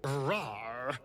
Rawr.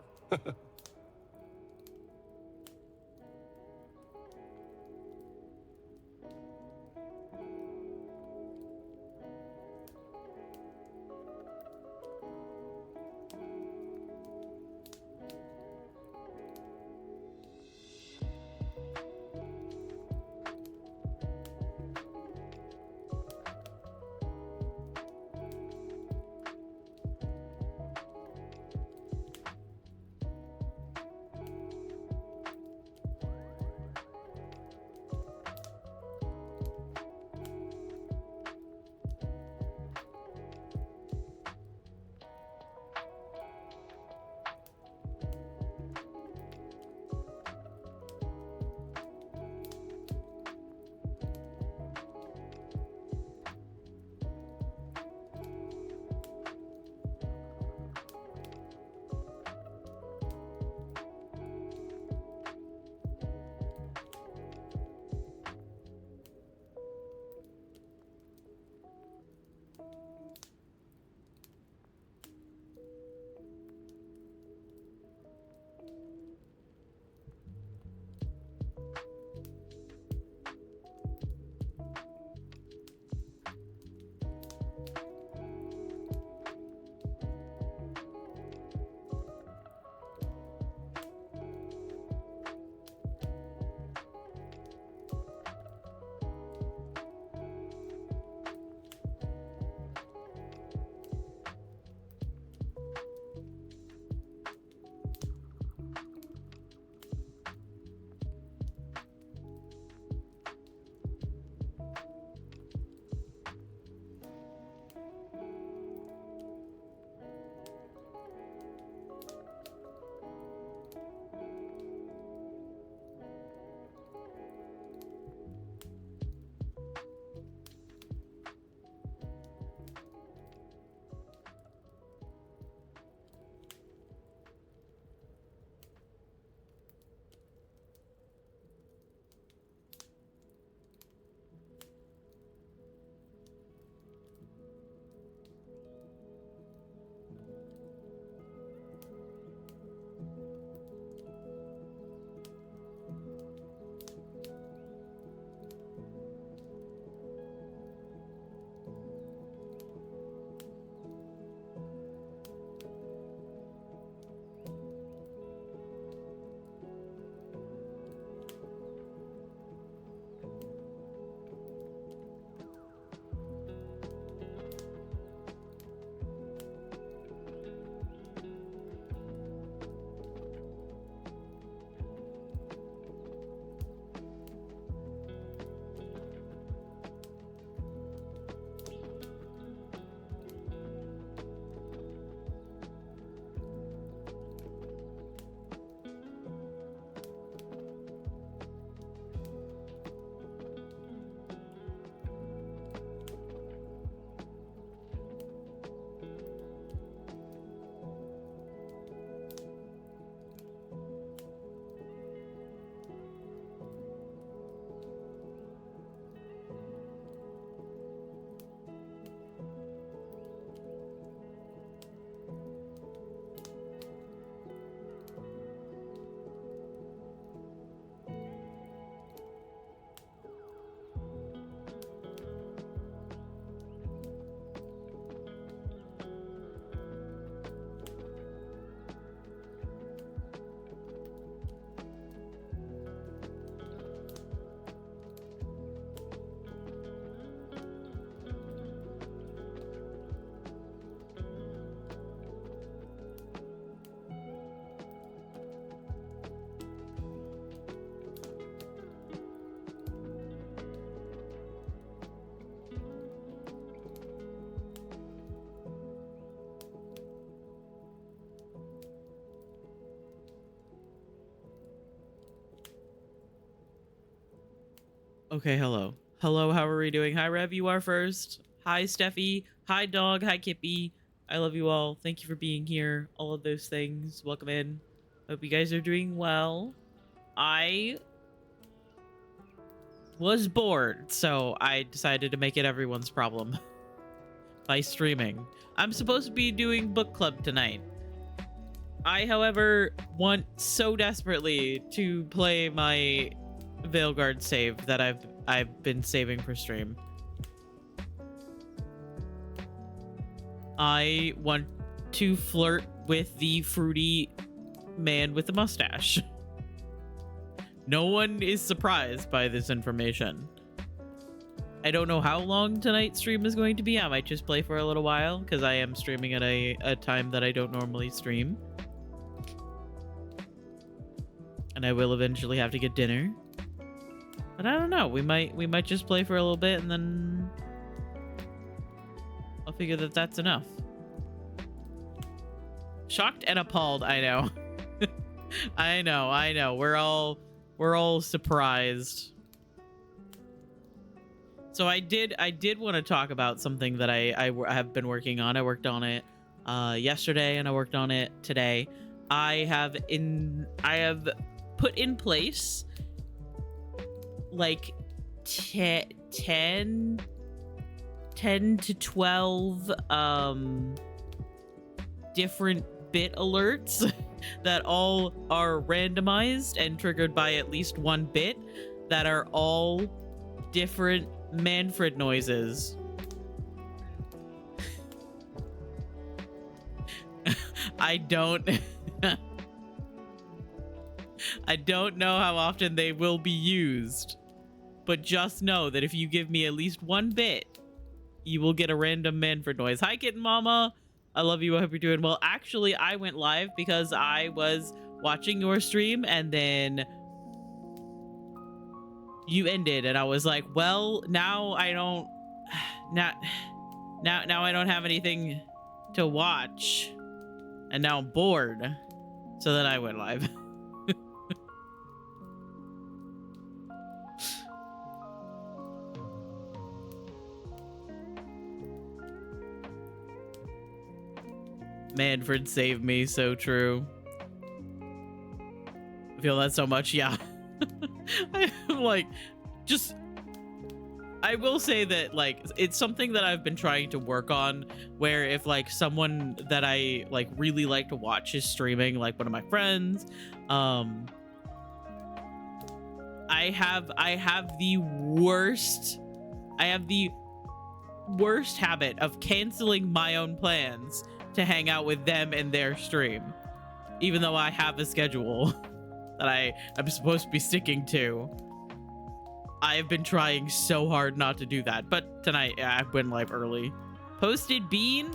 Okay, hello. Hello, how are we doing? Hi, Rev, you are first. Hi, Steffi. Hi, Dog. Hi, Kippy. I love you all. Thank you for being here. All of those things. Welcome in. Hope you guys are doing well. I was bored, so I decided to make it everyone's problem by streaming. I'm supposed to be doing book club tonight. however, want so desperately to play my Veilguard save that I've been saving for stream. I want to flirt with the fruity man with the mustache. No one is surprised by this information. I don't know how long tonight's stream is going to be. I might just play for a little while because I am streaming at a time that I don't normally stream. And I will eventually have to get dinner. But I don't know. We might just play for a little bit and then I'll figure that that's enough. Shocked and appalled, I know. I know. We're all surprised. So I did want to talk about something that I have been working on. I worked on it yesterday and I worked on it today. I have put in place like 10 to 12 different bit alerts that all are randomized and triggered by at least one bit that are all different Manfred noises. I don't know how often they will be used, but just know that if you give me at least one bit, you will get a random Manfred noise. Hi, Kitten Mama. I love you. I hope you're doing well. Actually, I went live because I was watching your stream and then you ended and I was like, well, now I don't have anything to watch and now I'm bored. So then I went live. Manfred saved me, so true. I feel that so much, yeah. I'm like, I will say that, like, it's something that I've been trying to work on, where if, like, someone that I, like, really like to watch is streaming, like, one of my friends, I have the worst habit of canceling my own plans to hang out with them in their stream, even though I have a schedule that I'm supposed to be sticking to. I have been trying so hard not to do that, but tonight I went live early. Posted bean.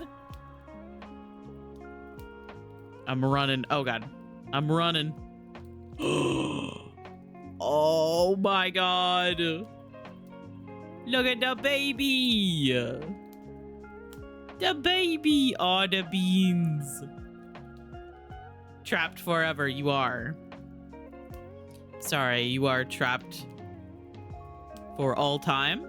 I'm running. Oh god, I'm running. Oh my god, look at the baby. The baby. Oh, the beans. Trapped forever, you are. Sorry, you are trapped for all time.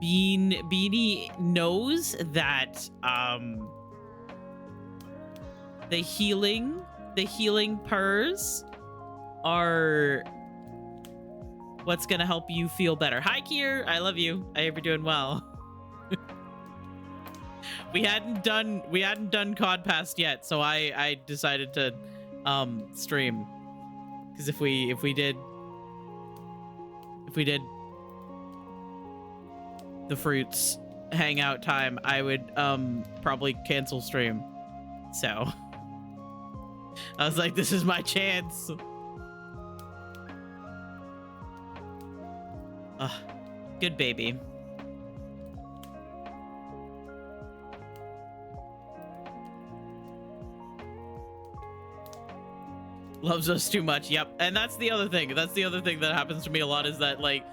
Beanie knows that the healing purrs are what's gonna help you feel better. Hi, Kier. I love you. I hope you're doing well. we hadn't done COD Past yet, so I decided to stream, because if we did the fruits hangout time, I would probably cancel stream. So I was like, this is my chance. Good baby. Loves us too much. Yep. And that's the other thing. That's the other thing that happens to me a lot, is that, like,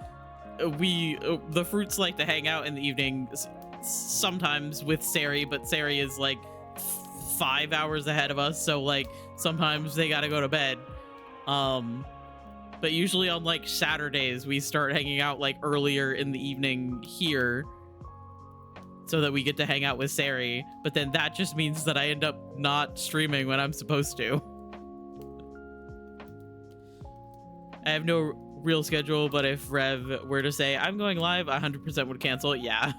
the fruits like to hang out in the evening sometimes with Sari, but Sari is like 5 hours ahead of us, so like sometimes they gotta go to bed. But usually on like Saturdays we start hanging out like earlier in the evening here, so that we get to hang out with Sari. But then that just means that I end up not streaming when I'm supposed to. I have no real schedule, but if Rev were to say I'm going live, 100% would cancel. Yeah.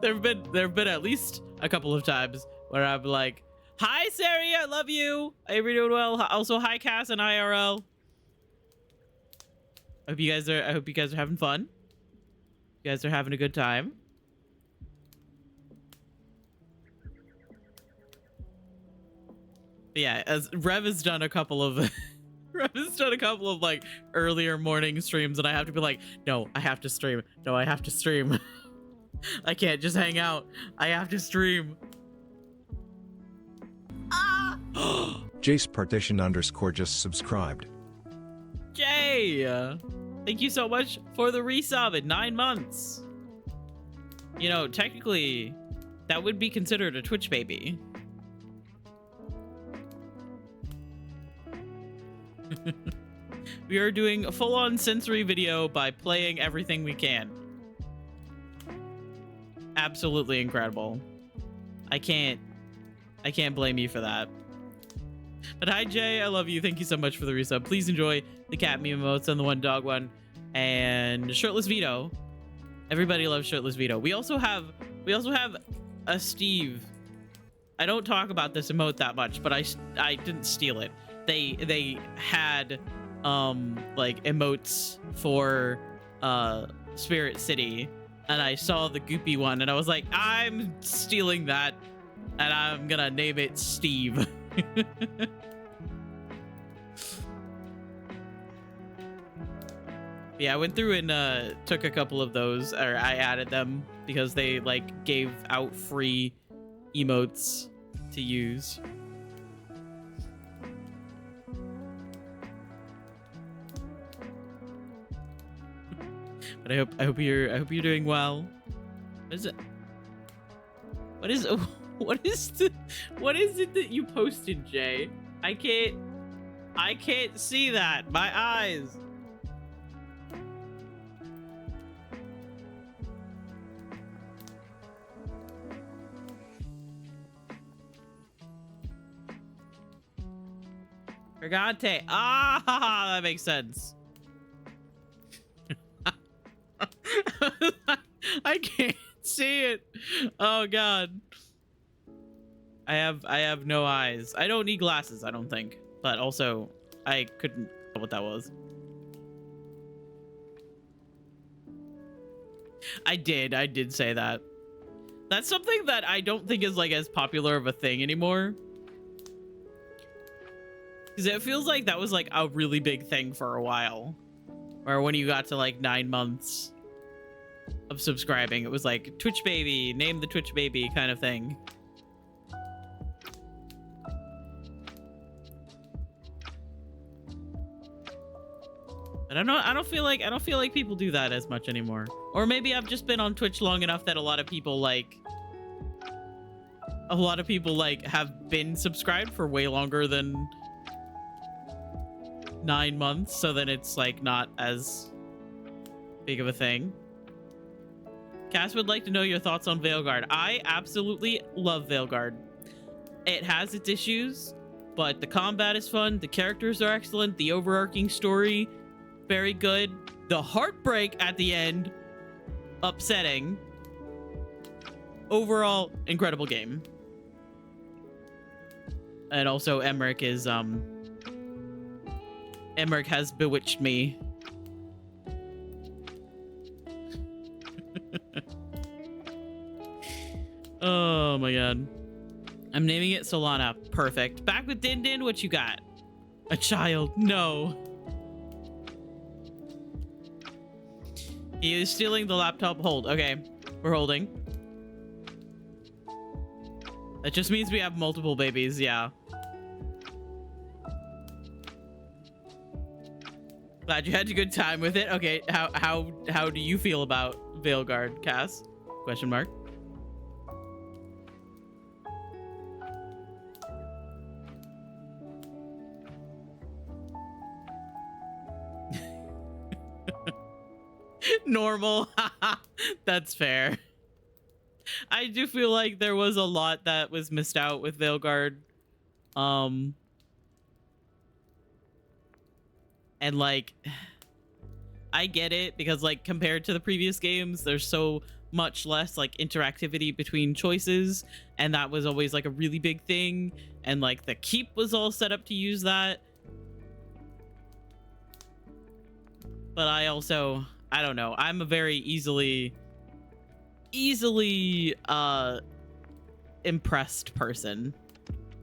There've been at least a couple of times where I'm like, "Hi, Sari, I love you. I hope you're doing well." Also, hi, Cass and IRL. I hope you guys are having fun. You guys are having a good time. But yeah, as Rev has done a couple of Rev has done a couple of like earlier morning streams, and I have to be like, no, I have to stream. No, I have to stream. I can't just hang out. I have to stream. Ah! Jace Partition _ just subscribed. Jay! Thank you so much for the resub in 9 months. You know, technically, that would be considered a Twitch baby. We are doing a full-on sensory video by playing everything we can. Absolutely incredible. I can't blame you for that. But hi Jay, I love you. Thank you so much for the resub. Please enjoy the cat meme emotes and the one dog one and Shirtless Vito. Everybody loves Shirtless Vito. We also have a Steve. I don't talk about this emote that much, but I didn't steal it. They had like emotes for Spirit City, and I saw the goopy one and I was like, I'm stealing that and I'm gonna name it Steve. Yeah, I went through and took a couple of those, or I added them because they like gave out free emotes to use. But I hope you're doing well. What is it? What is it that you posted, Jay? I can't see that. My eyes. Regate. Ah, that makes sense. I can't see it. Oh god. I have no eyes. I don't need glasses, I don't think. But also, I couldn't tell what that was. I did say that. That's something that I don't think is like as popular of a thing anymore. Because it feels like that was like a really big thing for a while. Or when you got to like 9 months of subscribing, it was like Twitch baby, name the Twitch baby kind of thing. But I don't feel like people do that as much anymore. Or maybe I've just been on Twitch long enough that a lot of people have been subscribed for way longer than 9 months, so then it's like not as big of a thing. Cass would like to know your thoughts on Veilguard. I absolutely love Veilguard. It has its issues, but the combat is fun, the characters are excellent, the overarching story, very good. The heartbreak at the end, upsetting. Overall, incredible game. And also Emmerich is Emmerich has bewitched me. Oh my god. I'm naming it Solana. Perfect. Back with Din Din, what you got? A child. No. He is stealing the laptop. Hold. Okay. We're holding. That just means we have multiple babies. Yeah. Glad you had a good time with it. Okay. How do you feel about Veilguard, Cass? Question mark. Normal. That's fair. I do feel like there was a lot that was missed out with Veilguard. And like, I get it, because like compared to the previous games, there's so much less like interactivity between choices, and that was always like a really big thing, and like the keep was all set up to use that. But I don't know, I'm a very easily impressed person.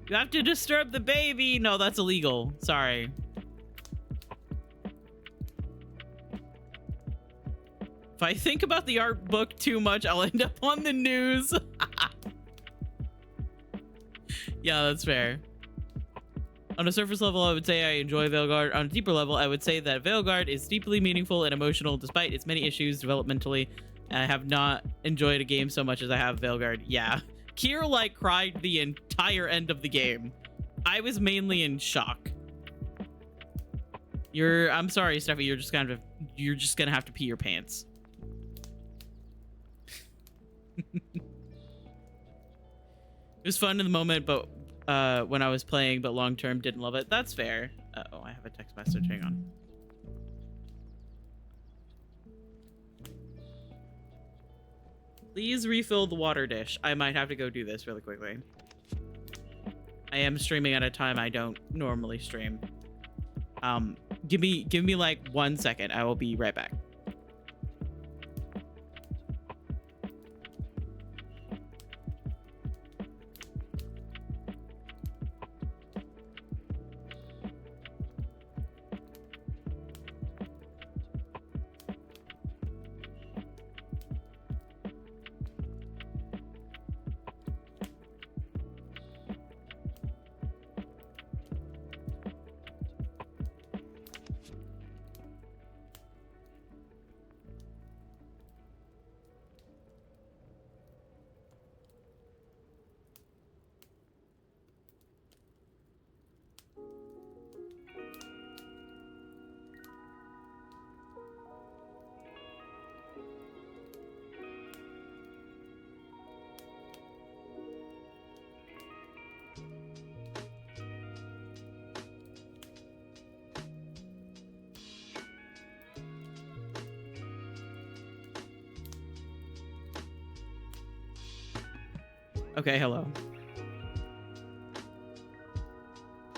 You have to disturb the baby. No, that's illegal. Sorry. If I think about the art book too much, I'll end up on the news. Yeah, that's fair. On a surface level, I would say I enjoy Veilguard. On a deeper level, I would say that Veilguard is deeply meaningful and emotional despite its many issues developmentally. I have not enjoyed a game so much as I have Veilguard. Yeah. Kier like cried the entire end of the game. I was mainly in shock. I'm sorry, Steffi, you're just gonna have to pee your pants. It was fun in the moment, but when I was playing, but long term didn't love it. That's fair. Uh-oh, I have a text message. Hang on. Please refill the water dish. I might have to go do this really quickly. I am streaming at a time I don't normally stream. Give me like 1 second. I will be right back. Okay, hello.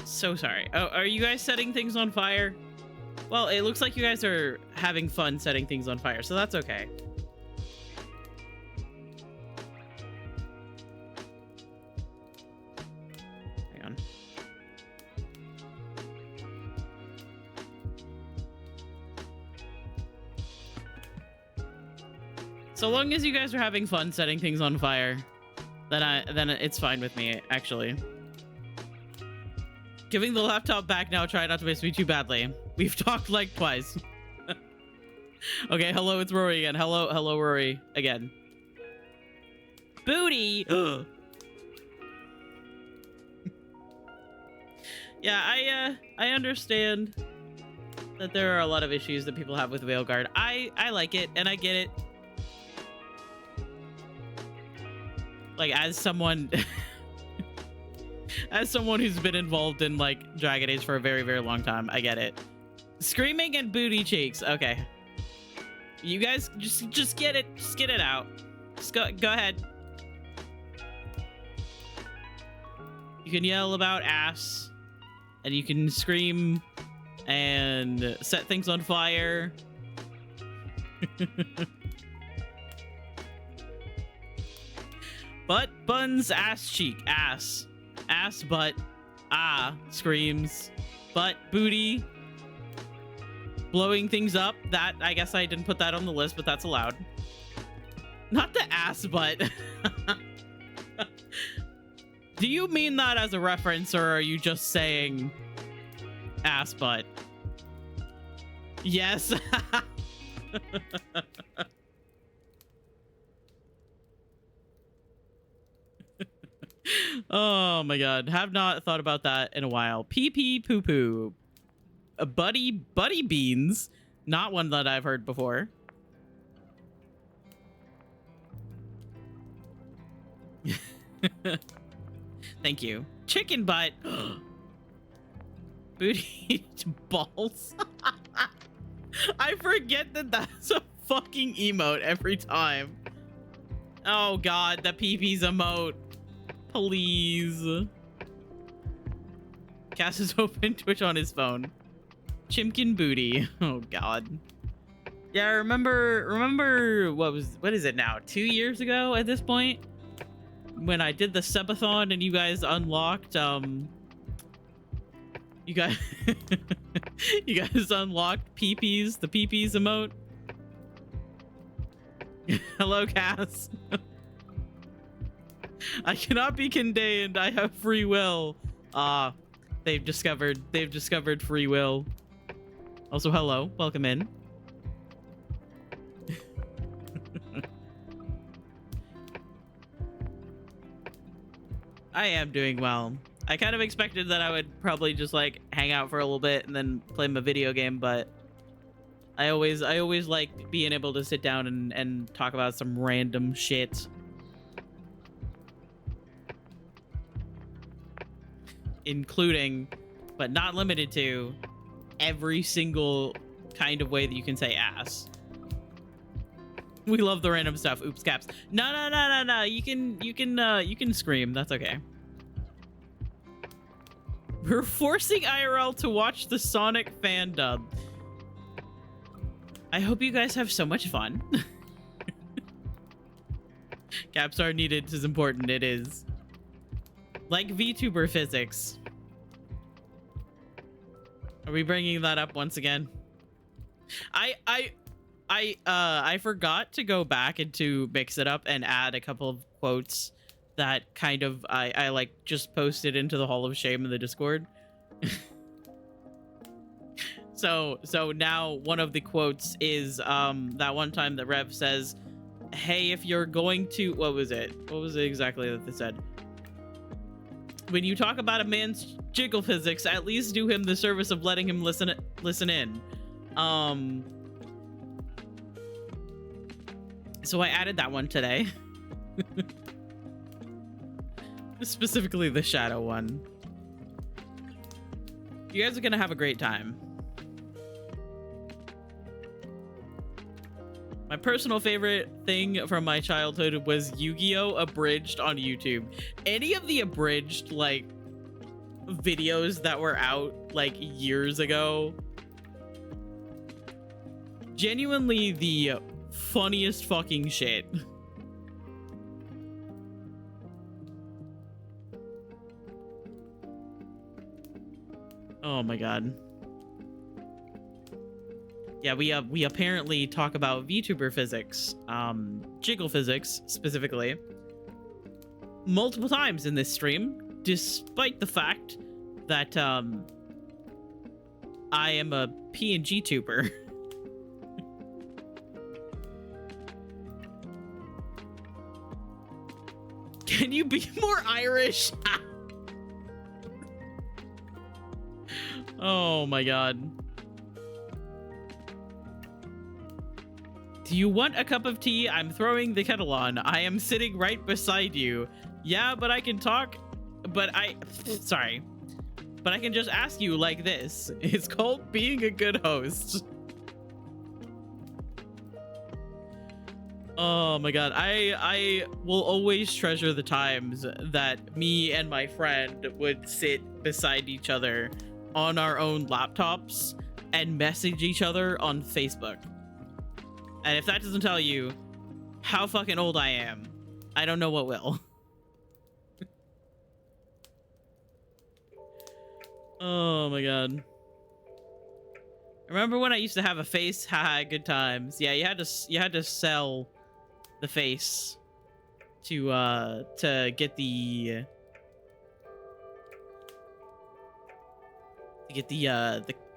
So sorry. Oh, are you guys setting things on fire? Well, it looks like you guys are having fun setting things on fire, so that's okay. Hang on. So long as you guys are having fun setting things on fire, then it's fine with me, actually. Giving the laptop back now, try not to miss me too badly. We've talked like twice. Okay, hello, it's Rory again. Hello, Rory again. Booty! Yeah, I understand that there are a lot of issues that people have with Veilguard. I like it, and I get it. Like, as someone who's been involved in like Dragon Age for a very, very long time, I get it. Screaming and booty cheeks. Okay, you guys just get it, out. Just go ahead. You can yell about ass, and you can scream and set things on fire. Butt, buns, ass cheek, ass, butt, screams, butt, booty, blowing things up. That, I guess I didn't put that on the list, but that's allowed. Not the ass butt. Do you mean that as a reference, or are you just saying ass butt? Yes. Oh my god, have not thought about that in a while. Pee pee poo poo. Buddy beans, not one that I've heard before. Thank you. Chicken butt. Booty balls. I forget that that's a fucking emote every time. Oh god, the peepees emote. Please. Cass is open Twitch on his phone. Chimkin booty. Oh god. Yeah, remember what is it now? 2 years ago at this point? When I did the subathon and you guys unlocked you guys you guys unlocked peepees, the peepees emote. Hello, Cass. I cannot be contained. I have free will. They've discovered free will. Also, hello, welcome in. I am doing well. I kind of expected that I would probably just like hang out for a little bit and then play my video game, but I always like being able to sit down and talk about some random shit. Including, but not limited to, every single kind of way that you can say ass. We love the random stuff. Oops, caps. No. You can scream. That's okay. We're forcing IRL to watch the Sonic fan dub. I hope you guys have so much fun. Caps are needed is important. It is. Like VTuber physics. Are we bringing that up once again? I forgot to go back and to mix it up and add a couple of quotes that kind of I like just posted into the Hall of Shame in the Discord. So now one of the quotes is that one time that Rev says, "Hey, if you're going to," what was it exactly that they said? "When you talk about a man's jiggle physics, at least do him the service of letting him listen in." So I added that one today. Specifically the shadow one. You guys are gonna have a great time. My personal favorite thing from my childhood was Yu-Gi-Oh! Abridged on YouTube. Any of the abridged, like, videos that were out, like, years ago. Genuinely the funniest fucking shit. Oh my god. Yeah, we apparently talk about VTuber physics, jiggle physics specifically, multiple times in this stream, despite the fact that I am a PNG tuber. Can you be more Irish? Oh my god. Do you want a cup of tea? I'm throwing the kettle on. I am sitting right beside you. Yeah, but I can talk. But sorry. But I can just ask you like this. It's called being a good host. Oh my god. I will always treasure the times that me and my friend would sit beside each other on our own laptops and message each other on Facebook. And if that doesn't tell you how fucking old I am, I don't know what will. Oh my god. Remember when I used to have a face? Haha, good times. Yeah, you had to sell the face to get the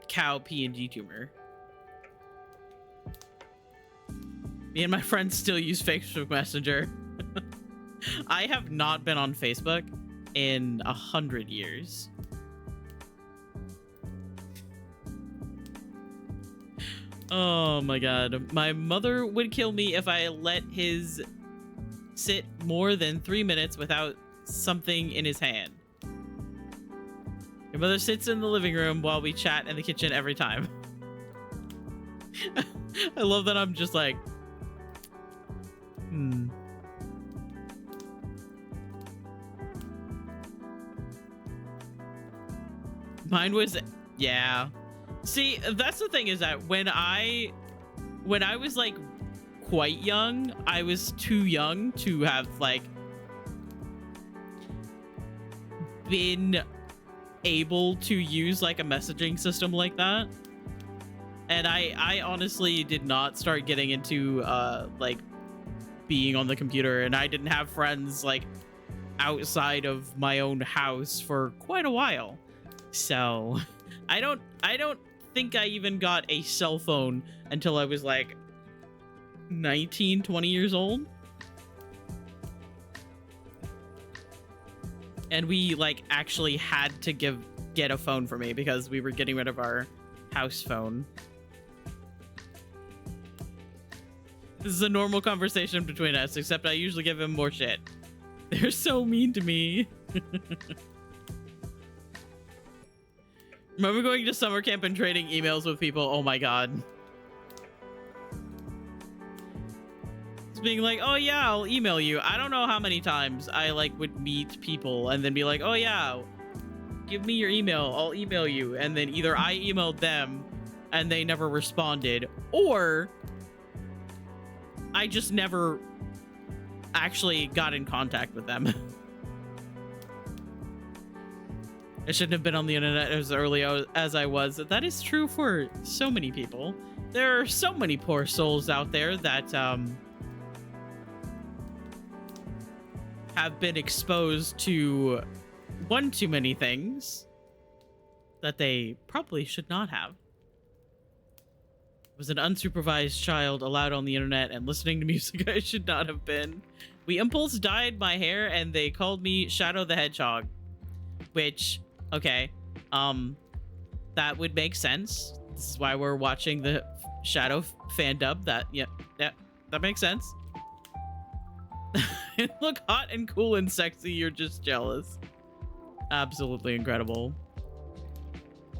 cow PNG tumor. Me and my friends still use Facebook Messenger. I have not been on Facebook in 100 years. Oh my god. My mother would kill me if I let his sit more than 3 minutes without something in his hand. Your mother sits in the living room while we chat in the kitchen every time. I love that I'm just like, Mine was, yeah. See, that's the thing, is that when I was like quite young, I was too young to have like been able to use like a messaging system like that. And I honestly did not start getting into like being on the computer, and I didn't have friends like outside of my own house for quite a while. So I don't think I even got a cell phone until I was like 19, 20 years old. And we like actually had to get a phone for me because we were getting rid of our house phone. This is a normal conversation between us, except I usually give him more shit. They're so mean to me. Remember going to summer camp and trading emails with people? Oh my god. Just being like, oh yeah, I'll email you. I don't know how many times I like would meet people and then be like, oh yeah, give me your email, I'll email you. And then either I emailed them and they never responded, or I just never actually got in contact with them. I shouldn't have been on the internet as early as I was. That is true for so many people. There are so many poor souls out there that have been exposed to one too many things that they probably should not have. Was an unsupervised child allowed on the internet and listening to music I should not have been. We impulse dyed my hair and they called me Shadow the Hedgehog, which, okay, that would make sense. This is why we're watching the Shadow fan dub. That makes sense. You look hot and cool and sexy. You're just jealous. Absolutely incredible.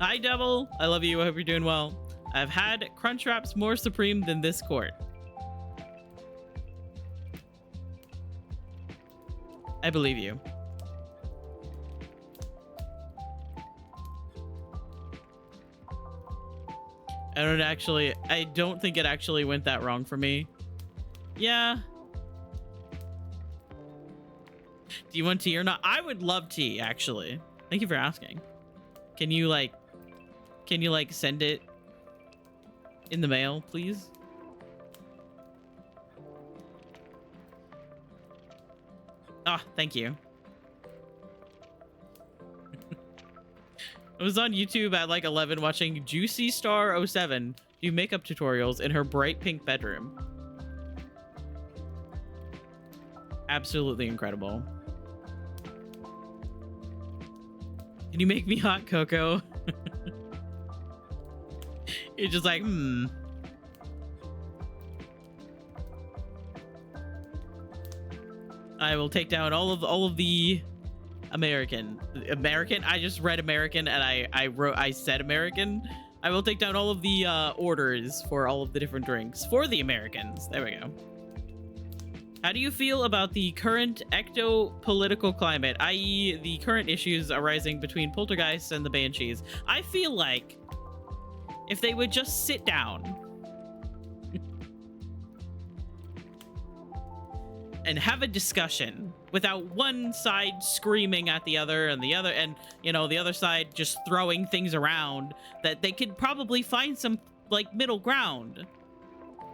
Hi, Devil. I love you. I hope you're doing well. I've had crunch wraps more supreme than this court. I believe you. I don't think it actually went that wrong for me. Yeah. Do you want tea or not? I would love tea, actually. Thank you for asking. Can you send it in the mail, please? Ah, thank you. I was on YouTube at like 11 watching Juicy Star 07 do makeup tutorials in her bright pink bedroom. Absolutely incredible. Can you make me hot cocoa? You're just like, I will take down all of the American. I just read American and I said American. I will take down all of the orders for all of the different drinks for the Americans. There we go. How do you feel about the current ecto-political climate, i.e. the current issues arising between poltergeists and the banshees? I feel like if they would just sit down and have a discussion without one side screaming at the other and the other side just throwing things around, that they could probably find some like middle ground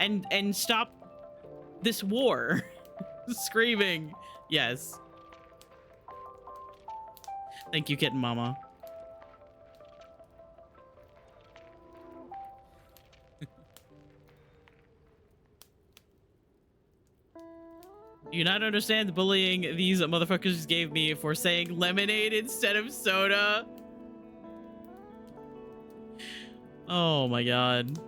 and stop this war. Screaming. Yes. Thank you, kitten mama. Do you not understand the bullying these motherfuckers gave me for saying lemonade instead of soda? Oh my god.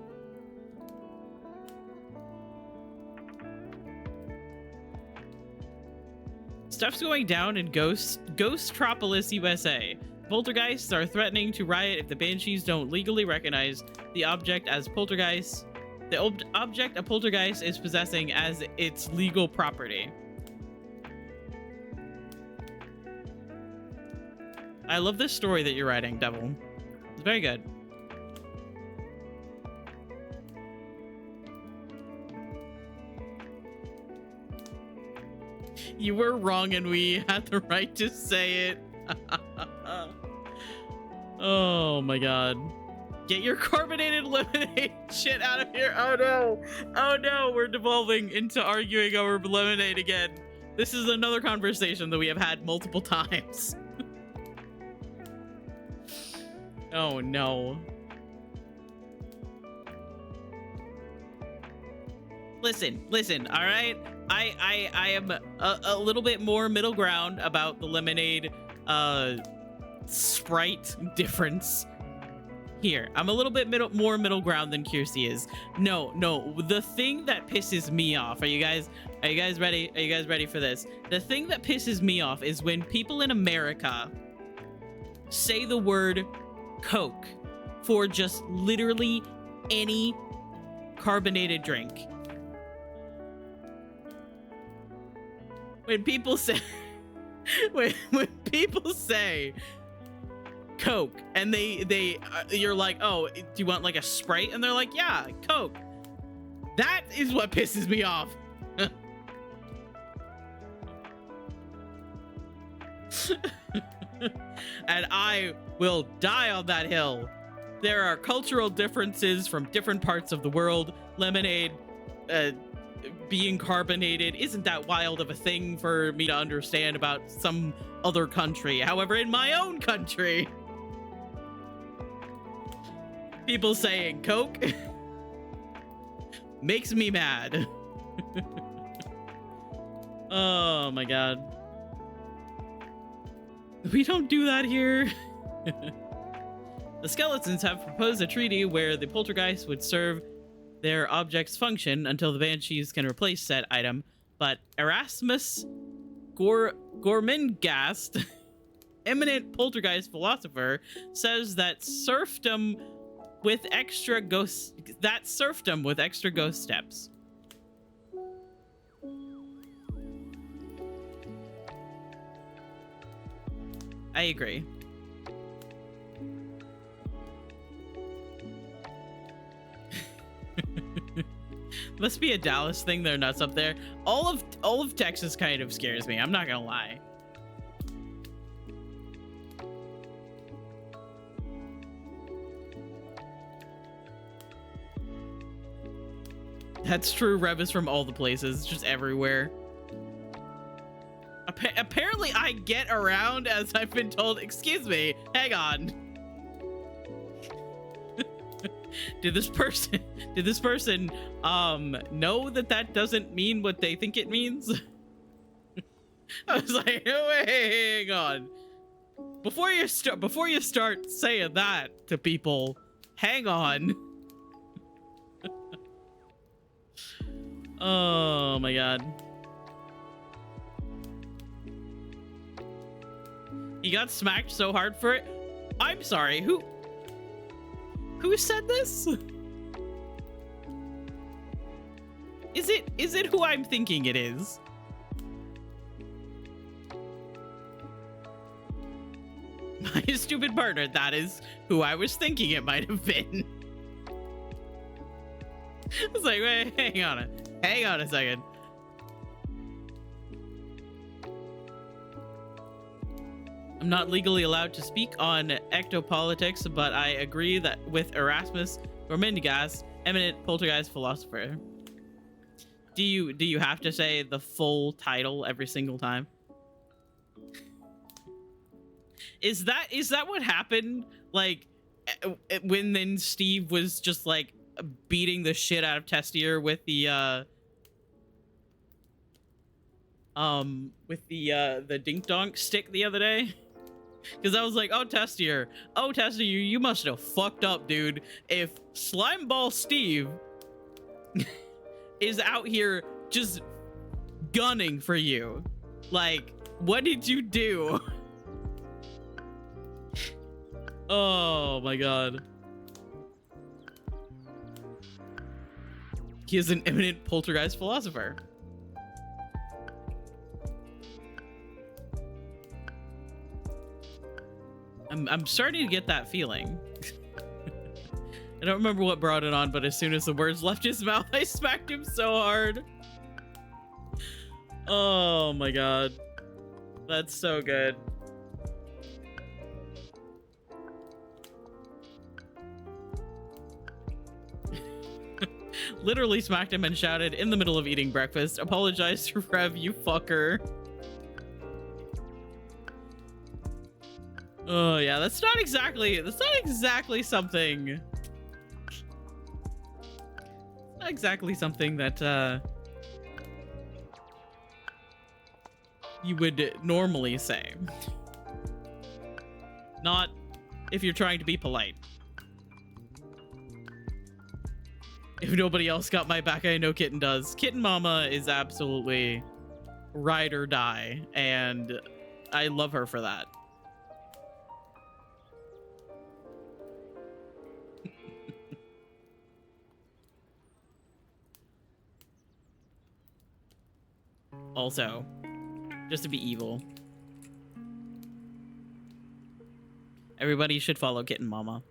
Stuff's going down in Ghostropolis, USA. Poltergeists are threatening to riot if the banshees don't legally recognize the object as poltergeist the object a poltergeist is possessing as its legal property. I love this story that you're writing, Devil. It's very good. You were wrong and we had the right to say it. Oh my god. Get your carbonated lemonade shit out of here. Oh no. Oh no, we're devolving into arguing over lemonade again. This is another conversation that we have had multiple times. Oh no. Listen, all right? I am a little bit more middle ground about the lemonade Sprite difference here. I'm a little bit more middle ground than Kiersey is. No, the thing that pisses me off, are you guys ready? Are you guys ready for this? The thing that pisses me off is when people in America say the word Coke for just literally any carbonated drink. When people say when people say Coke and you're like, oh, do you want like a Sprite? And they're like, yeah, Coke. That is what pisses me off. And I will die on that hill. There are cultural differences from different parts of the world. Lemonade being carbonated isn't that wild of a thing for me to understand about some other country. However, in my own country, people saying Coke makes me mad. Oh my god. We don't do that here. The skeletons have proposed a treaty where the poltergeist would serve their object's function until the banshees can replace said item, but Erasmus Gormenghast, eminent poltergeist philosopher, says that serfdom with extra ghost steps. I agree. Must be a Dallas thing. They're nuts up there. All of Texas kind of scares me. I'm not gonna lie. That's true. Rev is from all the places, just everywhere. Apparently, I get around, as I've been told. Excuse me. Hang on. Did this person know that doesn't mean what they think it means? I was like, wait, hang on. Before you start saying that to people, hang on. Oh my god. He got smacked so hard for it. I'm sorry, who said this? Is it who I'm thinking it is? My stupid partner, that is who I was thinking it might have been. I was like, wait, hang on a second. I'm not legally allowed to speak on ectopolitics, but I agree that with Erasmus Gormenghast, eminent poltergeist philosopher. Do you have to say the full title every single time? Is that what happened? Like when then Steve was just like beating the shit out of Testier with the dink donk stick the other day? Because I was like, oh Testier, you must have fucked up, dude. If Slimeball Steve is out here just gunning for you, like, what did you do? Oh my god. He is an eminent poltergeist philosopher. I'm starting to get that feeling. I don't remember what brought it on, but as soon as the words left his mouth, I smacked him so hard. Oh my god. That's so good. Literally smacked him and shouted in the middle of eating breakfast, "Apologize to Rev, you fucker." Oh yeah, that's not exactly something. It's not exactly something that you would normally say. Not if you're trying to be polite. If nobody else got my back, I know Kitten does. Kitten Mama is absolutely ride or die, and I love her for that. Also, just to be evil, everybody should follow Kitten Mama.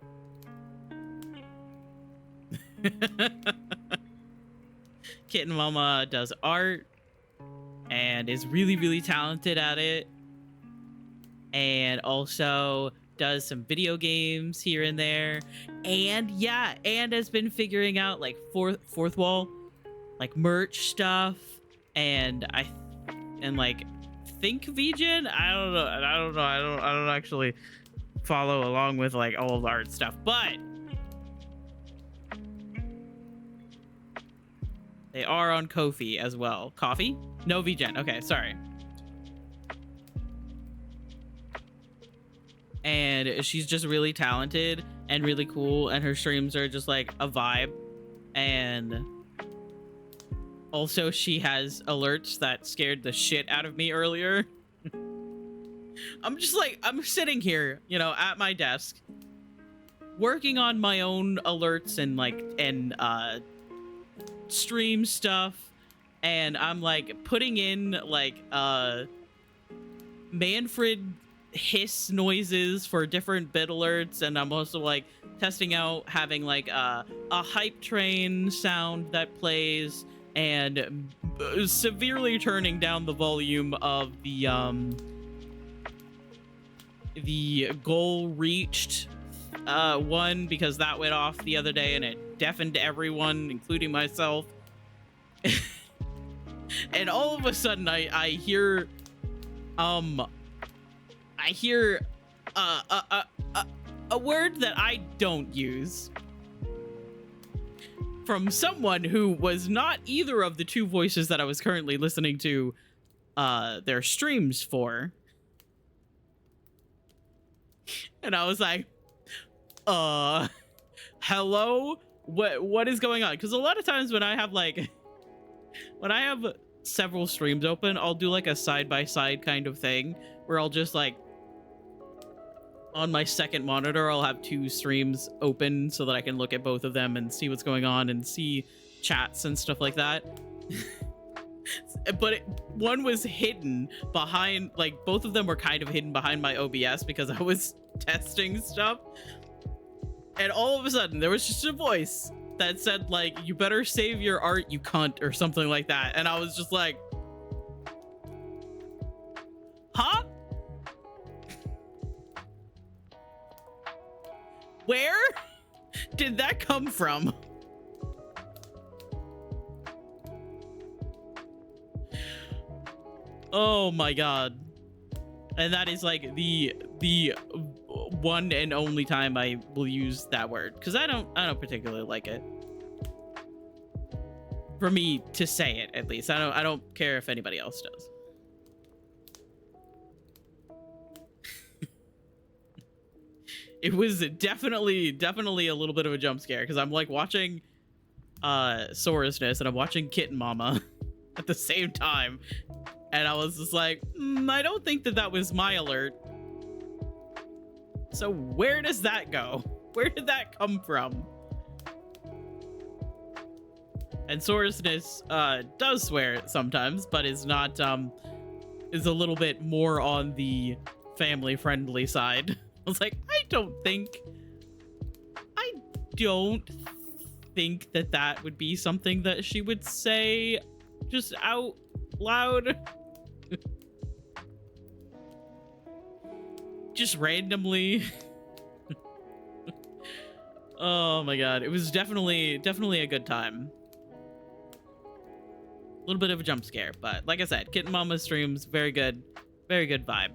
Kitten Mama does art and is really, really talented at it, and also does some video games here and there, and yeah, and has been figuring out like fourth wall, like merch stuff, and like think VGen. I don't actually follow along with like all of the art stuff, but they are on Ko-fi as well. Coffee? No, VGen. Okay, sorry. And she's just really talented and really cool, and her streams are just like a vibe. And also she has alerts that scared the shit out of me earlier. I'm just like, I'm sitting here, you know, at my desk, working on my own alerts and like, stream stuff, and I'm like putting in like Manfred hiss noises for different bit alerts, and I'm also like testing out having like a hype train sound that plays, and severely turning down the volume of the goal reached one, because that went off the other day and it deafened everyone, including myself. And all of a sudden I hear a word that I don't use from someone who was not either of the two voices that I was currently listening to their streams for. And I was like, hello? What is going on? Because a lot of times when I have several streams open, I'll do like a side-by-side kind of thing where I'll just like, on my second monitor, I'll have two streams open so that I can look at both of them and see what's going on and see chats and stuff like that. But one was hidden behind, like both of them were kind of hidden behind my OBS because I was testing stuff. And all of a sudden there was just a voice that said like, "You better save your art, you cunt," or something like that. And I was just like, huh? Where did that come from? Oh my god. And that is like the one and only time I will use that word, because I don't particularly like it. For me to say it, at least. I don't care if anybody else does. It was definitely a little bit of a jump scare, because I'm like watching Sorosness and I'm watching Kitten Mama at the same time, and I was just like, I don't think that was my alert. So where does that go? Where did that come from? And Sorosness does swear sometimes, but is not is a little bit more on the family friendly side. I was like, I don't think that that would be something that she would say just out loud. Just randomly. Oh my god, it was definitely a good time. A little bit of a jump scare, but like I said, Kitten Mama streams, very good vibe.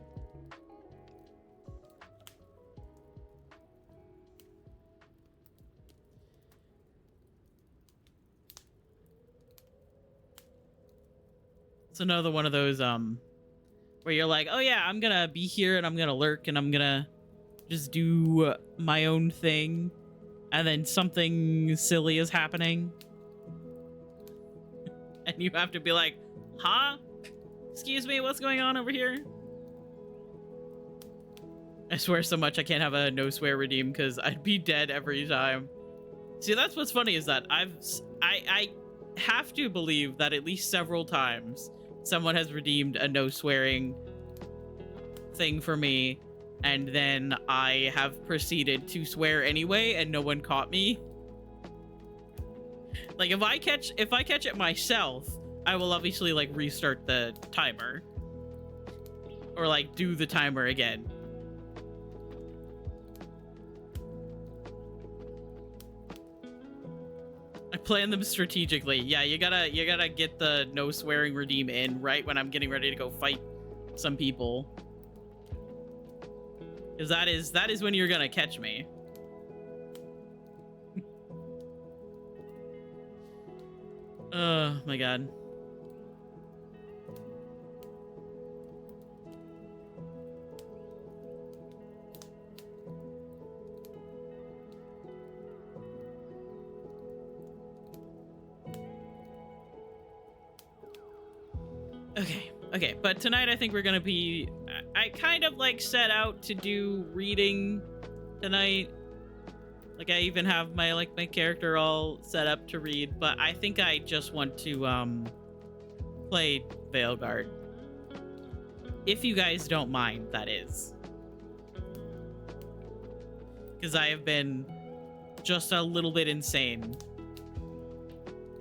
It's another one of those where you're like, oh yeah, I'm gonna be here and I'm gonna lurk and I'm gonna just do my own thing, and then something silly is happening and you have to be like, huh? Excuse me, what's going on over here? I swear so much I can't have a no swear redeem because I'd be dead every time. See, that's what's funny is that I have to believe that at least several times someone has redeemed a no swearing thing for me, and then I have proceeded to swear anyway and no one caught me. Like if I catch it myself, I will obviously like restart the timer or like do the timer again. I plan them strategically. Yeah, you gotta get the no swearing redeem in right when I'm getting ready to go fight some people, because that is when you're gonna catch me. Oh my god. Okay, but tonight I think we're gonna be, I kind of like set out to do reading tonight. Like I even have my character all set up to read, but I think I just want to play Veilguard. If you guys don't mind, that is. Because I have been just a little bit insane.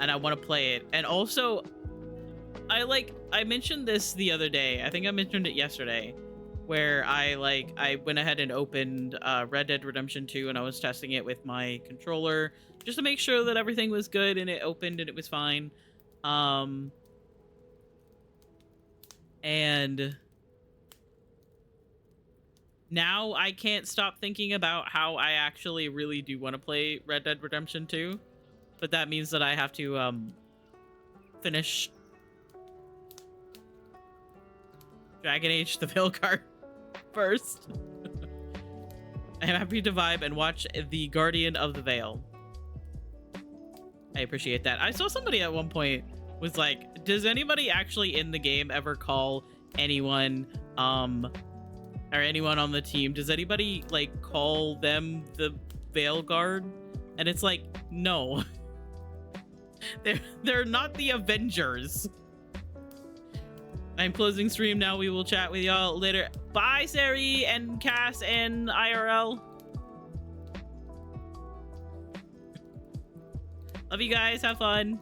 And I want to play it. And also, I mentioned this the other day. I think I mentioned it yesterday, where I went ahead and opened Red Dead Redemption 2 and I was testing it with my controller just to make sure that everything was good, and it opened and it was fine. And now I can't stop thinking about how I actually really do want to play Red Dead Redemption 2, but that means that I have to finish Dragon Age the Veilguard first. I am happy to vibe and watch The Guardian of the Veil. I appreciate that. I saw somebody at one point was like, does anybody actually in the game ever call anyone or anyone on the team, does anybody like call them the Veilguard? And it's like, no. They're not the Avengers. I'm closing stream now. We will chat with y'all later. Bye, Sari and Cass and IRL. Love you guys. Have fun.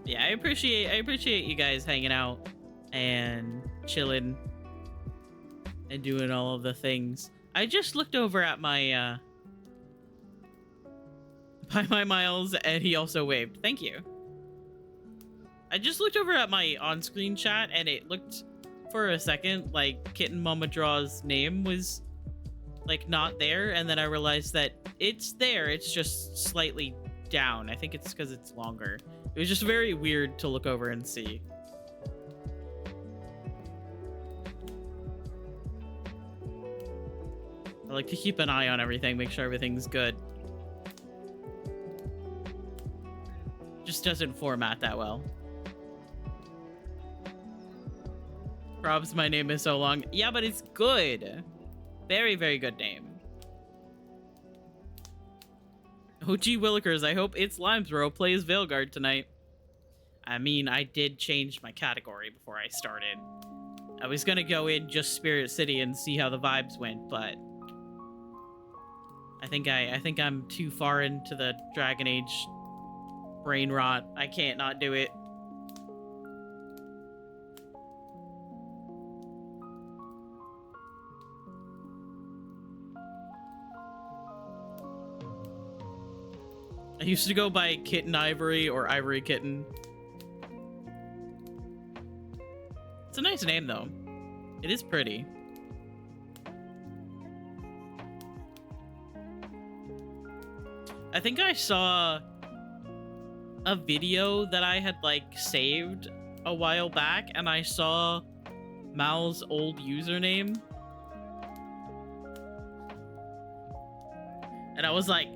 Yeah, I appreciate you guys hanging out and chilling and doing all of the things. I just looked over at my by my Miles, and he also waved. Thank you. I just looked over at my on-screen chat, and it looked for a second like Kitten Mama Draw's name was like not there, and then I realized that it's there, it's just slightly down. I think it's because it's longer. It was just very weird to look over and see. I like to keep an eye on everything, make sure everything's good. Just doesn't format that well. Probs, my name is so long. Yeah, but it's good. Very, very good name. Oh, gee Willikers, I hope It's Limesboro plays Veilguard tonight. I mean, I did change my category before I started. I was gonna go in just Spirit City and see how the vibes went, but I think I'm too far into the Dragon Age brain rot. I can't not do it. I used to go by Kitten Ivory or Ivory Kitten. It's a nice name, though. It is pretty. I think I saw a video that I had, like, saved a while back, and I saw Mal's old username. And I was like,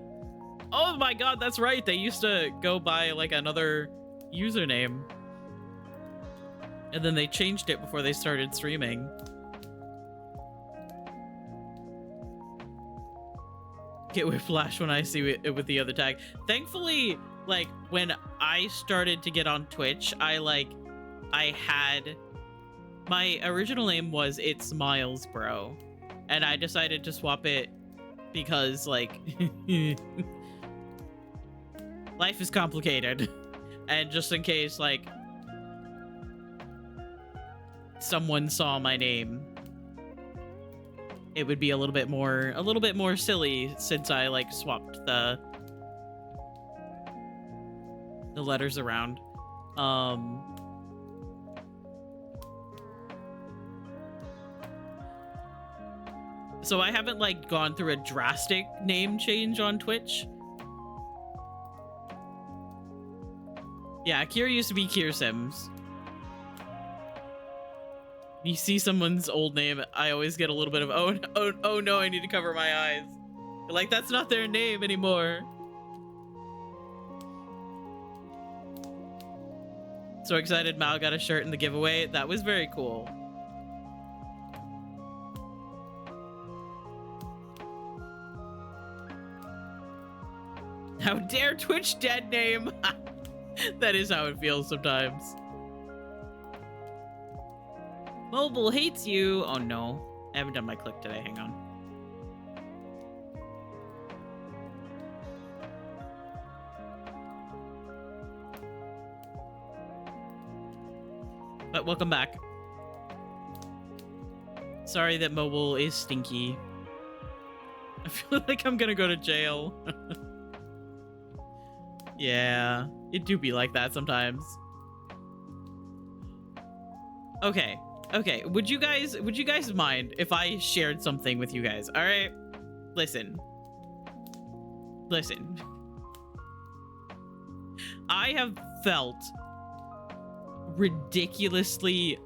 oh my god, that's right. They used to go by, like, another username. And then they changed it before they started streaming. Get whiplash when I see it with the other tag. Thankfully, like, when I started to get on Twitch, I had... My original name was It's Miles Bro. And I decided to swap it because, like... life is complicated. And just in case, like... someone saw my name, it would be a little bit more silly since I like swapped the letters around. So I haven't like gone through a drastic name change on Twitch. Yeah, Kier used to be Kier Sims. You see someone's old name, I always get a little bit of, oh no, I need to cover my eyes. Like, that's not their name anymore. So excited Mal got a shirt in the giveaway. That was very cool. How dare Twitch dead name? That is how it feels sometimes. Mobile hates you. Oh no. I haven't done my click today. Hang on. But welcome back. Sorry that mobile is stinky. I feel like I'm gonna go to jail. Yeah, it do be like that sometimes. Okay. Okay, would you guys mind if I shared something with you guys? All right, listen. I have felt ridiculously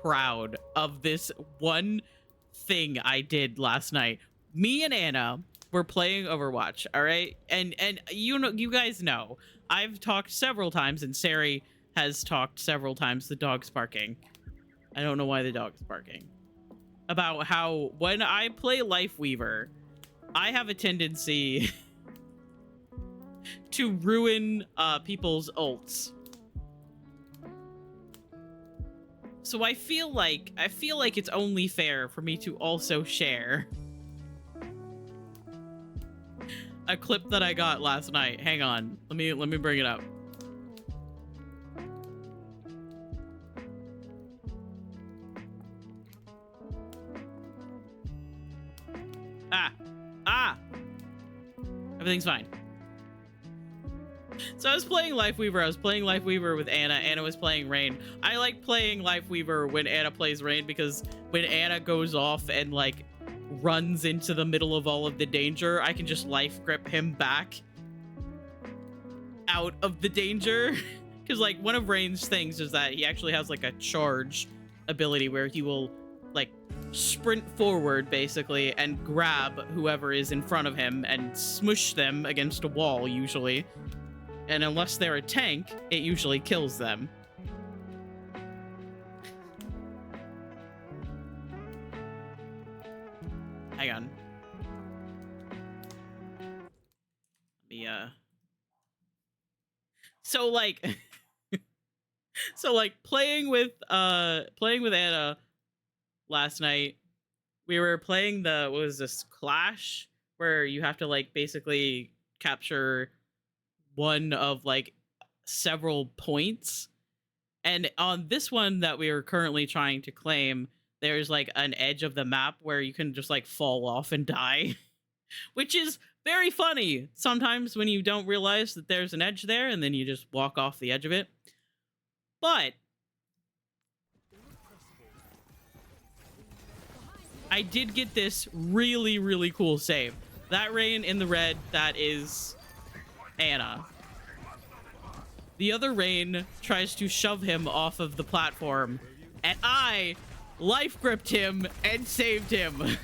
proud of this one thing I did last night. Me and Anna were playing Overwatch, all right? And you guys know, I've talked several times, and Sari has talked several times, the dog's barking. I don't know why the dog's barking. About how when I play Lifeweaver, I have a tendency to ruin people's ults. So I feel like it's only fair for me to also share a clip that I got last night. Hang on. Let me bring it up. Everything's fine. So I was playing Lifeweaver. I was playing Lifeweaver with Anna. Anna was playing Rain. I like playing Lifeweaver when Anna plays Rain because when Anna goes off and like runs into the middle of all of the danger, I can just life grip him back out of the danger. Because like one of Rain's things is that he actually has like a charge ability where he will like sprint forward basically and grab whoever is in front of him and smush them against a wall usually. And unless they're a tank, it usually kills them. Hang So like so like playing with Anna last night, we were playing the, what was this, Clash, where you have to like basically capture one of like several points. And on this one that we are currently trying to claim, there's like an edge of the map where you can just like fall off and die, which is very funny sometimes when you don't realize that there's an edge there and then you just walk off the edge of it. But I did get this really, really cool save. That Rain in the red, that is Anna. The other Rain tries to shove him off of the platform, and I life gripped him and saved him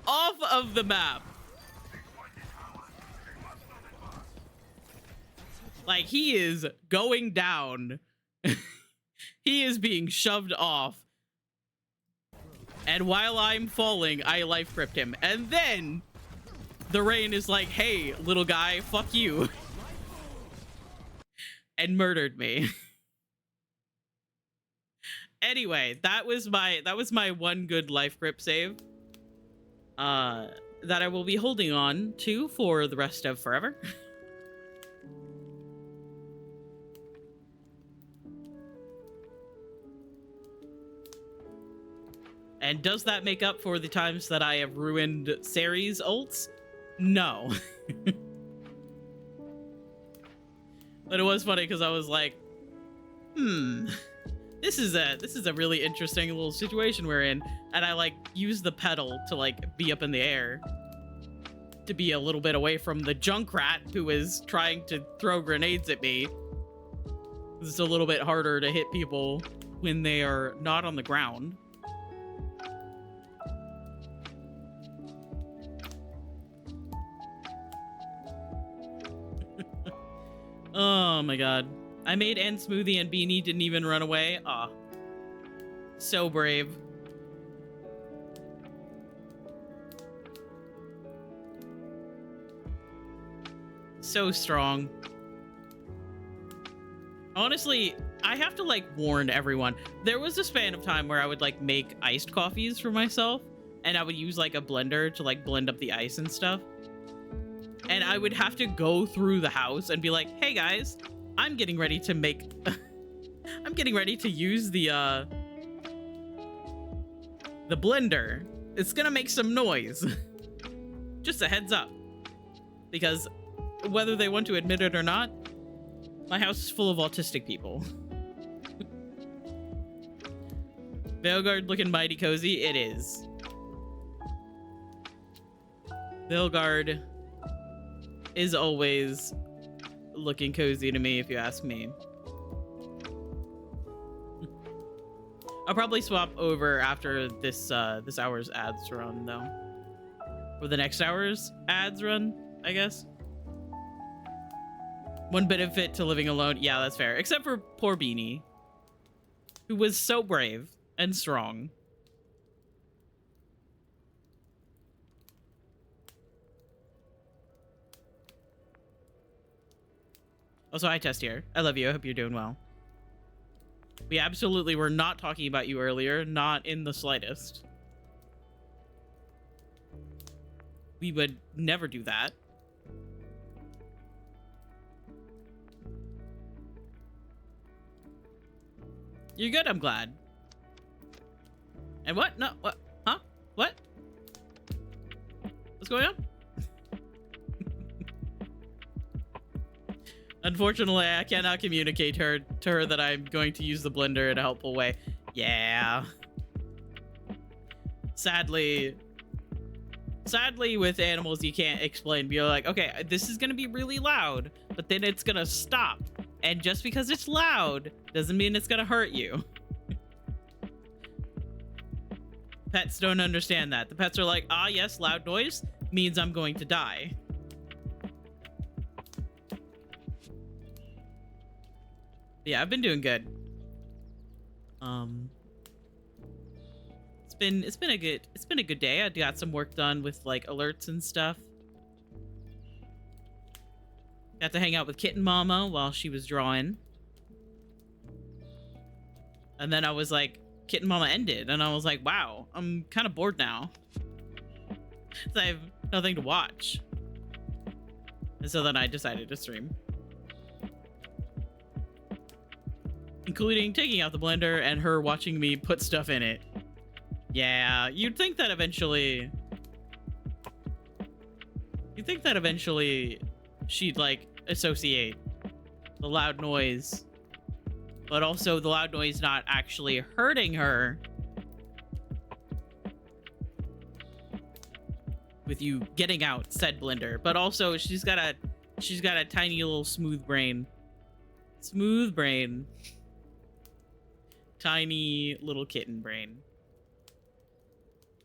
off of the map. Like, he is going down. He is being shoved off. And while I'm falling, I life gripped him. And then the Rain is like, hey, little guy, fuck you. And murdered me. Anyway, that was my one good life grip save. That I will be holding on to for the rest of forever. And does that make up for the times that I have ruined Ceri's ults? No. But it was funny because I was like, this is a really interesting little situation we're in. And I like used the pedal to like be up in the air to be a little bit away from the Junkrat who is trying to throw grenades at me. It's a little bit harder to hit people when they are not on the ground. Oh my god. I made N Smoothie and Beanie didn't even run away. Aw. So brave. So strong. Honestly, I have to like warn everyone. There was a span of time where I would like make iced coffees for myself, and I would use like a blender to like blend up the ice and stuff. And I would have to go through the house and be like, hey guys, I'm getting ready to make I'm getting ready to use the blender. It's gonna make some noise. Just a heads up. Because whether they want to admit it or not, my house is full of autistic people. Veilguard looking mighty cozy. It is. Veilguard is always looking cozy to me, if you ask me. I'll probably swap over after this this hour's ads run, though. Or the next hour's ads run, I guess. One benefit to living alone. Yeah, that's fair. Except for poor Beanie, who was so brave and strong. Also, hi, Test here. I love you. I hope you're doing well. We absolutely were not talking about you earlier. Not in the slightest. We would never do that. You're good, I'm glad. And what? No, what? Huh? What? What's going on? Unfortunately, I cannot communicate to her that I'm going to use the blender in a helpful way. Yeah. Sadly, with animals, you can't explain. Be like, okay, this is going to be really loud, but then it's going to stop. And just because it's loud doesn't mean it's going to hurt you. Pets don't understand that. The pets are like, ah, yes, loud noise means I'm going to die. Yeah, I've been doing good. It's been a good day. I got some work done with like alerts and stuff. Got to hang out with Kitten Mama while she was drawing. And then I was like, Kitten Mama ended, and I was like, wow, I'm kind of bored now. I have nothing to watch. And so then I decided to stream. Including taking out the blender and her watching me put stuff in it. Yeah, you'd think that eventually she'd like associate the loud noise, but also the loud noise not actually hurting her with you getting out said blender, but also she's got a tiny little smooth brain, tiny little kitten brain.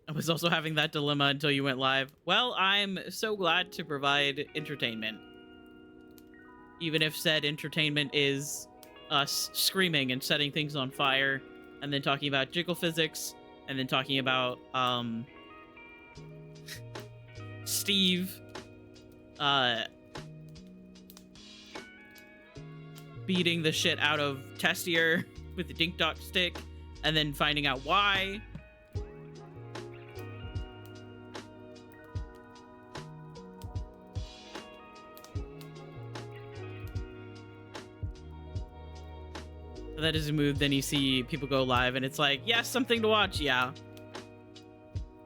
I was also having that dilemma until you went live. Well, I'm so glad to provide entertainment. Even if said entertainment is us screaming and setting things on fire, and then talking about jiggle physics, and then talking about, Steve, beating the shit out of Testier with the Dink Dot stick, and then finding out why. That is a move. Then you see people go live and it's like, yes, something to watch. Yeah.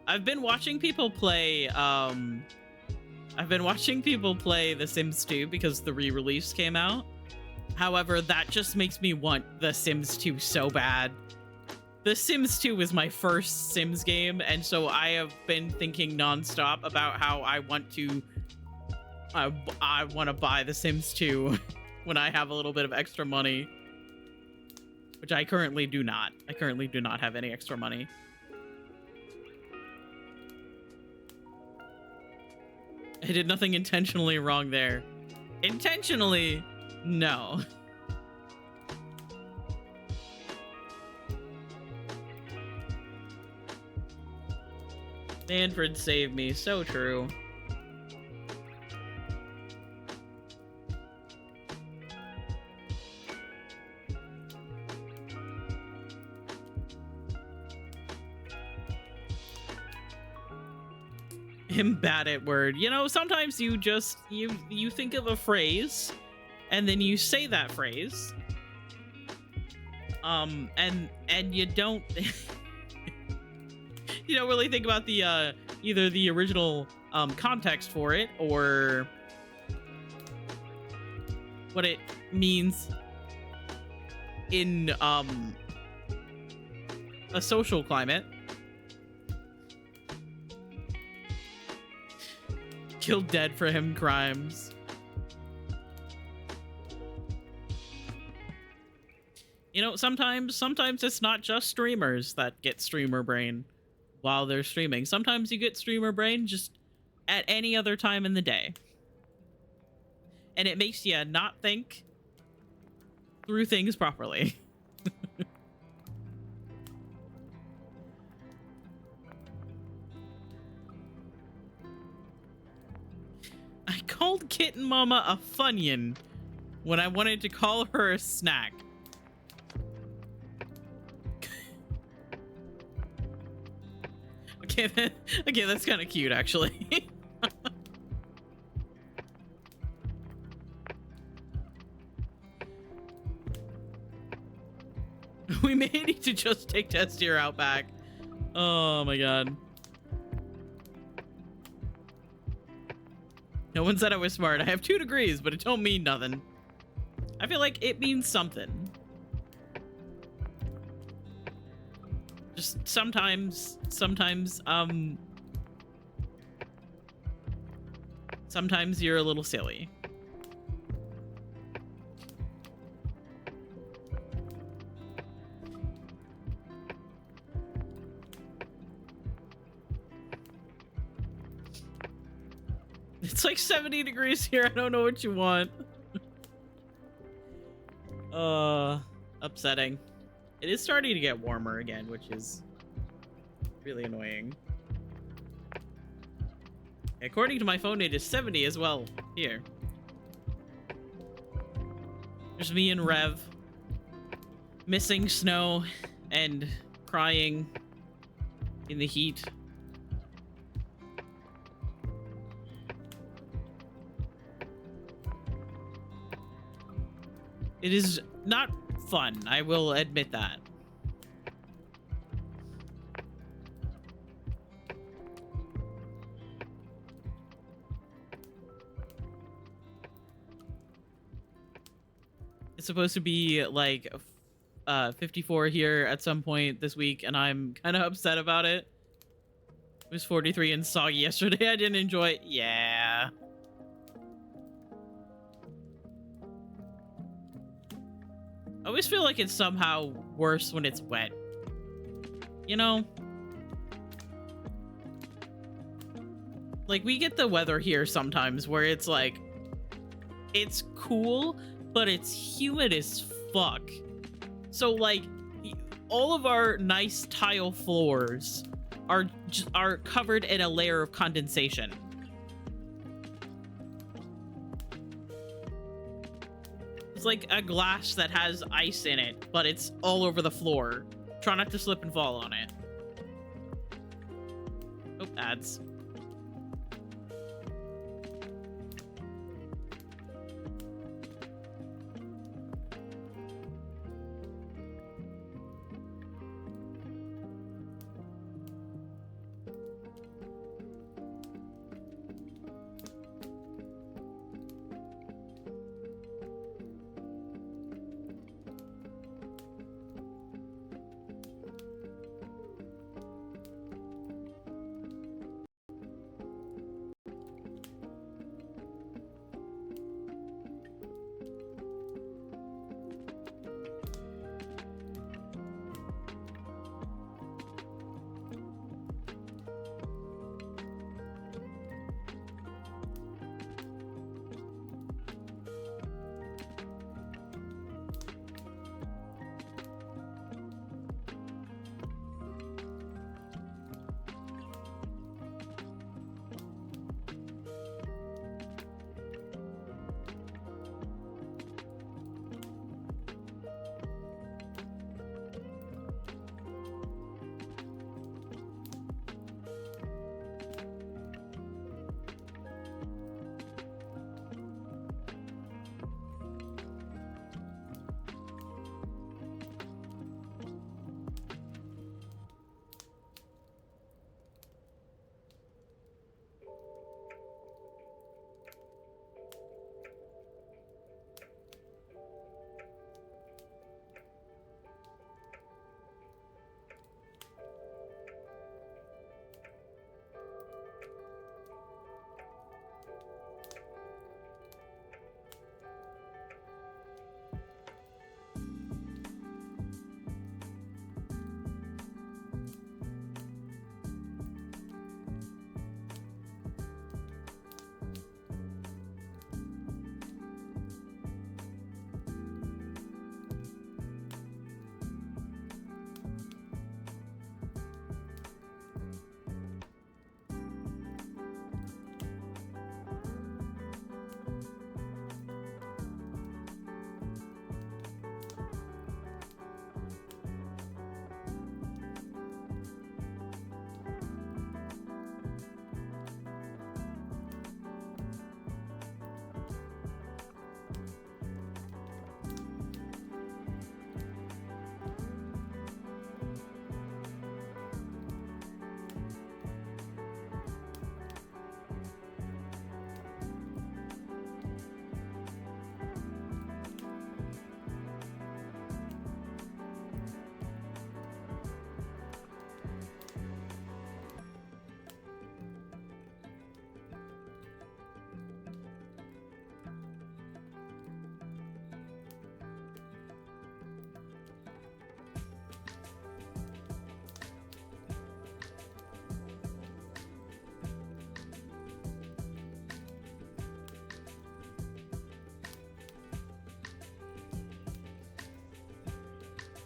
I've been watching people play, The Sims 2 because the re-release came out. However, that just makes me want The Sims 2 so bad. The Sims 2 was my first Sims game, and so I have been thinking nonstop about how I want to buy The Sims 2 when I have a little bit of extra money. Which I currently do not. I currently do not have any extra money. I did nothing intentionally wrong there. Intentionally, no. Manfred saved me, so true. Him bad at word. You know, sometimes you just you think of a phrase and then you say that phrase. And you don't you don't really think about the either the original context for it or what it means in a social climate. Killed dead for him crimes. You know, sometimes it's not just streamers that get streamer brain while they're streaming. Sometimes you get streamer brain just at any other time in the day. And it makes you not think through things properly. I called Kitten Mama a Funyun when I wanted to call her a snack. Okay, that's kind of cute, actually. We may need to just take Testier out back. Oh my god. No one said I was smart. I have 2 degrees, but it don't mean nothing. I feel like it means something. Just sometimes you're a little silly. It's like 70 degrees here. I don't know what you want. Upsetting. It is starting to get warmer again, which is really annoying. According to my phone, it is 70 as well here. Just me and Rev. Missing snow and crying in the heat. It is not fun, I will admit that. It's supposed to be like 54 here at some point this week, and I'm kind of upset about it. It was 43 and soggy yesterday. I didn't enjoy it. Yeah. I always feel like it's somehow worse when it's wet. You know? Like, we get the weather here sometimes where it's like, it's cool, but it's humid as fuck. So, like, all of our nice tile floors are covered in a layer of condensation. It's like a glass that has ice in it, but it's all over the floor. Try not to slip and fall on it. Oh, ads.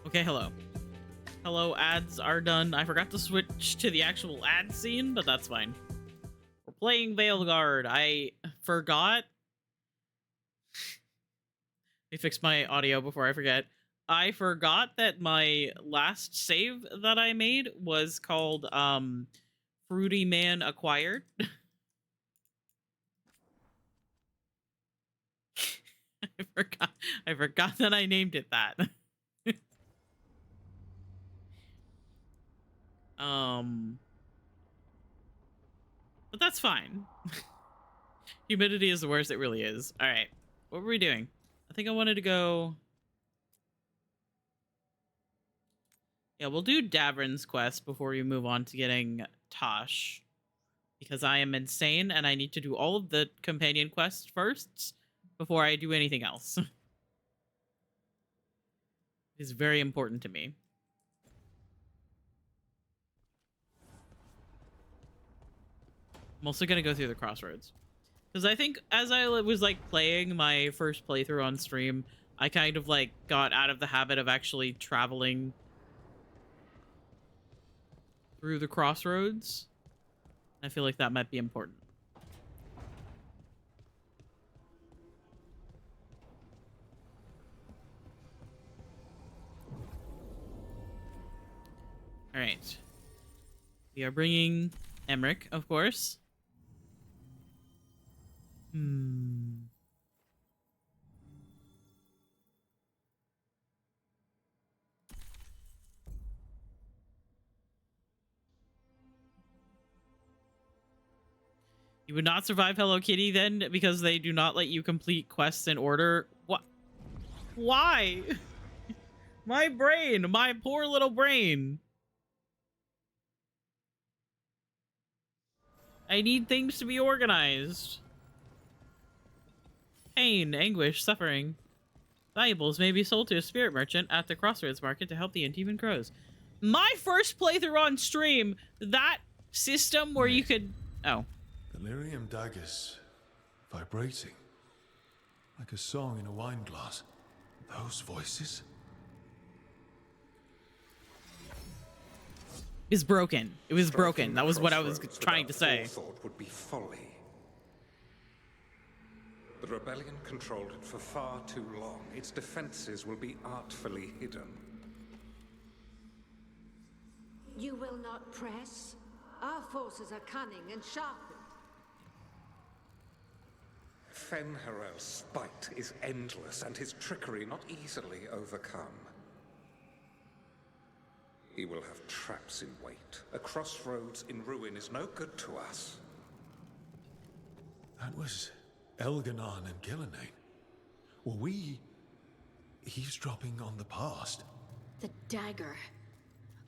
Okay, hello. Hello, ads are done. I forgot to switch to the actual ad scene, but that's fine. We're playing Veilguard. I forgot me fix my audio before I forget. I forgot that my last save that I made was called Fruity Man Acquired. I forgot that I named it that. But that's fine. Humidity is the worst, it really is. All right. What were we doing? I think I wanted to go. Yeah, we'll do Davrin's quest before we move on to getting Tosh. Because I am insane and I need to do all of the companion quests first before I do anything else. It is very important to me. I'm also going to go through the crossroads. Because I think as I was like playing my first playthrough on stream, I kind of like got out of the habit of actually traveling through the crossroads. I feel like that might be important. All right. We are bringing Emmerich, of course. You would not survive Hello Kitty then because they do not let you complete quests in order? What? Why? My brain, my poor little brain. I need things to be organized. Pain, anguish, suffering. Valuables may be sold to a spirit merchant at the Crossroads Market to help the demon crows. My first playthrough on stream, that system where you could... Oh. Delirium daggers, vibrating, like a song in a wine glass. Those voices? It was broken. It was broken. That was what I was trying to say. Thought would be folly. The rebellion controlled it for far too long. Its defenses will be artfully hidden. You will not press? Our forces are cunning and sharpened. Fen'Harel's spite is endless and his trickery not easily overcome. He will have traps in wait. A crossroads in ruin is no good to us. That was Elganon and Gillenane. Were we eavesdropping on the past? The dagger.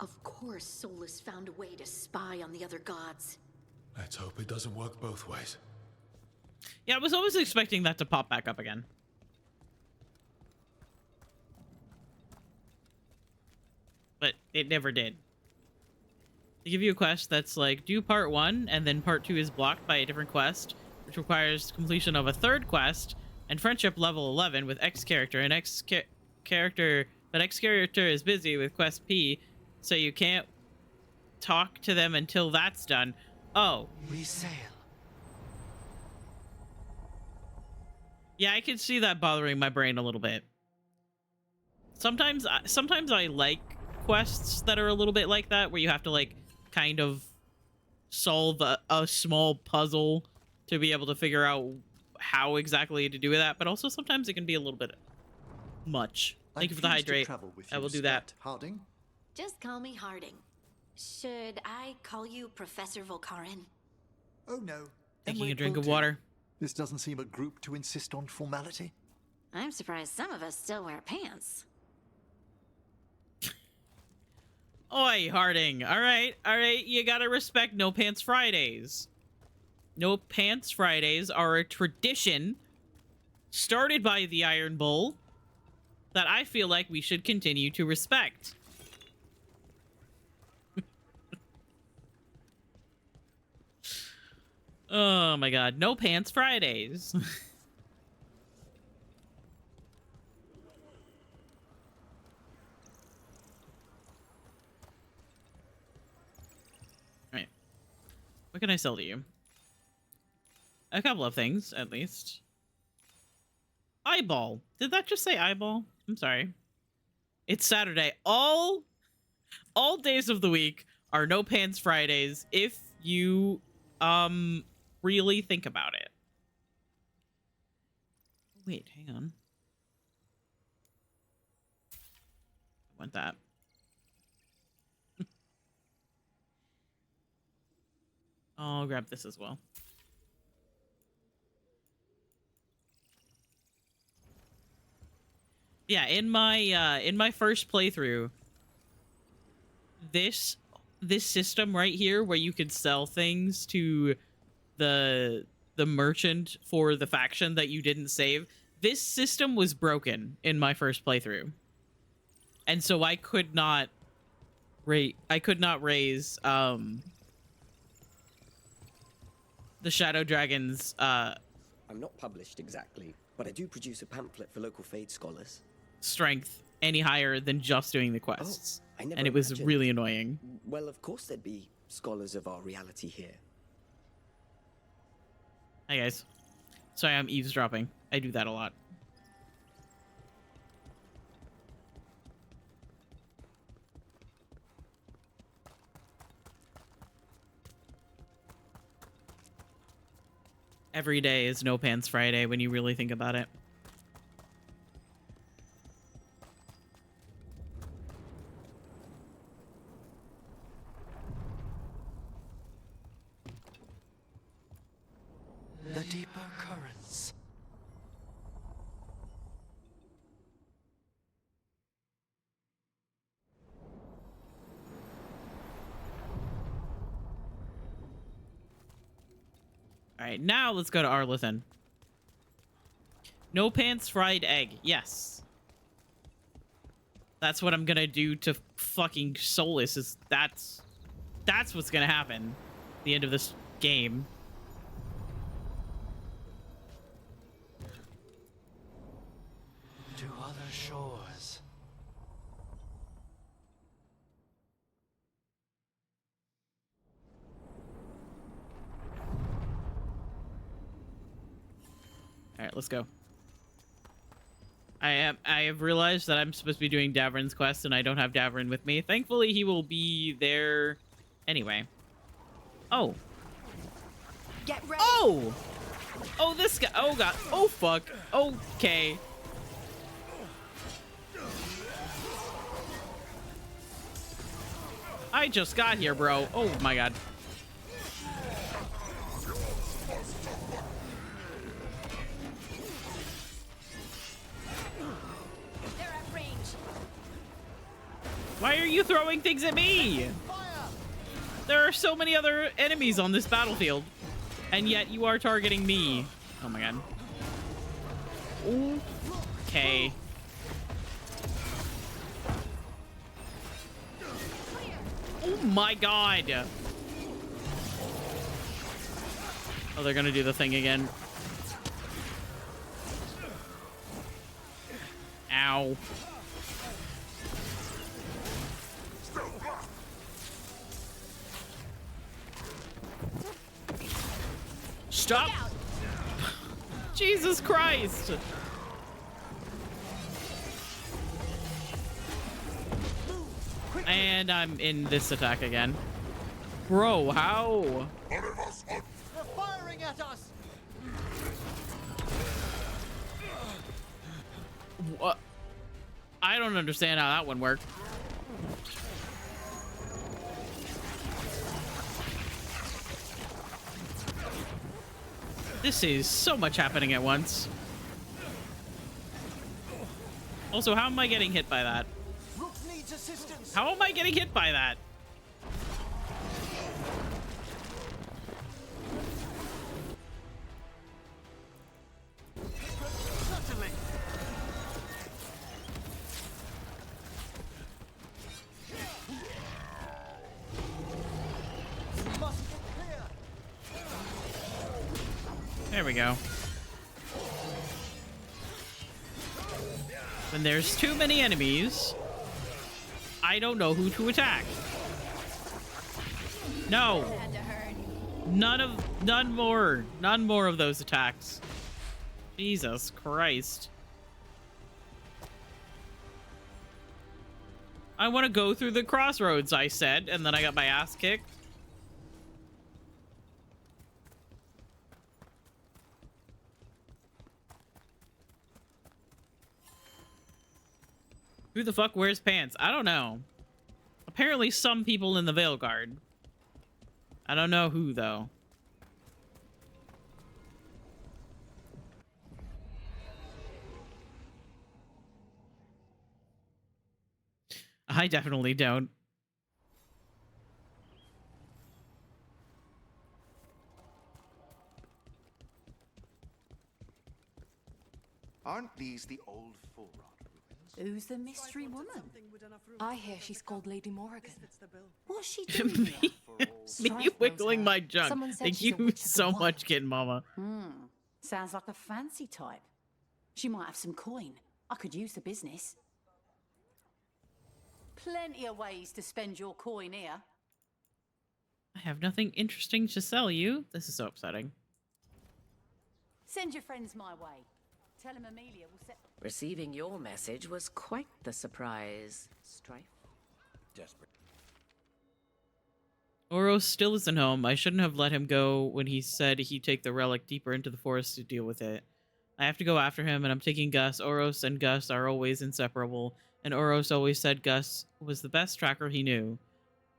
Of course Solus found a way to spy on the other gods. Let's hope it doesn't work both ways. Yeah, I was always expecting that to pop back up again. But it never did. They give you a quest that's like, do part 1, and then part 2 is blocked by a different quest, which requires completion of a third quest, and friendship level 11 with X character, and X character is busy with quest P, so you can't talk to them until that's done. Oh. We sail. Yeah, I can see that bothering my brain a little bit. Sometimes I like quests that are a little bit like that, where you have to like kind of solve a small puzzle to be able to figure out how exactly to do that, but also sometimes it can be a little bit much. Thank you for the hydrate. I will do that. Harding? Just call me Harding. Should I call you Professor Volkarin? Oh no. Taking a drink of water. This doesn't seem a group to insist on formality. I'm surprised some of us still wear pants. Oi, Harding. All right. You gotta respect No Pants Fridays. No Pants Fridays are a tradition started by the Iron Bull that I feel like we should continue to respect. Oh my god. No Pants Fridays. Alright. What can I sell to you? A couple of things, at least. Eyeball. Did that just say eyeball? I'm sorry. It's Saturday. All days of the week are No Pants Fridays if you really think about it. Wait, hang on. I want that. I'll grab this as well. Yeah, in my first playthrough, this system right here where you could sell things to the merchant for the faction that you didn't save, this system was broken in my first playthrough. And so I could not raise the Shadow Dragon's I'm not published exactly, but I do produce a pamphlet for local Fade scholars. Strength any higher than just doing the quests. I never and it was imagined. really annoying. Well, of course there'd be scholars of our reality here. Hi guys. Sorry, I'm eavesdropping. I do that a lot. Every day is No Pants Friday when you really think about it. The deeper currents. All right, now let's go to Arlethan. No Pants Fried Egg. Yes. That's what I'm gonna do to fucking Solus. Is that's what's gonna happen at the end of this game. To other shores. All right, let's go. I have realized that I'm supposed to be doing Davrin's quest and I don't have Davrin with me. Thankfully, he will be there anyway. Oh. Get ready. Oh! Oh, this guy. Oh, God. Oh, fuck. Okay. I just got here, bro. Oh, my God. They're at range. Why are you throwing things at me? There are so many other enemies on this battlefield, and yet you are targeting me. Oh my God. Okay. Oh my God. Oh, they're gonna do the thing again. Ow. Stop! Jesus Christ! And I'm in this attack again. Bro, how? They're firing at us! What? I don't understand how that one worked. This is so much happening at once. Also, how am I getting hit by that? Rook needs assistance! How am I getting hit by that? Certainly! We must get clear! There we go. When there's too many enemies, I don't know who to attack. No. Had to hurt. None more of those attacks. Jesus Christ. I want to go through the crossroads, I said, and then I got my ass kicked. Who the fuck wears pants? I don't know. Apparently some people in the Veilguard. I don't know who, though. I definitely don't. Aren't these the old full rod ruins? Who's the mystery woman? I hear she's called Lady Morrigan. What's she doing here? Me wiggling my junk. Someone said Thank she's a you witch of the so wild. much, Kid Mama. Sounds like a fancy type. She might have some coin. I could use the business. Plenty of ways to spend your coin here. I have nothing interesting to sell you. This is so upsetting. Send your friends my way. Tell them Amelia will set... Receiving your message was quite the surprise, Strife. Desperate. Oros still isn't home. I shouldn't have let him go when he said he'd take the relic deeper into the forest to deal with it. I have to go after him, and I'm taking Gus. Oros and Gus are always inseparable, and Oros always said Gus was the best tracker he knew.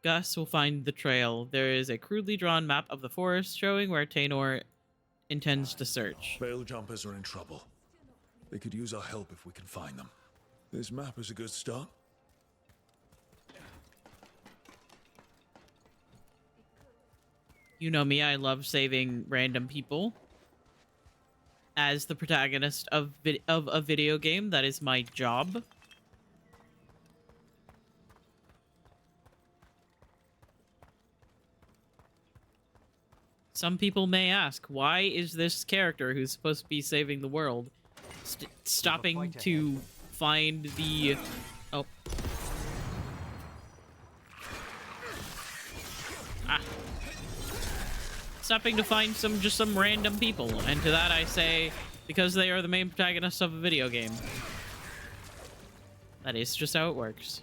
Gus will find the trail. There is a crudely drawn map of the forest showing where Taynor intends to search. Veil jumpers are in trouble. They could use our help if we can find them. This map is a good start. You know me, I love saving random people. As the protagonist of a video game, that is my job. Some people may ask, why is this character who's supposed to be saving the world stopping to find the... Oh. Ah. Stopping to find some random people, and to that I say, because they are the main protagonists of a video game. That is just how it works.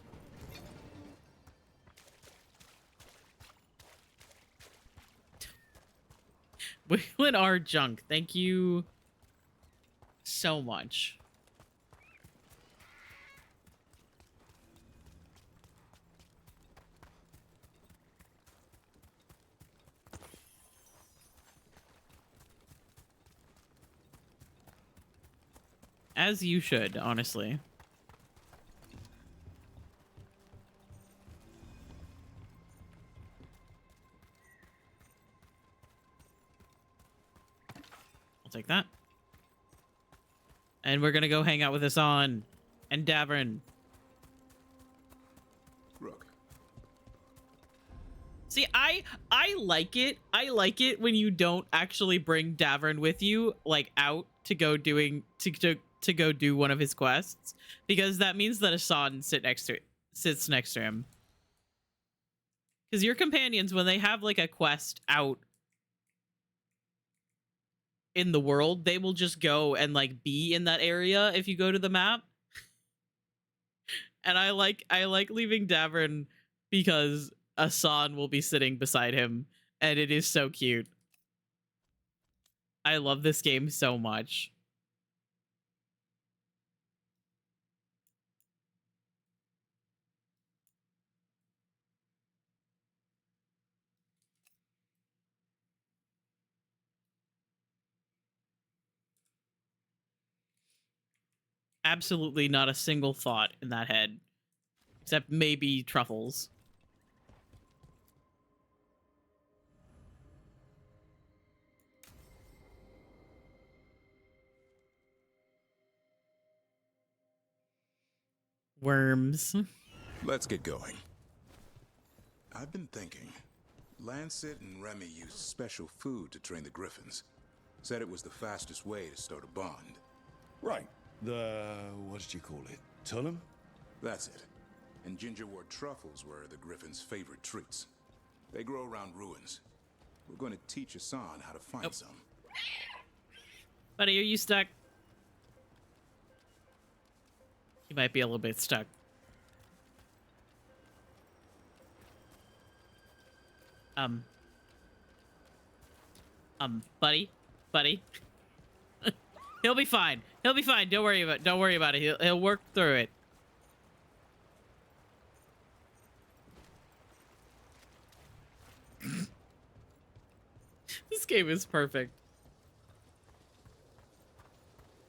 Wiggling our junk, thank you so much. As you should, honestly. I'll take that. And we're gonna go hang out with Hassan and Davern. Rook. See, I like it. I like it when you don't actually bring Davern with you, like out to go to go do one of his quests, because that means that Hassan sits next to him. Because your companions, when they have like a quest out in the world, they will just go and like be in that area if you go to the map. And I like leaving Davern because Hassan will be sitting beside him, and it is so cute. I love this game so much. Absolutely not a single thought in that head. Except maybe truffles. Worms. Let's get going. I've been thinking. Lancet and Remy used special food to train the griffins. Said it was the fastest way to start a bond. Right. What did you call it? Tullum? That's it. And gingerwort truffles were the griffins' favorite treats. They grow around ruins. We're going to teach Hassan how to find some. Buddy, are you stuck? He might be a little bit stuck. Buddy. He'll be fine. He'll be fine. Don't worry about it. He'll work through it. This game is perfect.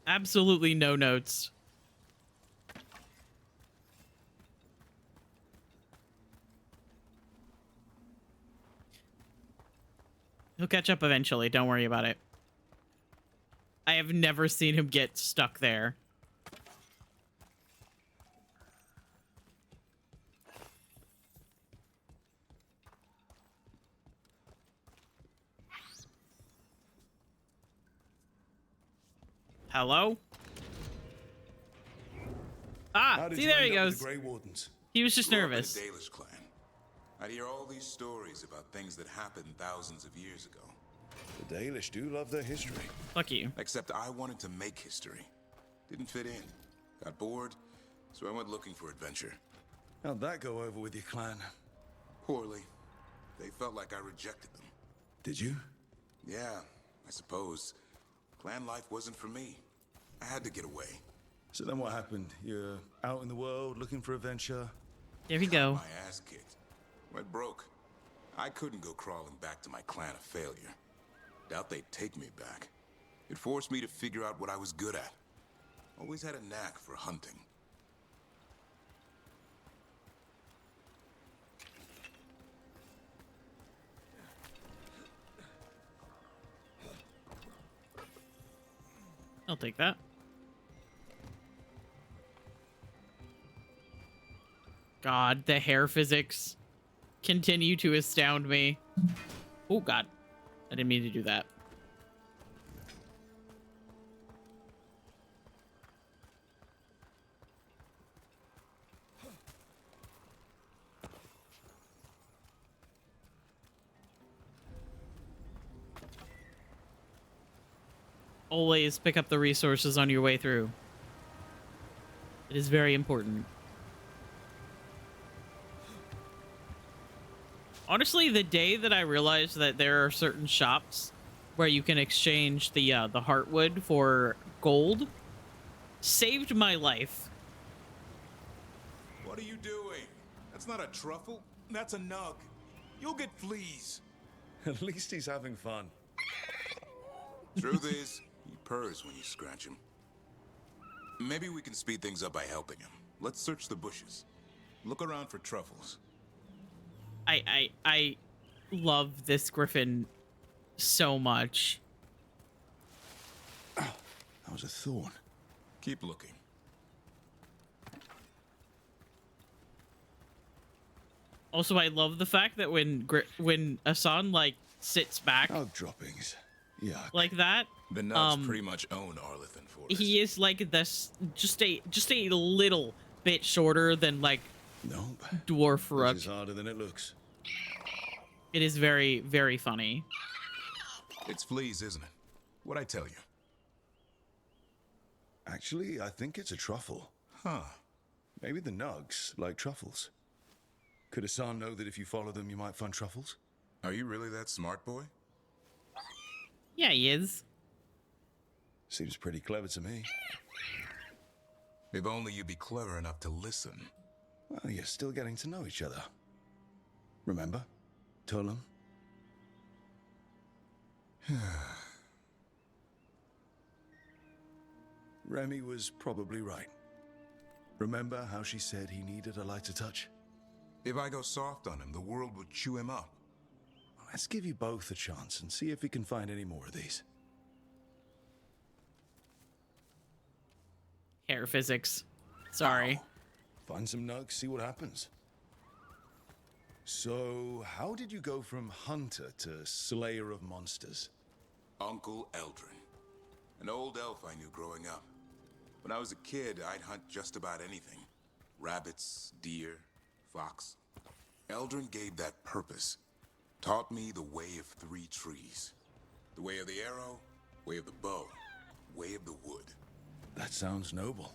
Absolutely no notes. He'll catch up eventually. Don't worry about it. I have never seen him get stuck there. Hello? Ah, see, there he goes. The Grey Wardens? He was just Grew up in nervous. the Dalish clan. I'd hear all these stories about things that happened thousands of years ago. The Dalish do love their history. Fuck you. Except I wanted to make history. Didn't fit in. Got bored, so I went looking for adventure. How'd that go over with your clan? Poorly. They felt like I rejected them. Did you? Yeah, I suppose. Clan life wasn't for me. I had to get away. So then what happened? You're out in the world looking for adventure? There we go. My ass kicked. Went broke. I couldn't go crawling back to my clan of failure. Doubt they'd take me back. It forced me to figure out what I was good at. Always had a knack for hunting. I'll take that. God, the hair physics continue to astound me. Oh, God. I didn't mean to do that. Always pick up the resources on your way through. It is very important. Honestly, the day that I realized that there are certain shops where you can exchange the heartwood for gold saved my life. What are you doing? That's not a truffle. That's a nug. You'll get fleas. At least he's having fun. Truth is, he purrs when you scratch him. Maybe we can speed things up by helping him. Let's search the bushes. Look around for truffles. I love this griffin so much. Oh, that was a thorn. Keep looking. Also, I love the fact that when Asan like sits back, droppings, yeah, like that, the nuts pretty much own Arlithan Forest. He is like this, just a little bit shorter than like Dwarf Rook. This is harder than it looks. It is very, very funny. It's fleas, isn't it? What'd I tell you? Actually, I think it's a truffle. Huh. Maybe the nugs like truffles. Could Hassan know that if you follow them, you might find truffles? Are you really that smart, boy? Yeah, he is. Seems pretty clever to me. If only you'd be clever enough to listen. Well, you're still getting to know each other. Remember? Tolam? Remy was probably right. Remember how she said he needed a lighter touch? If I go soft on him, the world would chew him up. Let's give you both a chance and see if we can find any more of these. Hair physics. Sorry. Find some nugs, see what happens. So, how did you go from hunter to slayer of monsters? Uncle Eldrin. An old elf I knew growing up. When I was a kid, I'd hunt just about anything. Rabbits, deer, fox. Eldrin gave that purpose. Taught me the way of 3 trees. The way of the arrow, way of the bow, way of the wood. That sounds noble.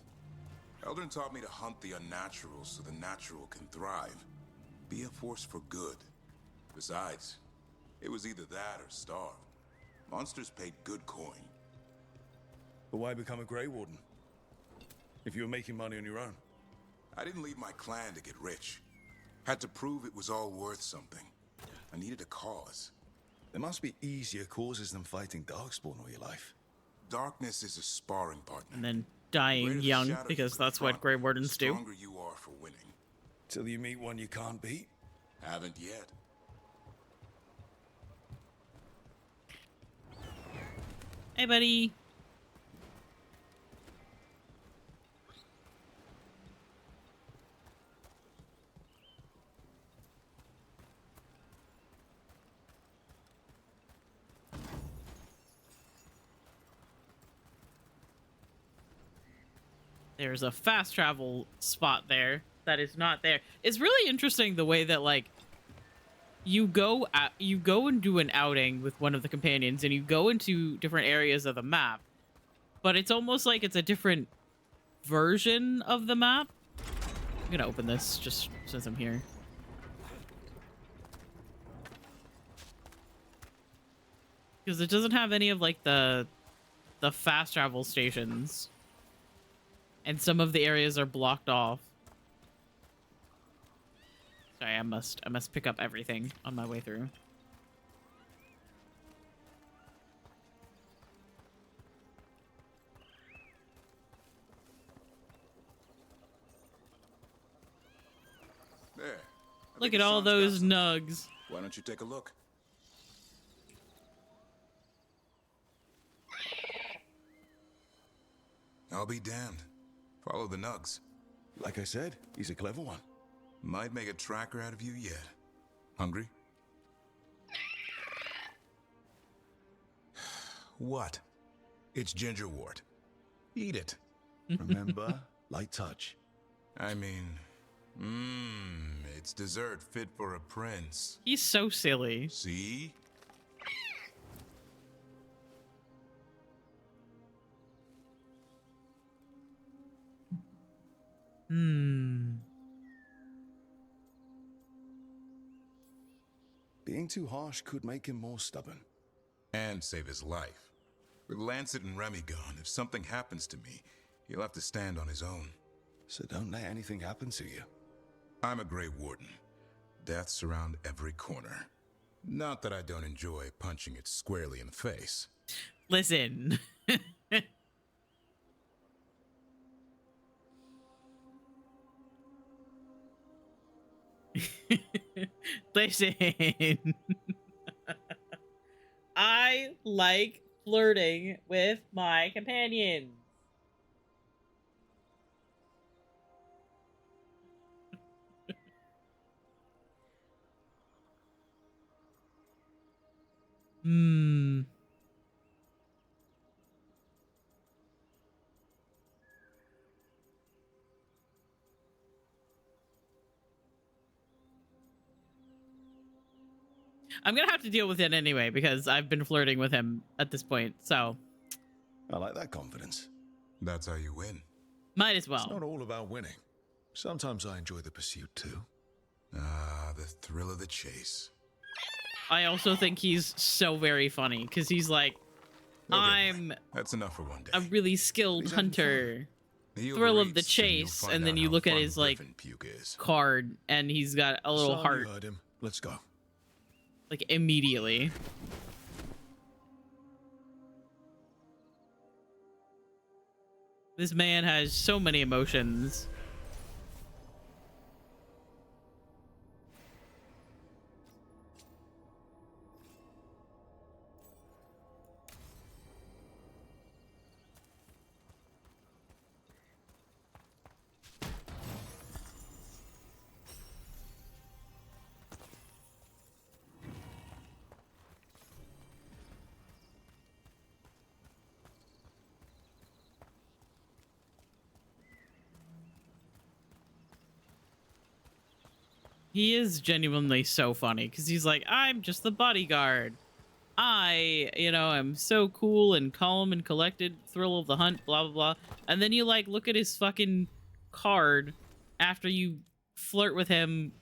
Eldrin taught me to hunt the unnatural so the natural can thrive. Be a force for good. Besides, it was either that or starve. Monsters paid good coin. But why become a Grey Warden? If you were making money on your own. I didn't leave my clan to get rich. Had to prove it was all worth something. I needed a cause. There must be easier causes than fighting Darkspawn all your life. Darkness is a sparring partner. And then dying young, because that's what Grey Wardens do. The stronger you are for winning. Till you meet one you can't beat? Haven't yet. Hey, buddy. There's a fast travel spot there that is not there. It's really interesting the way that, like, you go and do an outing with one of the companions and you go into different areas of the map, but it's almost like it's a different version of the map. I'm gonna open this just since I'm here. Because it doesn't have any of, like, the fast travel stations. And some of the areas are blocked off. Sorry, I must pick up everything on my way through. There. Look at all those nugs. Why don't you take a look? I'll be damned. Follow the nugs. Like I said, he's a clever one. Might make a tracker out of you yet. Hungry? What? It's gingerwort. Eat it. Remember, light touch. I mean, it's dessert fit for a prince. He's so silly. See? Being too harsh could make him more stubborn. And save his life. With Lancet and Remy gone, if something happens to me, he'll have to stand on his own. So don't let anything happen to you. I'm a Grey Warden. Death's around every corner. Not that I don't enjoy punching it squarely in the face. Listen. Listen. I like flirting with my companions. I'm gonna have to deal with it anyway because I've been flirting with him at this point, so. I like that confidence. That's how you win. Might as well. It's not all about winning. Sometimes I enjoy the pursuit too. Ah, the thrill of the chase. I also think he's so very funny because he's like, I'm That's enough for one day. a really skilled hunter. Thrill of the chase, and then you look at his like card, and he's got a little Son, heart. you heard him. Let's go. Like immediately. This man has so many emotions. He is genuinely so funny because he's like, I'm just the bodyguard. I'm so cool and calm and collected, thrill of the hunt, blah, blah, blah. And then you like look at his fucking card after you flirt with him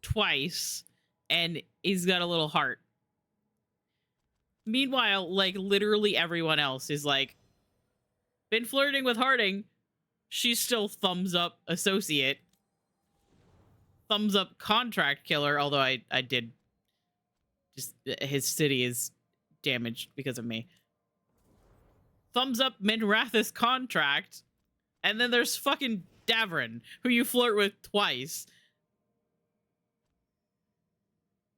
twice and he's got a little heart. Meanwhile, like, literally everyone else is like, been flirting with Harding. She's still thumbs up associate. Thumbs up contract killer, although I did just, his city is damaged because of me. Thumbs up Minrathis contract. And then there's fucking Davrin, who you flirt with twice.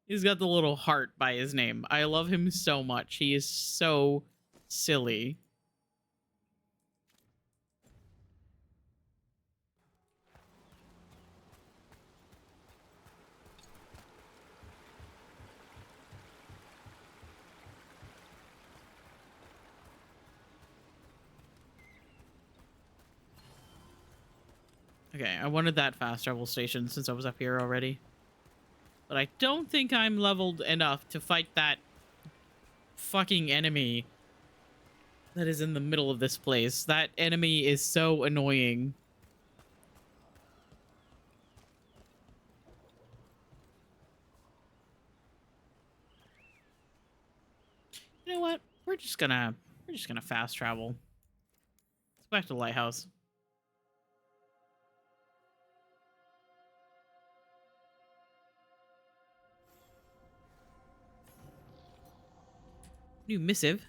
He's got the little heart by his name. I love him so much. He is so silly. Okay, I wanted that fast travel station since I was up here already. But I don't think I'm leveled enough to fight that fucking enemy that is in the middle of this place. That enemy is so annoying. You know what? We're just gonna fast travel. Let's go back to the lighthouse. New missive.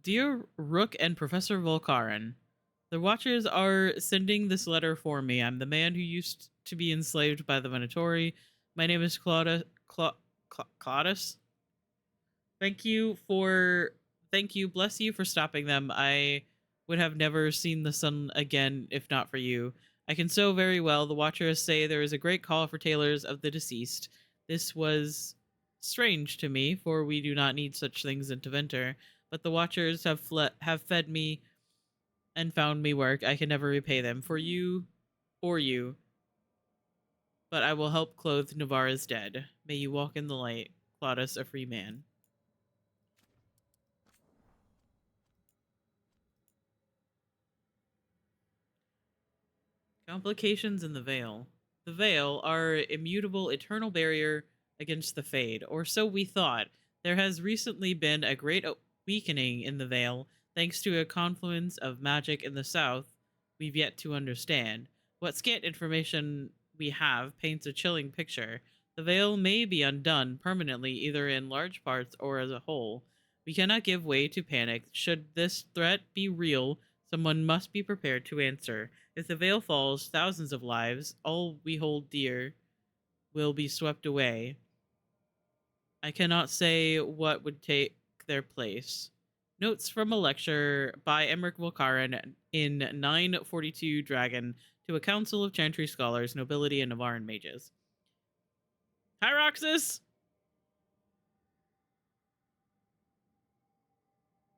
Dear Rook and Professor Volkaren, the Watchers are sending this letter for me. I'm the man who used to be enslaved by the Venatori. My name is Claudius. Thank you, bless you for stopping them. I would have never seen the sun again if not for you. I can so very well. The Watchers say there is a great call for tailors of the deceased. This was strange to me, for we do not need such things in Teventer, but the Watchers have fed me and found me work. I can never repay them for you, but I will help clothe Navarra's dead. May you walk in the light, Claudius, a free man. Complications in the Veil. The Veil, our immutable eternal barrier against the Fade, or so we thought. There has recently been a great weakening in the Veil, thanks to a confluence of magic in the south we've yet to understand. What scant information we have paints a chilling picture. The Veil may be undone permanently, either in large parts or as a whole. We cannot give way to panic. Should this threat be real, someone must be prepared to answer. If the Veil falls, thousands of lives, all we hold dear, will be swept away. I cannot say what would take their place. Notes from a lecture by Emmerich Volkaren in 942 Dragon to a council of Chantry scholars, nobility, and Navarran mages. Hi, Roxas!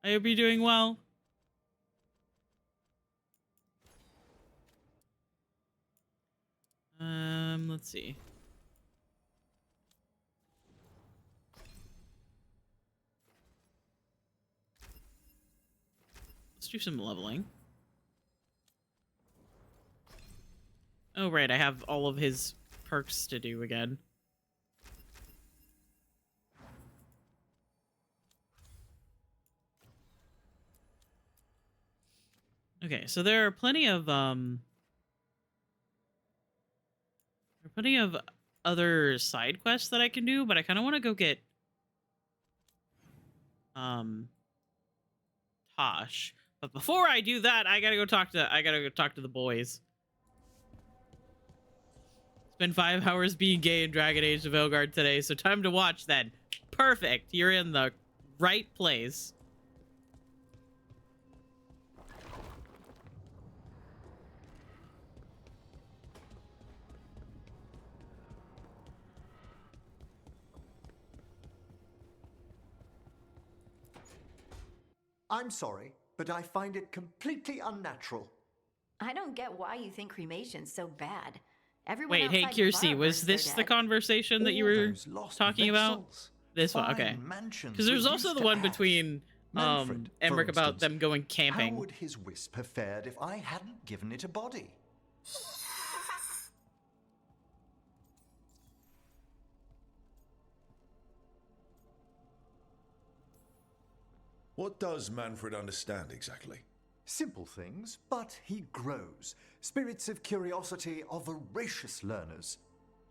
I hope you're doing well. Let's see. Let's do some leveling. Oh, right, I have all of his perks to do again. Okay, so there are plenty of other side quests that I can do, but I kind of want to go get Tosh. But before I do that, I gotta go talk to the boys. Spent 5 hours being gay in Dragon Age the Veilguard today, so time to watch then. Perfect. You're in the right place. I'm sorry, but I find it completely unnatural. I don't get why you think cremation's so bad. Everyone Wait, hey, Kiersey, was this the conversation that you were talking about? This one, okay. Because there's also the one between Emmerich about them going camping. How would his wisp have fared if I hadn't given it a body? What does Manfred understand exactly? Simple things, but he grows. Spirits of curiosity are voracious learners.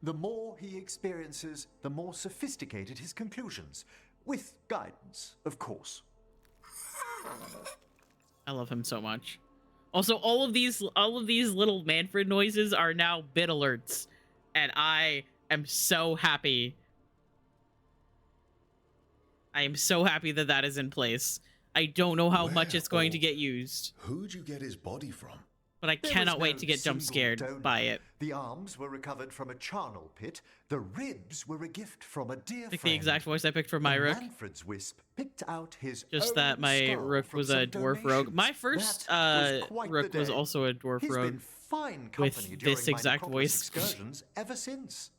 The more he experiences, the more sophisticated his conclusions. With guidance, of course. I love him so much. Also, all of these little Manfred noises are now bit alerts, and I am so happy. I am so happy that that is in place. I don't know how much it's going to get used. Who'd you get his body from? But I cannot wait to get jump scared by it. The arms were recovered from a charnel pit. The ribs were a gift from a dear Like friend. the exact voice I picked for my rook. Manfred's wisp picked out his Just own that my skull rook from was some a dwarf rogue. donations. My first That was quite rook the was day. also a dwarf He's rogue been fine with company during this my exact necropolis voice. excursions ever since.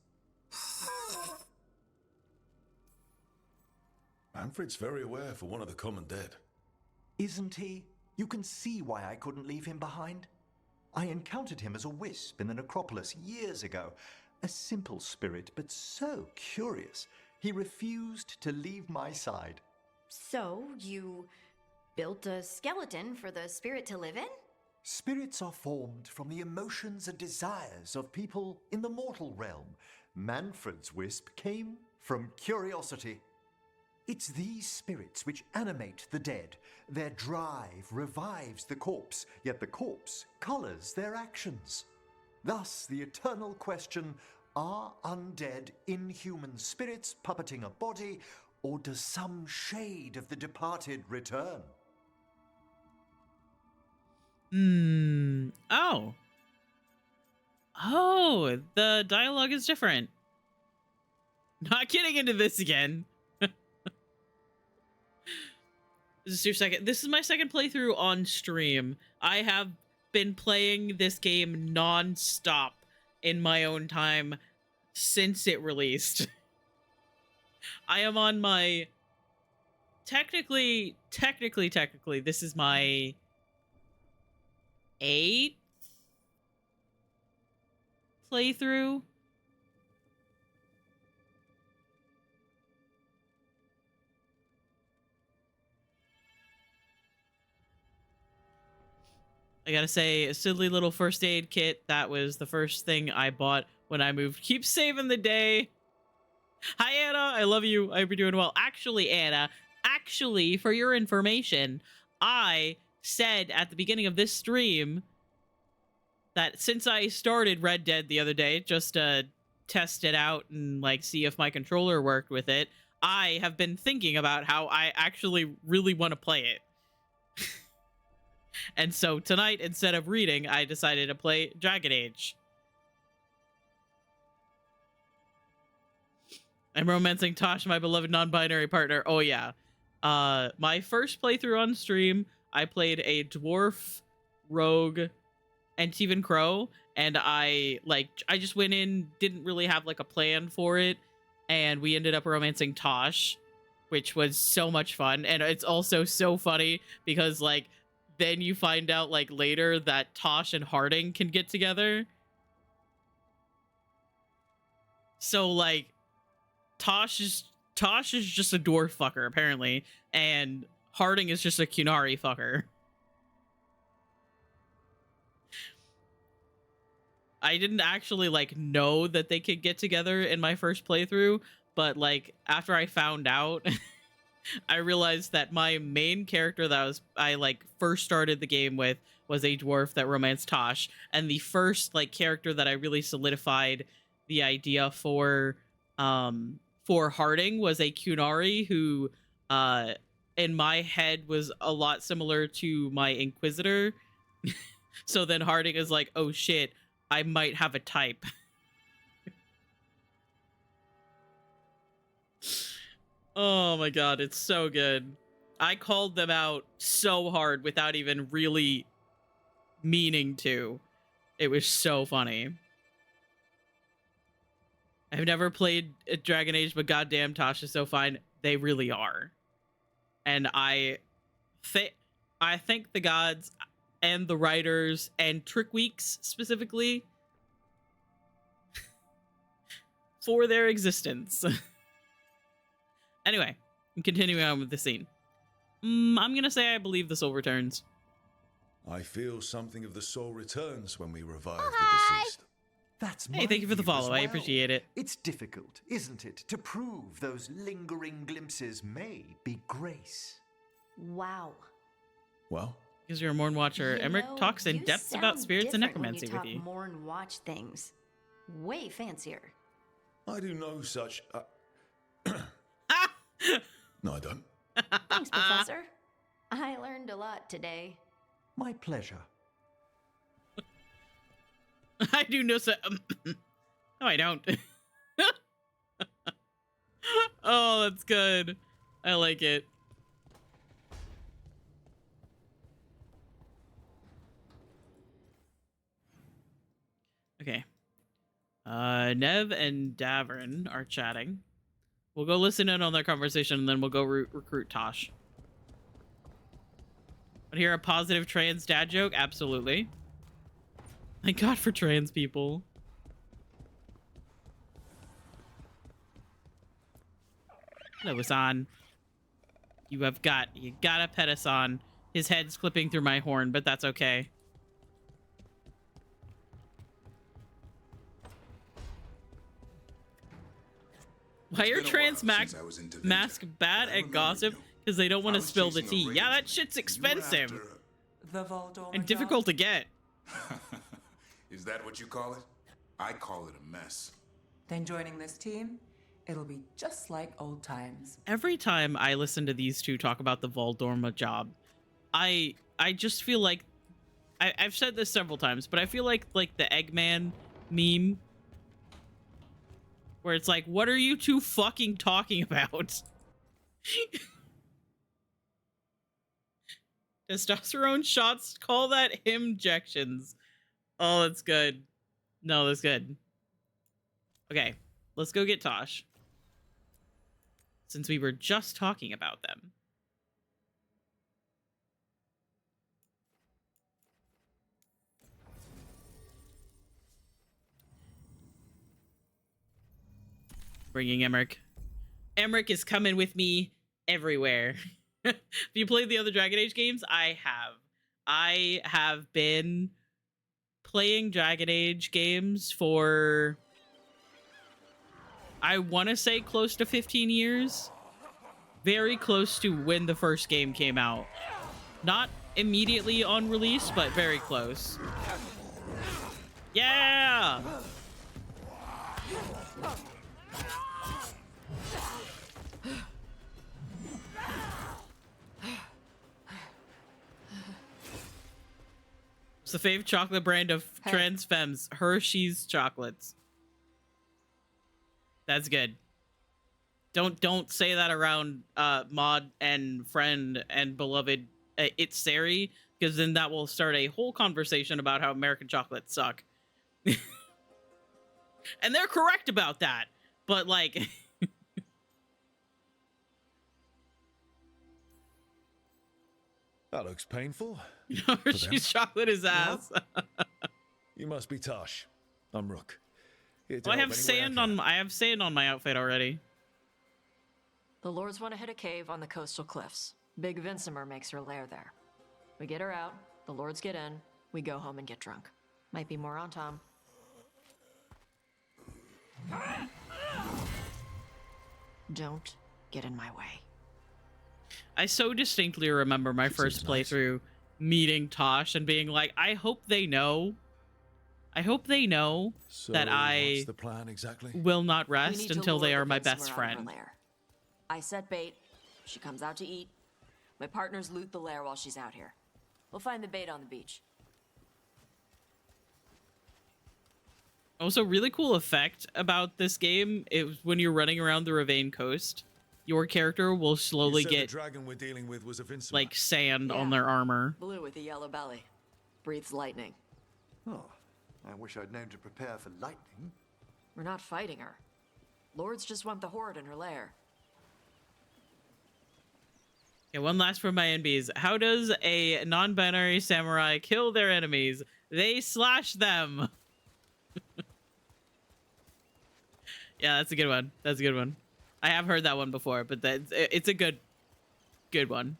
Manfred's very aware for one of the common dead. Isn't he? You can see why I couldn't leave him behind. I encountered him as a wisp in the necropolis years ago. A simple spirit, but so curious. He refused to leave my side. So, you built a skeleton for the spirit to live in? Spirits are formed from the emotions and desires of people in the mortal realm. Manfred's wisp came from curiosity. It's these spirits which animate the dead. Their drive revives the corpse, yet the corpse colors their actions. Thus, the eternal question, are undead inhuman spirits puppeting a body, or does some shade of the departed return? Oh. Oh, the dialogue is different. Not getting into this again. This is my second playthrough on stream. I have been playing this game non-stop in my own time since it released. I am on my technically this is my 8th playthrough. I gotta say, a silly little first aid kit. That was the first thing I bought when I moved. Keep saving the day. Hi, Anna. I love you. I hope you're doing well. Actually, Anna, for your information, I said at the beginning of this stream that since I started Red Dead the other day, just to test it out and like see if my controller worked with it, I have been thinking about how I actually really want to play it. And so tonight, instead of reading, I decided to play Dragon Age. I'm romancing Tosh, my beloved non-binary partner. Oh, yeah. My first playthrough on stream, I played a dwarf rogue Antivan Crow, and I just went in, didn't really have like a plan for it, and we ended up romancing Tosh, which was so much fun. And it's also so funny because like then you find out like later that Tosh and Harding can get together. So like Tosh is just a dwarf fucker apparently, and Harding is just a Kunari fucker. I didn't actually like know that they could get together in my first playthrough, but like after I found out I realized that my main character that I like first started the game with was a dwarf that romanced Tosh, and the first like character that I really solidified the idea for Harding was a Kunari who in my head was a lot similar to my Inquisitor. So then Harding is like, oh shit, I might have a type. Oh my god, it's so good. I called them out so hard without even really meaning to. It was so funny. I've never played Dragon Age, but goddamn, Tosh is so fine. They really are. And I thank the gods and the writers and Trickweeks specifically for their existence. Anyway, I'm continuing on with the scene. I'm gonna say I believe the soul returns. I feel something of the soul returns when we revive the deceased. That's Hey, thank you for the view as follow. I well. appreciate it. It's difficult, isn't it, to prove those lingering glimpses may be grace. Wow. Well? Because you're a Morn Watcher, You Emmerich know, talks in you depth about sound spirits and different when necromancy you with talk you. more and watch things. Way fancier. I do no such... No, I don't. Thanks, Professor. I learned a lot today. My pleasure. I do know so. No, I don't. Oh, that's good. I like it. Okay. Nev and Davern are chatting. We'll go listen in on their conversation, and then we'll go recruit Tosh. Want to hear a positive trans dad joke? Absolutely. Thank God for trans people. Hello, Hassan. You gotta pet Hassan. His head's clipping through my horn, but that's okay. Why are trans mask bad at gossip? Because they don't want to spill the tea. Yeah, that shit's expensive. And difficult to get. Is that what you call it? I call it a mess. Then joining this team, it'll be just like old times. Every time I listen to these two talk about the Voldorma job, I just feel like I've said this several times, but I feel like the Eggman meme where it's like, what are you two fucking talking about? Testosterone shots, call that himjections. Oh, that's good. No, that's good. Okay, let's go get Tosh. Since we were just talking about them. Bringing Emmerich. Emmerich is coming with me everywhere. Have you played the other Dragon Age games? I have. I have been playing Dragon Age games for, I want to say, close to 15 years. Very close to when the first game came out. Not immediately on release, but very close. Yeah! It's the fave chocolate brand of trans femmes, Hershey's chocolates. That's good. Don't say that around mod and friend and beloved It's Sari, because then that will start a whole conversation about how American chocolates suck. And they're correct about that, but like That looks painful. Hershey's chocolate is ass. You must be Tosh. I'm Rook. Here to Well, I help have any way sand can. on. I have sand on my outfit already. The Lords want to hit a cave on the coastal cliffs. Big Vincimer makes her lair there. We get her out, the Lords get in, we go home and get drunk. Might be more on Tom. Don't get in my way. I so distinctly remember my first playthrough meeting Tosh and being like, I hope they know. I hope they know that I what's the plan exactly? will not We rest need to until they lure are the my Vincimer best out of her friend. lair. I set bait, she comes out to eat. My partners loot the lair while she's out here. We'll find the bait on the beach. Also, really cool effect about this game is when you're running around the Ravane coast, your character will slowly You said get the dragon we're dealing with was a Vincent. like sand on Yeah. their armor. Blue with a yellow belly. Breathes lightning. Oh, I wish I'd known to prepare for lightning. We're not fighting her. Lords just want the horde in her lair. Okay, one last from my NBs. How does a non-binary samurai kill their enemies? They slash them. Yeah, that's a good one. That's a good one. I have heard that one before, but it's a good one.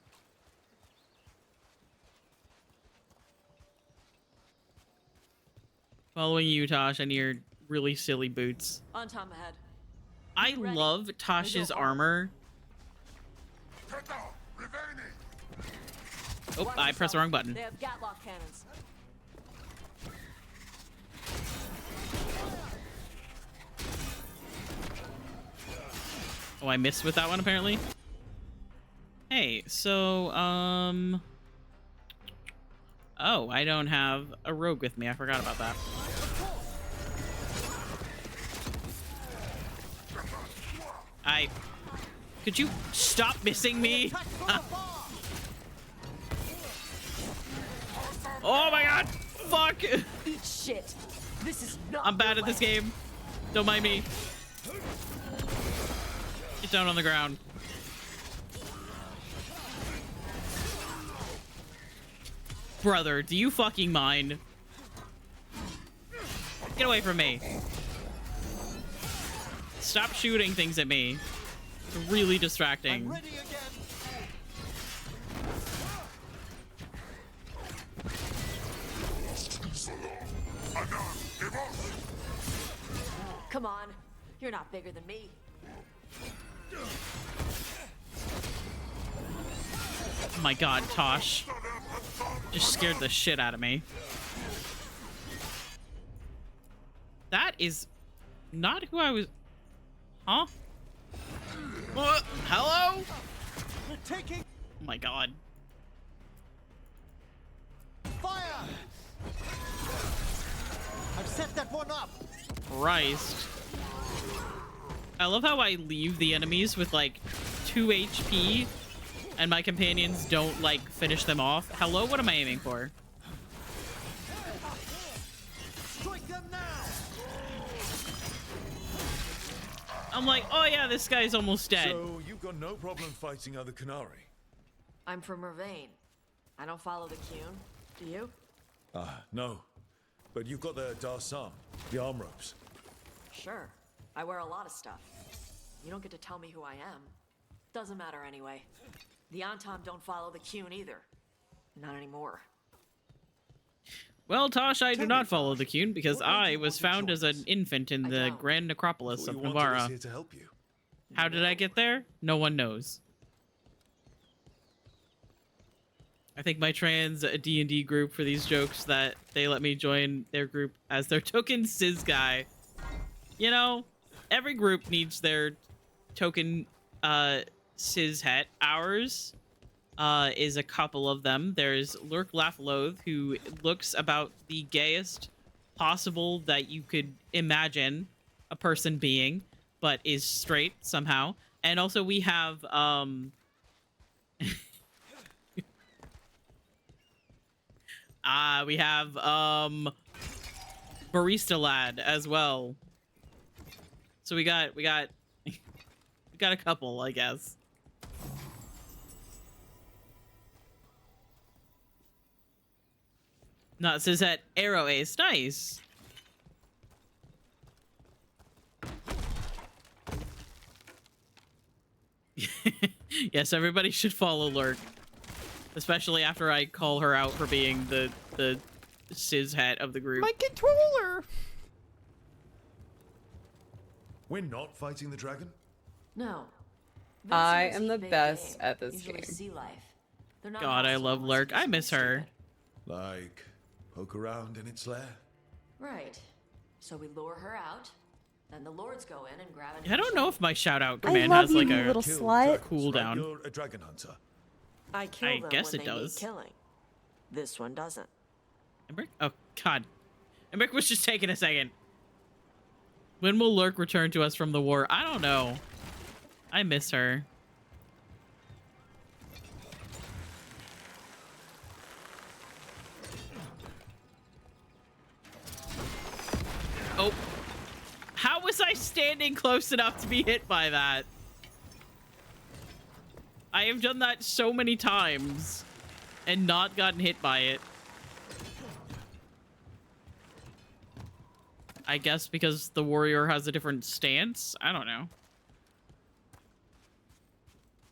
Following you, Tosh, and your really silly boots. On Tom ahead. I love Tosh's armor. Oh, I pressed the wrong button. They have Gatlock cannons. Oh, I missed with that one, apparently. Hey, so, oh, I don't have a rogue with me. I forgot about that. Could you stop missing me? Oh my god! Fuck! Eat shit. This is not. I'm bad at this game. Don't mind me. Get down on the ground. Brother, do you fucking mind? Get away from me. Stop shooting things at me. It's really distracting. Come on. You're not bigger than me. Oh my god, Tosh. Just scared the shit out of me. That is not who I was... Huh? What? Hello? We're taking Oh my god. fire! I've set that one up! Christ. I love how I leave the enemies with like 2 HP and my companions don't like finish them off. Hello, what am I aiming for? Strike them now! I'm like, oh yeah, this guy's almost dead. So you've got no problem fighting other Canari? I'm from Mervain. I don't follow the Qun. Do you? No. But you've got the Darsam, the arm ropes. Sure. I wear a lot of stuff. You don't get to tell me who I am. Doesn't matter anyway. The Antam don't follow the Qun either. Not anymore. Well, Tosh, I do not follow the Qun because I was found as an infant in the Grand Necropolis of Navarra. Here to help you. How did I get there? No one knows. I think my trans D&D group for these jokes that they let me join their group as their token cis guy. You know, every group needs their token cis het. Ours is a couple of them. There's Lurk Laugh Loathe, who looks about the gayest possible that you could imagine a person being, but is straight somehow. And also we have Barista Lad as well. So we got we got a couple, I guess. Not says that Arrow Ace, nice. Yes, everybody should follow Lurk. Especially after I call her out for being the cis het of the group. My controller! We're not fighting the dragon? No. I am the best at this game. Sea life. They're not God, I love Lurk. I miss her. Like, poke around in its lair? Right. So we lure her out, then the lords go in and grab it. I don't know if my shout out I command love has you, like you a little slut. cooldown. You're a dragon hunter. I kill I them guess when it they need does. killing. This one doesn't. Emric? Oh, God. Emric was just taking a second. When will Lurk return to us from the war? I don't know. I miss her. Oh. How was I standing close enough to be hit by that? I have done that so many times and not gotten hit by it. I guess because the warrior has a different stance. I don't know.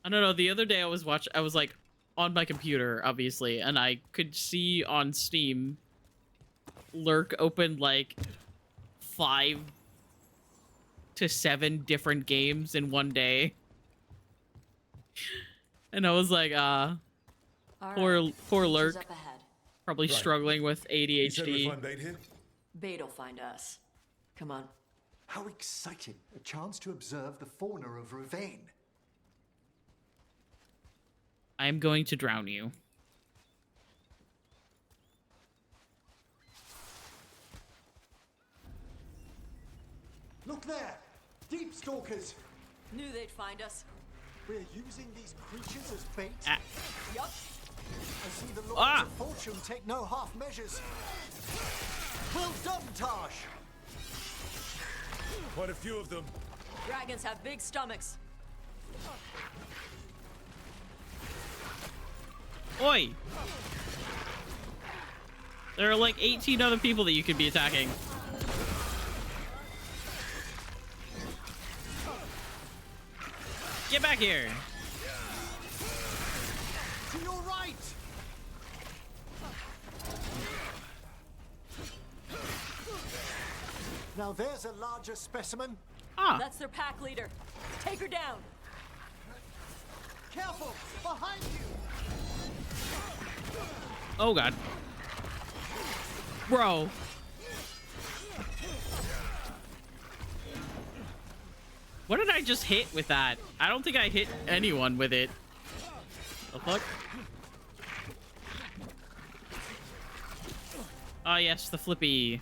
I don't know. The other day I was like on my computer, obviously, and I could see on Steam Lurk opened like 5 to 7 different games in one day. And I was like, poor Lurk. Probably struggling with ADHD. Bait'll find us. Come on. How exciting. A chance to observe the fauna of Ravane. I am going to drown you. Look there! Deep stalkers! Knew they'd find us. We're using these creatures as bait? Yup. I see the Lords of Fortune take no half measures. Well done, Taj! Quite a few of them. Dragons have big stomachs. Oi! There are like 18 other people that you could be attacking. Get back here! To your right! Now there's a larger specimen. That's their pack leader. Take her down. Careful! Behind you! Oh god. Bro. What did I just hit with that? I don't think I hit anyone with it. The fuck? Ah, yes, the flippy.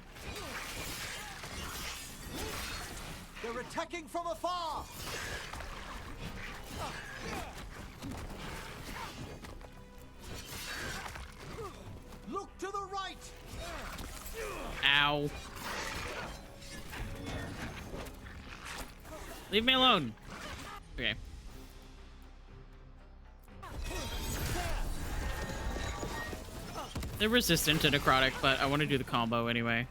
They're attacking from afar! Look to the right! Ow. Leave me alone. Okay. They're resistant to necrotic, but I want to do the combo anyway.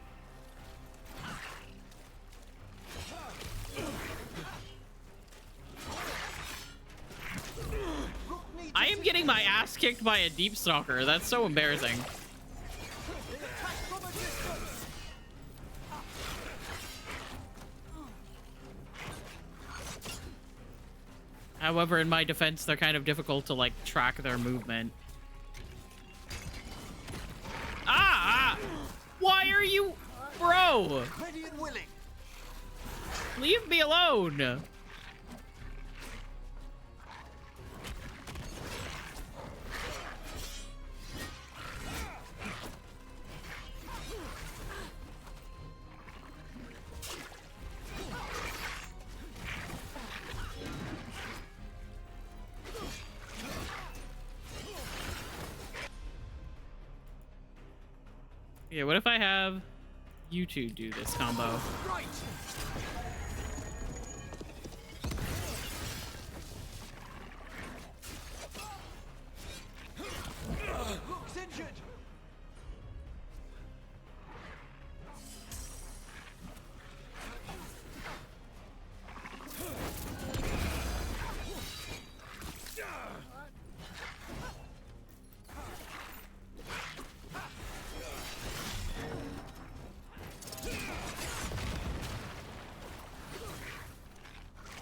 I am getting my ass kicked by a deep stalker. That's so embarrassing. However, in my defense, they're kind of difficult to, like, track their movement. Ah! Why are you... Bro! Ready and willing. Leave me alone! Yeah, what if I have you two do this combo? Right! Looks injured!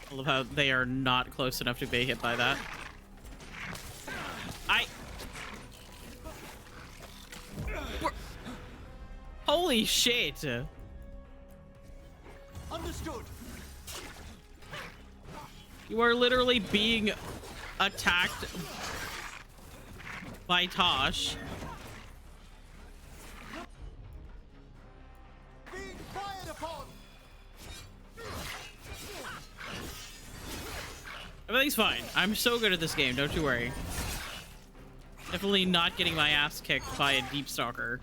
I love how they are not close enough to be hit by that. Holy shit! Understood. You are literally being attacked by Tosh. Being fired upon. Everything's fine. I'm so good at this game, don't you worry. Definitely not getting my ass kicked by a deep stalker.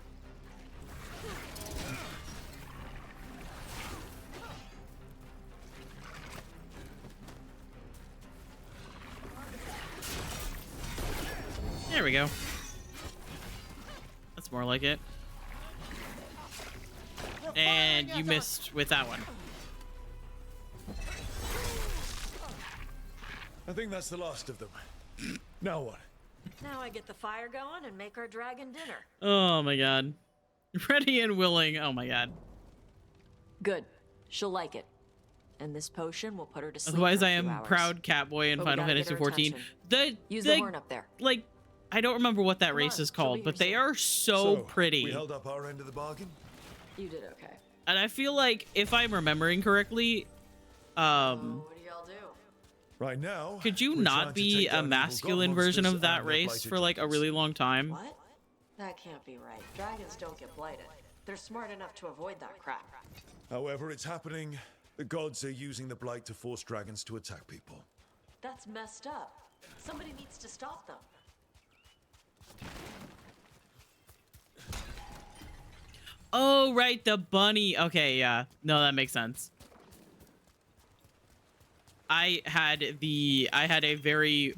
There we go. That's more like it. And you missed with that one. I think that's the last of them. Now what? Now I get the fire going and make our dragon dinner. Oh my god. Ready and willing. Oh my god. Good. She'll like it. And this potion will put her to sleep. Otherwise, for a I few am hours. proud Catboy in But we Final gotta get Fantasy her 14. attention. Use the horn up there. Like, I don't remember what that Come race on, is she'll called, be but here they soon. are so pretty. We held up our end of the bargain. You did okay. And I feel like, if I'm remembering correctly, What do y'all do? Right now, could you we're not trying to be take a down evil masculine god version monsters of that and their race blighted for like a dragons. really long time? What? That can't be right. Dragons don't get blighted. They're smart enough to avoid that crap. However, it's happening. The gods are using the blight to force dragons to attack people. That's messed up. Somebody needs to stop them. Oh, right, the bunny. Okay, yeah. No, that makes sense. I had a very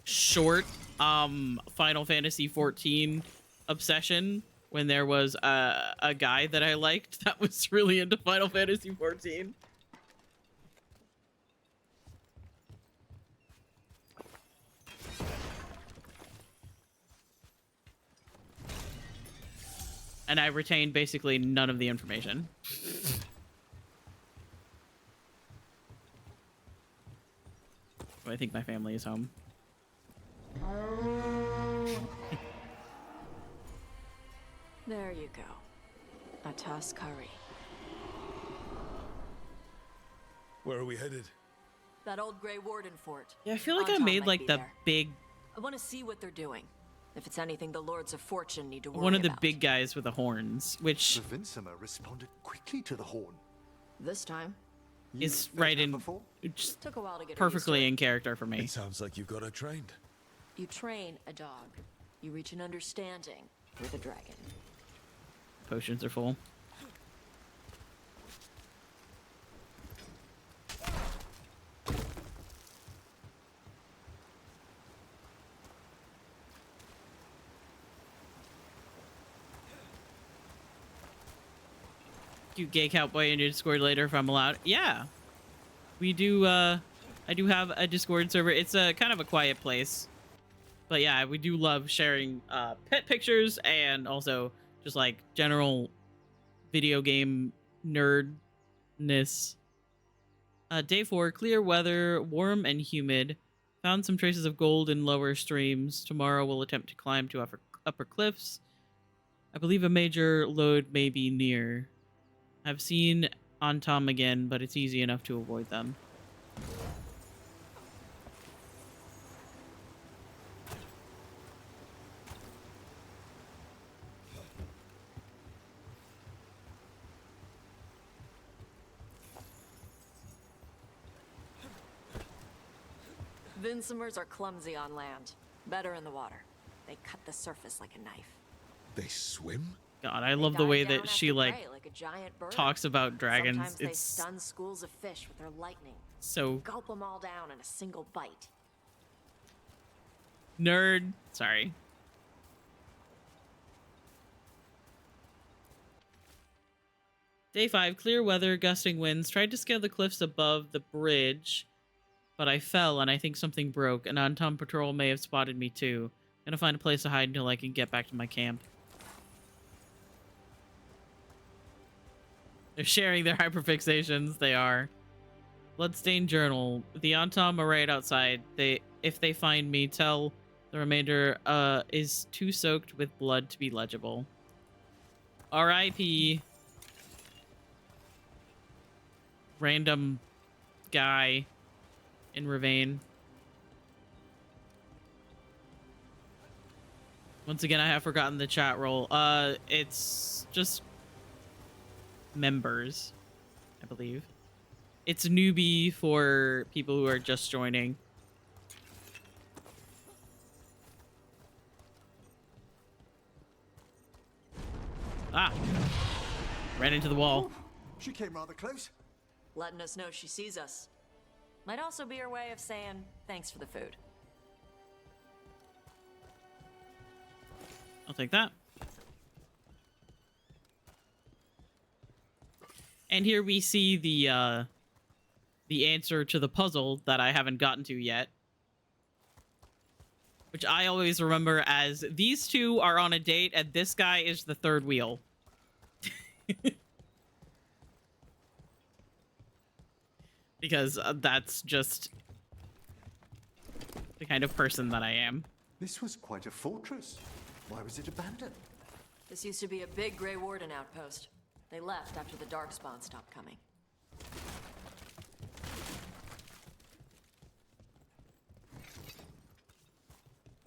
short Final Fantasy 14 obsession when there was a guy that I liked that was really into Final Fantasy 14. And I retained basically none of the information. I think my family is home. There you go. A toss curry. Where are we headed? That old Grey Warden fort. Yeah, I feel like I Anton made might like be the there. big, I want to see what they're doing. If it's anything the Lords of Fortune need to worry one of the about. big guys with the horns, which The Vincimer responded quickly to the horn. This time. is right in, just Took a while to get her used perfectly to it. in character for me. It sounds like you've got her trained. You train a dog. You reach an understanding with a dragon. Potions are full. You gay cowboy in your Discord later if I'm allowed. Yeah. We do I do have a Discord server. It's a kind of a quiet place. But yeah, we do love sharing pet pictures and also just like general video game nerdness. Day 4, clear weather, warm and humid. Found some traces of gold in lower streams. Tomorrow we'll attempt to climb to upper cliffs. I believe a major load may be near. I've seen on Tom again, but it's easy enough to avoid them. Vincimers are clumsy on land. Better in the water. They cut the surface like a knife. They swim? God, I love the way that she like a giant bird. talks about dragons. Sometimes they It's stun schools of fish with their lightning. so Gulp them all down in a single bite. nerd. Sorry. Day 5, clear weather, gusting winds. Tried to scale the cliffs above the bridge, but I fell and I think something broke. An Anton patrol may have spotted me too. Gonna find a place to hide until I can get back to my camp. They're sharing their hyperfixations. They are. Bloodstained journal. The Antom are right outside. If they find me, tell the remainder is too soaked with blood to be legible. R.I.P. Random guy in Ravane. Once again, I have forgotten the chat role. It's just members, I believe. It's newbie for people who are just joining. Ah! Ran into the wall. She came rather close. Letting us know she sees us. Might also be her way of saying thanks for the food. I'll take that. And here we see the answer to the puzzle that I haven't gotten to yet. Which I always remember as these two are on a date and this guy is the third wheel. Because that's just the kind of person that I am. This was quite a fortress. Why was it abandoned? This used to be a big Grey Warden outpost. They left after the Darkspawn stopped coming.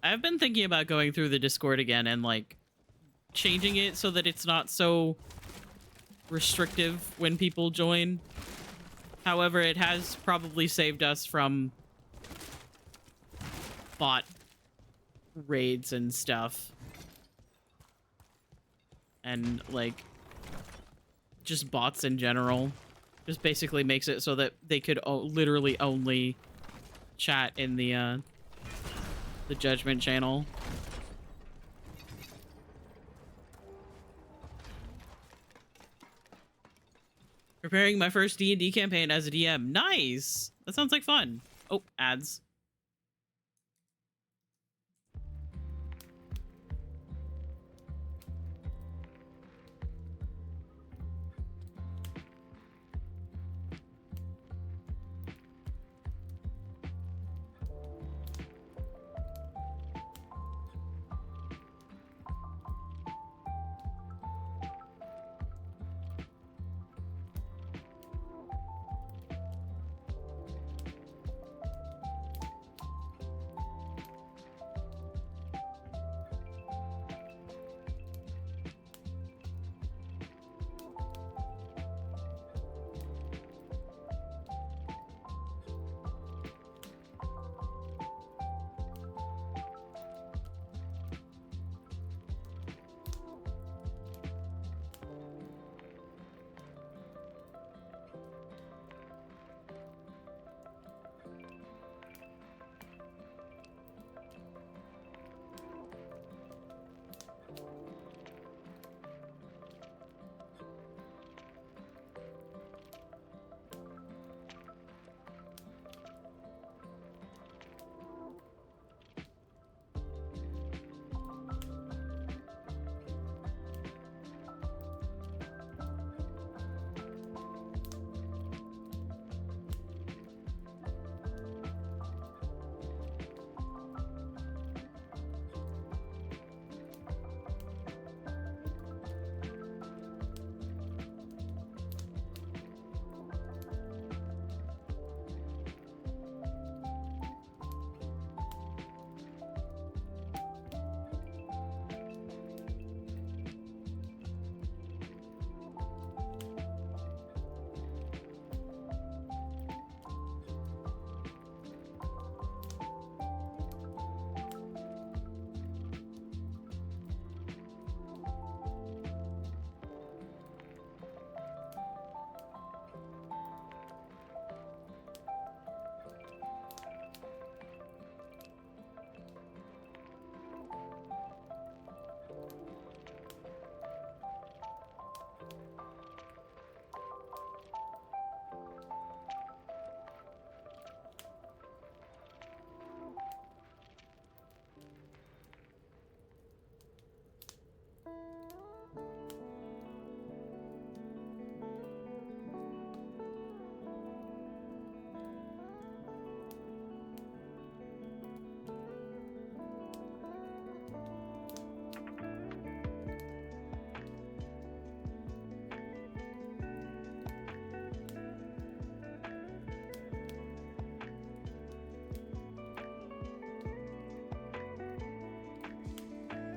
I've been thinking about going through the Discord again and like changing it so that it's not so restrictive when people join. However, it has probably saved us from bot raids and stuff. And like just bots in general. Just basically makes it so that they could literally only chat in the Judgment channel. Preparing my first D&D campaign as a DM. Nice! That sounds like fun. Oh, ads.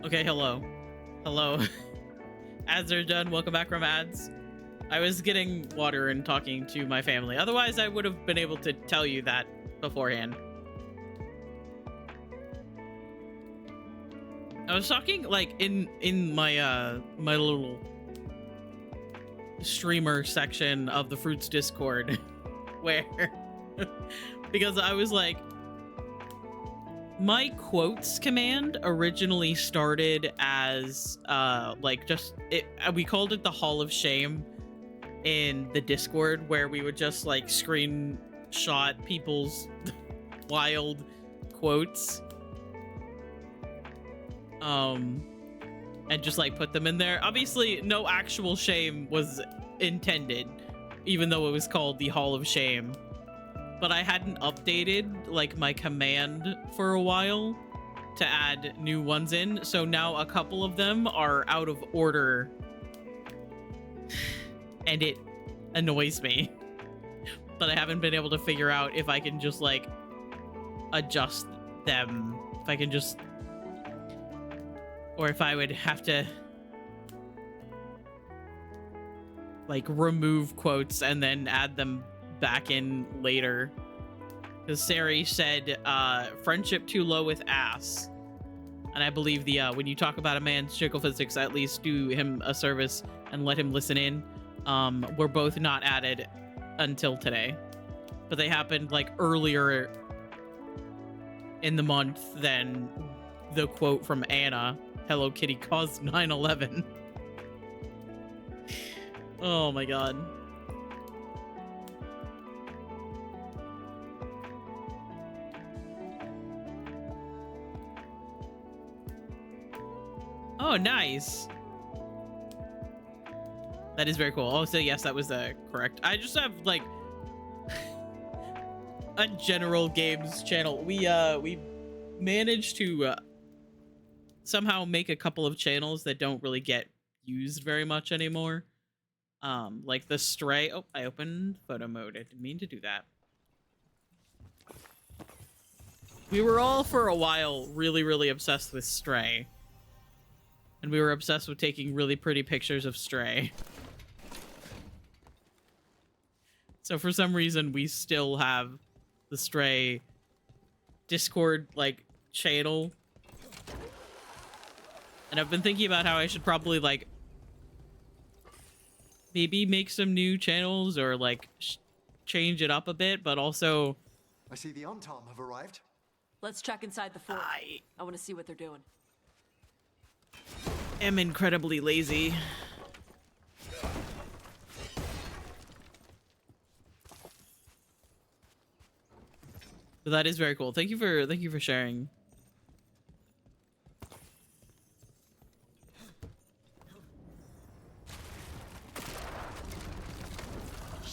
Okay, hello. Hello. Ads are done. Welcome back from ads. I was getting water and talking to my family. Otherwise, I would have been able to tell you that beforehand. I was talking like in my my little streamer section of the Fruits Discord where because I was like, my quotes command originally started as like just we called it the Hall of Shame in the Discord, where we would just like screenshot people's wild quotes. and just like put them in there. Obviously, no actual shame was intended, even though it was called the Hall of Shame. But I hadn't updated like my command for a while to add new ones in, so now a couple of them are out of order, and it annoys me. But I haven't been able to figure out if I can just like adjust them, if I can just, or if I would have to like remove quotes and then add them back in later. Because Sari said, friendship too low with ass. And I believe the when you talk about a man's chickle physics, at least do him a service and let him listen in. Were both not added until today. But they happened like earlier in the month than the quote from Anna, Hello Kitty caused 9/11. Oh my god. Oh, nice. That is very cool. Oh, so yes, that was correct. I just have like a general games channel. We managed to somehow make a couple of channels that don't really get used very much anymore. Like the Stray. Oh, I opened photo mode. I didn't mean to do that. We were all for a while really obsessed with Stray. And we were obsessed with taking really pretty pictures of Stray. So for some reason, we still have the Stray Discord, like, channel. And I've been thinking about how I should probably, like, maybe make some new channels or, like, change it up a bit, but also... I see the Antom have arrived. Let's check inside the fort. I want to see what they're doing. Am incredibly lazy. But that is very cool. Thank you for sharing.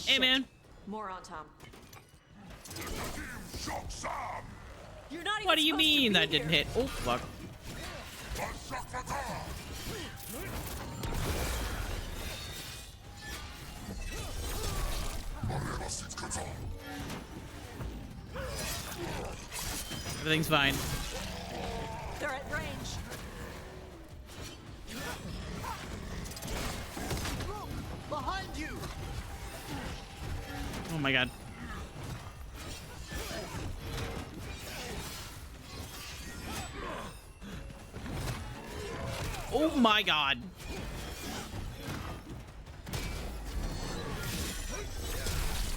Hey man. More on Tom. You're not even What do you mean that didn't hit? Oh fuck. Everything's fine. They're at range. Behind you. Oh my god. Oh my god.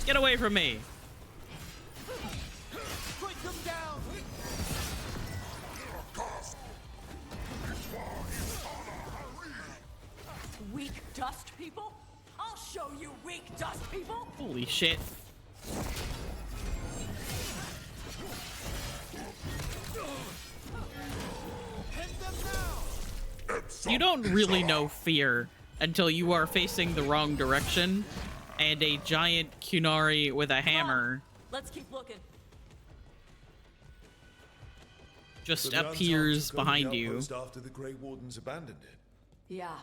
Get away from me. Break them down. Weak dust people? I'll show you weak dust people. Holy shit. You don't really know fear until you are facing the wrong direction and a giant Kunari with a hammer Let's keep looking. just So the appears Anton took over behind the you. outpost after the Grey Wardens abandoned it. Yeah.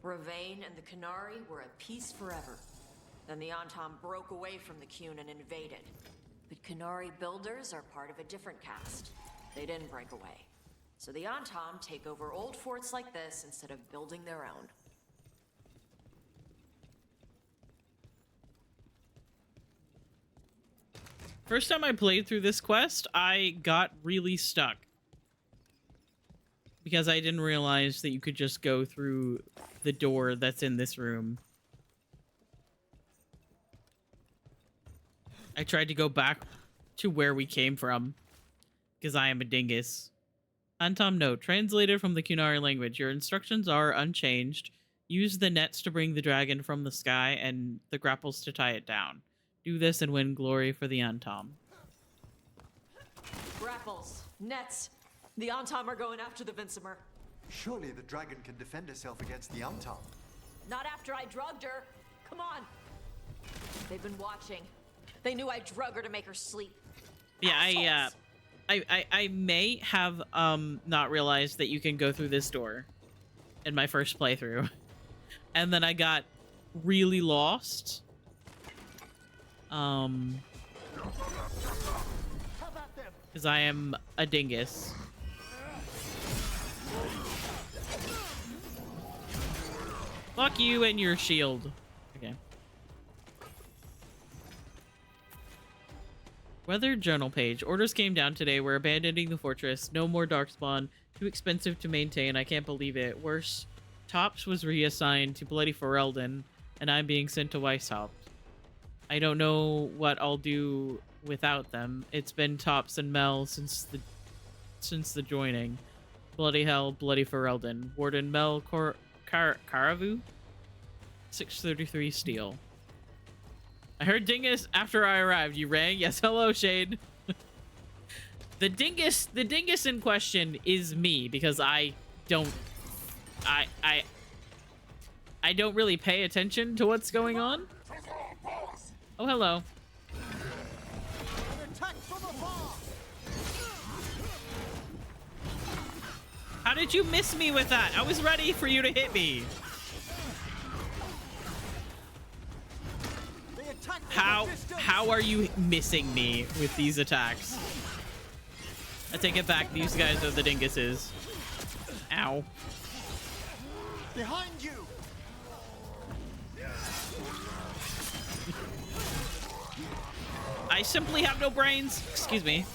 Ravane and the Kunari were at peace forever. Then the Antom broke away from the Kun and invaded. But Kunari builders are part of a different caste. They didn't break away. So the Antom take over old forts like this instead of building their own. First time I played through this quest, I got really stuck. Because I didn't realize that you could just go through the door that's in this room. I tried to go back to where we came from. Because I am a dingus. Antom note, translated from the Kunari language. Your instructions are unchanged. Use the nets to bring the dragon from the sky and the grapples to tie it down. Do this and win glory for the Antom. Grapples, nets. The Antom are going after the Vincimer. Surely the dragon can defend herself against the Untom. Not after I drugged her. Come on. They've been watching. They knew I drug her to make her sleep. Yeah, I may have not realized that you can go through this door in my first playthrough. And then I got really lost. Because I am a dingus. Fuck you and your shield. Okay. Weather journal page. Orders came down today. We're abandoning the fortress. No more darkspawn. Too expensive to maintain. I can't believe it. Worse, Tops was reassigned to Bloody Ferelden, and I'm being sent to Weishaupt. I don't know what I'll do without them. It's been Tops and Mel since the joining. Bloody hell, Bloody Ferelden. Warden Mel Caravu? 633 steel. I heard dingus after I arrived. You rang? Yes, hello, Shade. The dingus in question is me, because I don't really pay attention to what's going on. Oh, hello. How did you miss me with that? I was ready for you to hit me. How are you missing me with these attacks? I take it back. These guys are the dinguses. Ow. Behind you. I simply have no brains. Excuse me.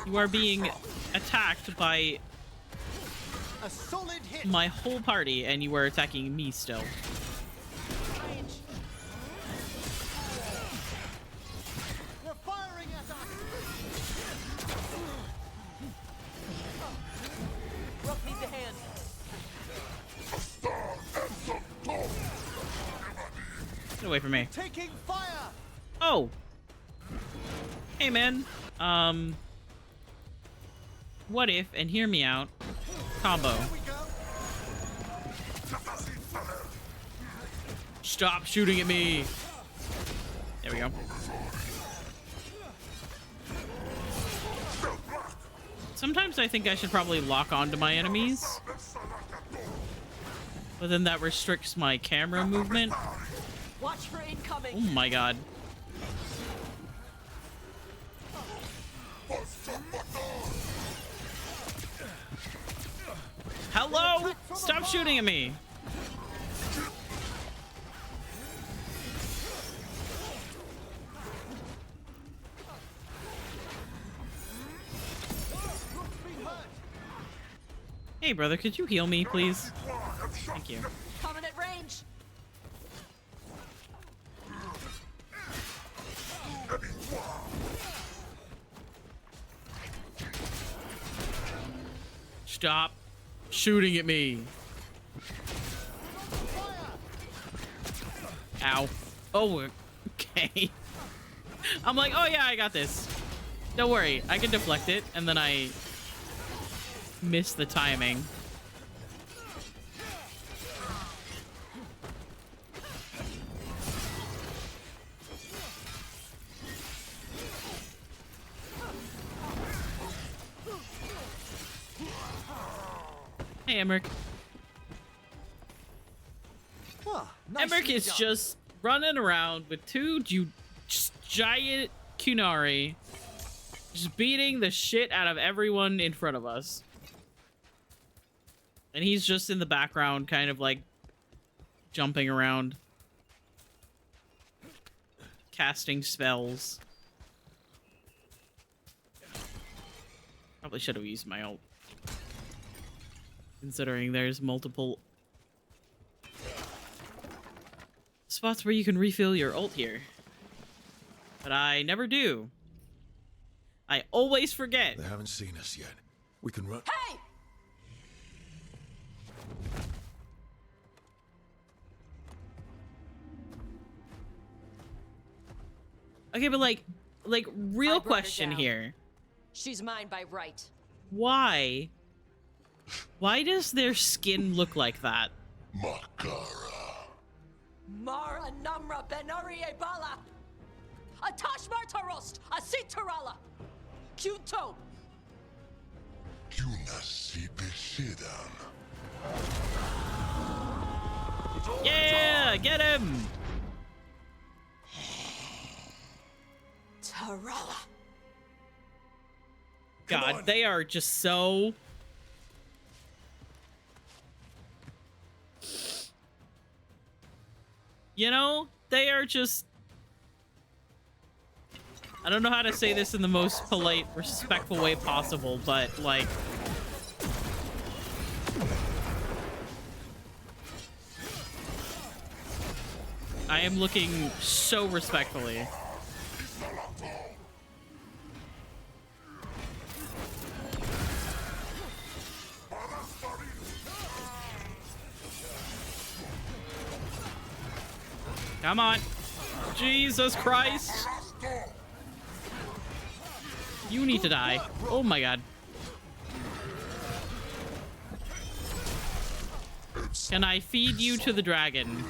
You are being attacked by A solid hit. my whole party, and you are attacking me still. They're firing at us. Rook needs a hand. Get away from me. Taking fire. Oh. Hey, man. What if, and hear me out, combo. Stop shooting at me. There we go. Sometimes I think I should probably lock onto my enemies, but then that restricts my camera movement. Watch for incoming. Oh my god. Hello? Stop shooting at me. Hey, brother, could you heal me, please? Thank you. Coming at range. Stop shooting at me. Ow. Oh, okay. I'm like, oh yeah, I got this. Don't worry, I can deflect it, and then I miss the timing. Hey, Emmerich. Emmerich is just running around with two giant Kunari, just beating the shit out of everyone in front of us. And he's just in the background, kind of like jumping around, casting spells. Probably should have used my ult, considering there's multiple spots where you can refill your ult here. But I never do. I always forget. They haven't seen us yet. We can run. Hey! Okay, but like real question here. She's mine by right. Why Why does their skin look like that? Mara Namra Benarie Bala. Atash Martarost, Asitarala. Kyuto. Yeah, get him! Tarala. God, they are just so... You know, they are just... I don't know how to say this in the most polite, respectful way possible, but, like... I am looking so respectfully. Come on. Jesus Christ. You need to die. Oh my god. Can I feed you to the dragon?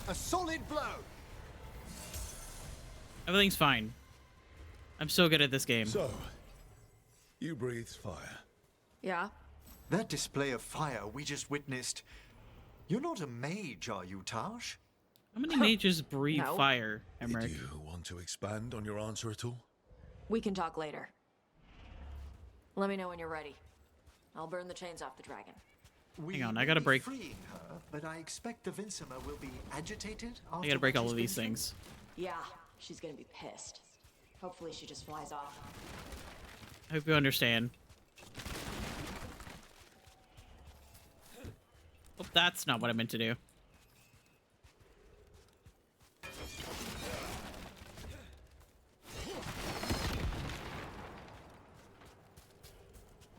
A solid blow. Everything's fine. I'm so good at this game. So, you breathe fire. Yeah. That display of fire we just witnessed. You're not a mage, are you, Tash? How many mages breathe No. fire, Emmerich? Do you want to expand on your answer at all? We can talk later. Let me know when you're ready. I'll burn the chains off the dragon. Hang on, I gotta break. Freeing her, but I expect the Vincima will be agitated. I gotta break all of these things. Yeah, she's gonna be pissed. Hopefully she just flies off. I hope you understand. Oh, that's not what I meant to do.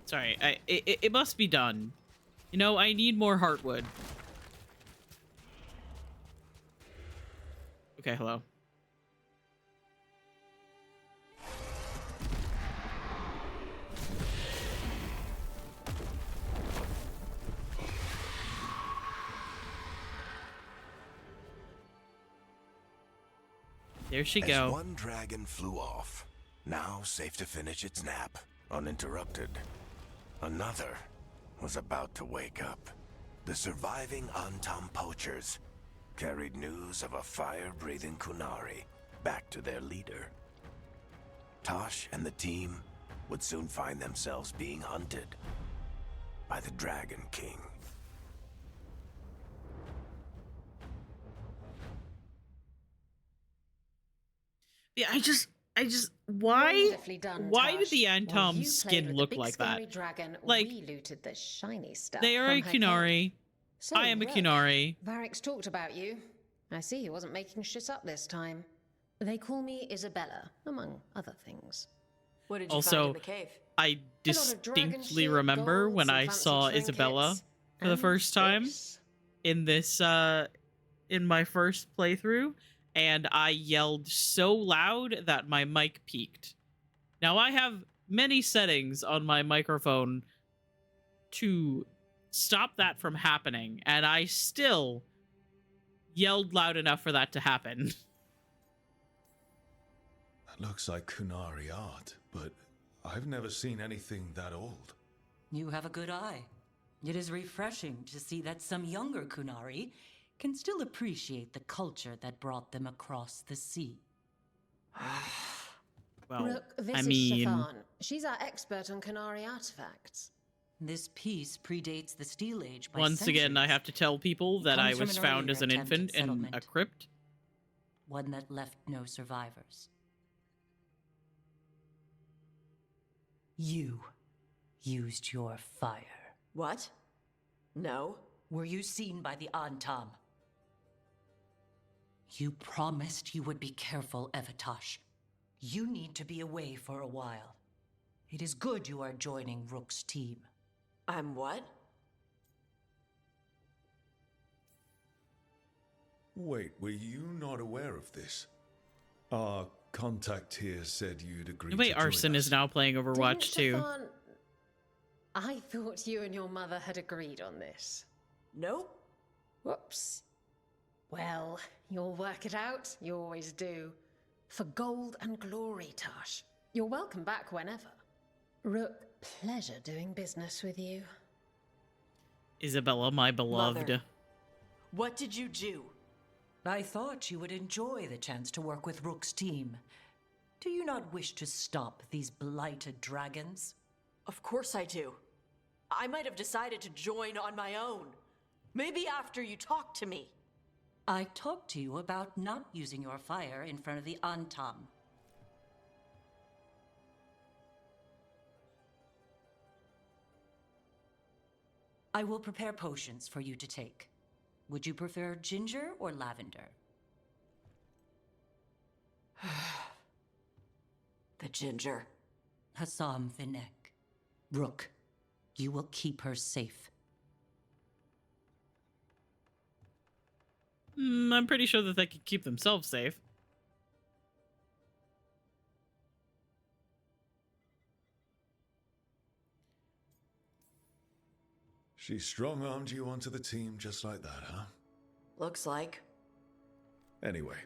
Sorry, it must be done. You know, I need more heartwood. Okay, hello. There she go. As one dragon flew off, now safe to finish its nap, uninterrupted. Another was about to wake up. The surviving Antam poachers carried news of a fire-breathing Kunari back to their leader. Tosh and the team would soon find themselves being hunted by the Dragon King. Yeah, I just, why Wonderfully done, did the Tosh. While Antom's you played skin with look the big like scary that? Dragon, Like, we looted the shiny stuff they are from a her cave. Kunari. So, I am a look, Kunari. Varric's talked about you. I see he wasn't making shit up this time. They call me Isabella, among other things. What did you Also, find in the cave? I distinctly remember when I fancy saw trinkets, Isabella for the and first time in this, in my first playthrough, and I yelled so loud that my mic peaked. Now, I have many settings on my microphone to stop that from happening, and I still yelled loud enough for that to happen. That looks like Kunari art, but I've never seen anything that old. You have a good eye. It is refreshing to see that some younger Kunari can still appreciate the culture that brought them across the sea. Well, Look, this I is mean, Shafan. She's our expert on Kunari artifacts. This piece predates the Steel Age by once again, I have to tell people that I Comes from was an found earlier as an attempt at infant in a settlement. crypt. One that left no survivors. You used your fire. What? No. Were you seen by the Antam? You promised you would be careful, Evatosh. You need to be away for a while. It is good you are joining Rook's team. I'm what? Wait, were you not aware of this? Our contact here said you'd agreed Wait, to join Arson us. is now playing Overwatch too. Stefan, I thought you and your mother had agreed on this. Nope. Whoops. Well, you'll work it out. You always do. For gold and glory, Tosh. You're welcome back whenever. Rook, pleasure doing business with you. Isabella, my beloved. Mother, what did you do? I thought you would enjoy the chance to work with Rook's team. Do you not wish to stop these blighted dragons? Of course I do. I might have decided to join on my own. Maybe after you talked to me. I talked to you about not using your fire in front of the Antam. I will prepare potions for you to take. Would you prefer ginger or lavender? The ginger. Hassam Finek. Rook, you will keep her safe. I'm pretty sure that they could keep themselves safe. She strong-armed you onto the team just like that, huh? Looks like. Anyway,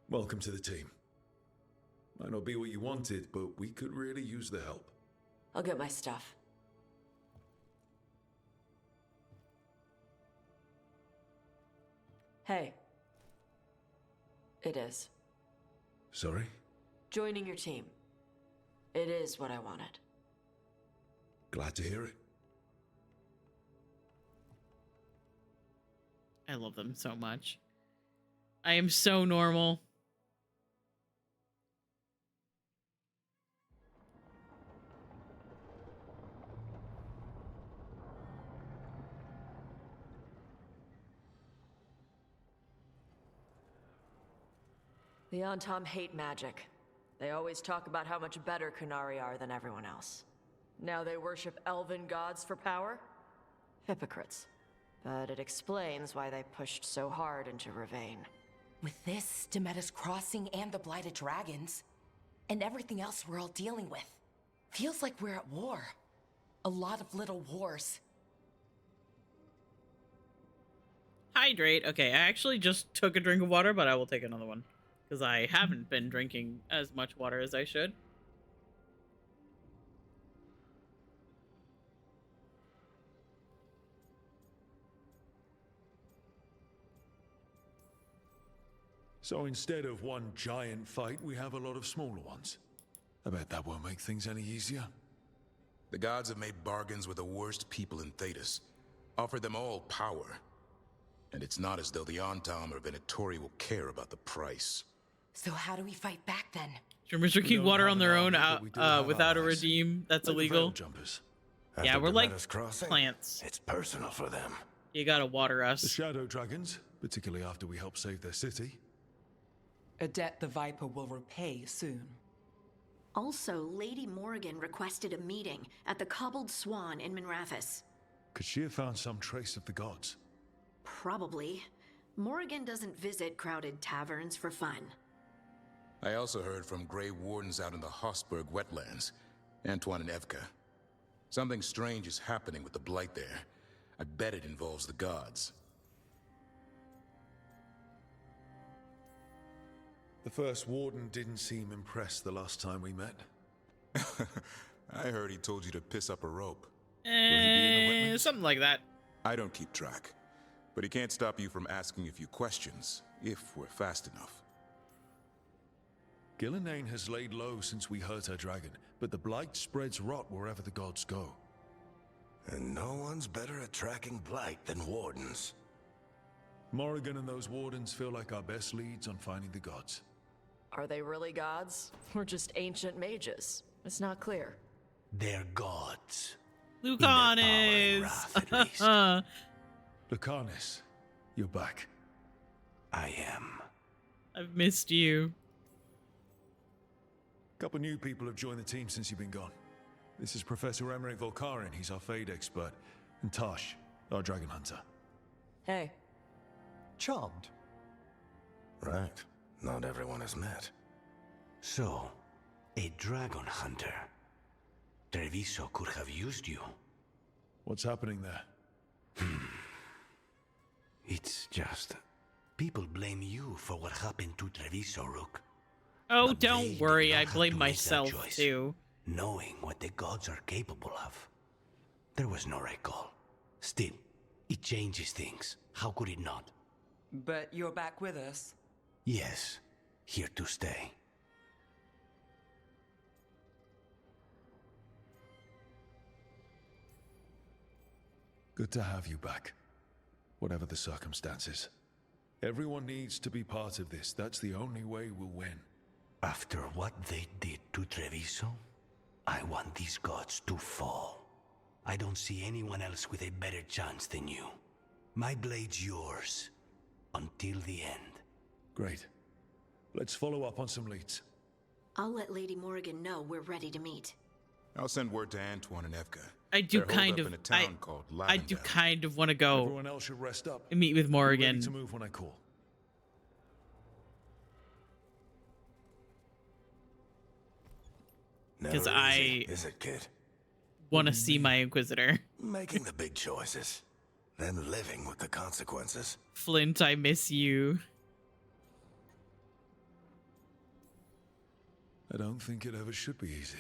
welcome to the team. Might not be what you wanted, but we could really use the help. I'll get my stuff. Hey. It is. Sorry? Joining your team. It is what I wanted. Glad to hear it. I love them so much. I am so normal. The Antam hate magic. They always talk about how much better Kunari are than everyone else. Now they worship elven gods for power? Hypocrites. But it explains why they pushed so hard into Ravane. With this, Demeter's Crossing and the Blighted Dragons, and everything else we're all dealing with, feels like we're at war. A lot of little wars. Hydrate. Okay, I actually just took a drink of water, but I will take another one. Because I haven't been drinking as much water as I should. So instead of one giant fight, we have a lot of smaller ones. I bet that won't make things any easier. The gods have made bargains with the worst people in Thedas, offered them all power. And it's not as though the Antam or Venatori will care about the price. So how do we fight back then? Streamers drinking water on their own without a redeem. That's illegal. Yeah, we're like plants. It's personal for them. You gotta water us. The Shadow Dragons, particularly after we help save their city. A debt the Viper will repay soon. Also, Lady Morrigan requested a meeting at the Cobbled Swan in Minrathous. Could she have found some trace of the gods? Probably. Morrigan doesn't visit crowded taverns for fun. I also heard from Grey Wardens out in the Hossberg wetlands, Antoine and Evka. Something strange is happening with the Blight there. I bet it involves the gods. The first warden didn't seem impressed the last time we met. I heard he told you to piss up a rope. Something like that. I don't keep track, but he can't stop you from asking a few questions, if we're fast enough. Gillenane has laid low since we hurt her dragon, but the Blight spreads rot wherever the gods go. And no one's better at tracking Blight than wardens. Morrigan and those wardens feel like our best leads on finding the gods. Are they really gods? Or just ancient mages? It's not clear. They're gods. Lucanis! Lucanis, you're back. I am. I've missed you. Couple new people have joined the team since you've been gone. This is Professor Emmerich Volkarin, he's our Fade expert, and Tosh, our Dragon Hunter. Hey. Charmed. Right. Not everyone has met. So, a dragon hunter. Treviso could have used you. What's happening there? It's just... people blame you for what happened to Treviso, Rook. Oh, don't worry, I blame myself too. Knowing what the gods are capable of. There was no recall. Still, it changes things. How could it not? But you're back with us. Yes, here to stay. Good to have you back, whatever the circumstances. Everyone needs to be part of this. That's the only way we'll win. After what they did to Treviso, I want these gods to fall. I don't see anyone else with a better chance than you. My blade's yours, until the end. Great. Let's follow up on some leads. I'll let Lady Morrigan know we're ready to meet. I'll send word to Antoine and Evka. I do They're holed kind up of. in a town called I do Lavendale. kind of want to go. Everyone else should rest up. And meet with Be Morrigan. ready to move when I call. Because Never I easy, is it, kid? want to see my Inquisitor. Making the big choices, then living with the consequences. Flint, I miss you. I don't think it ever should be easy.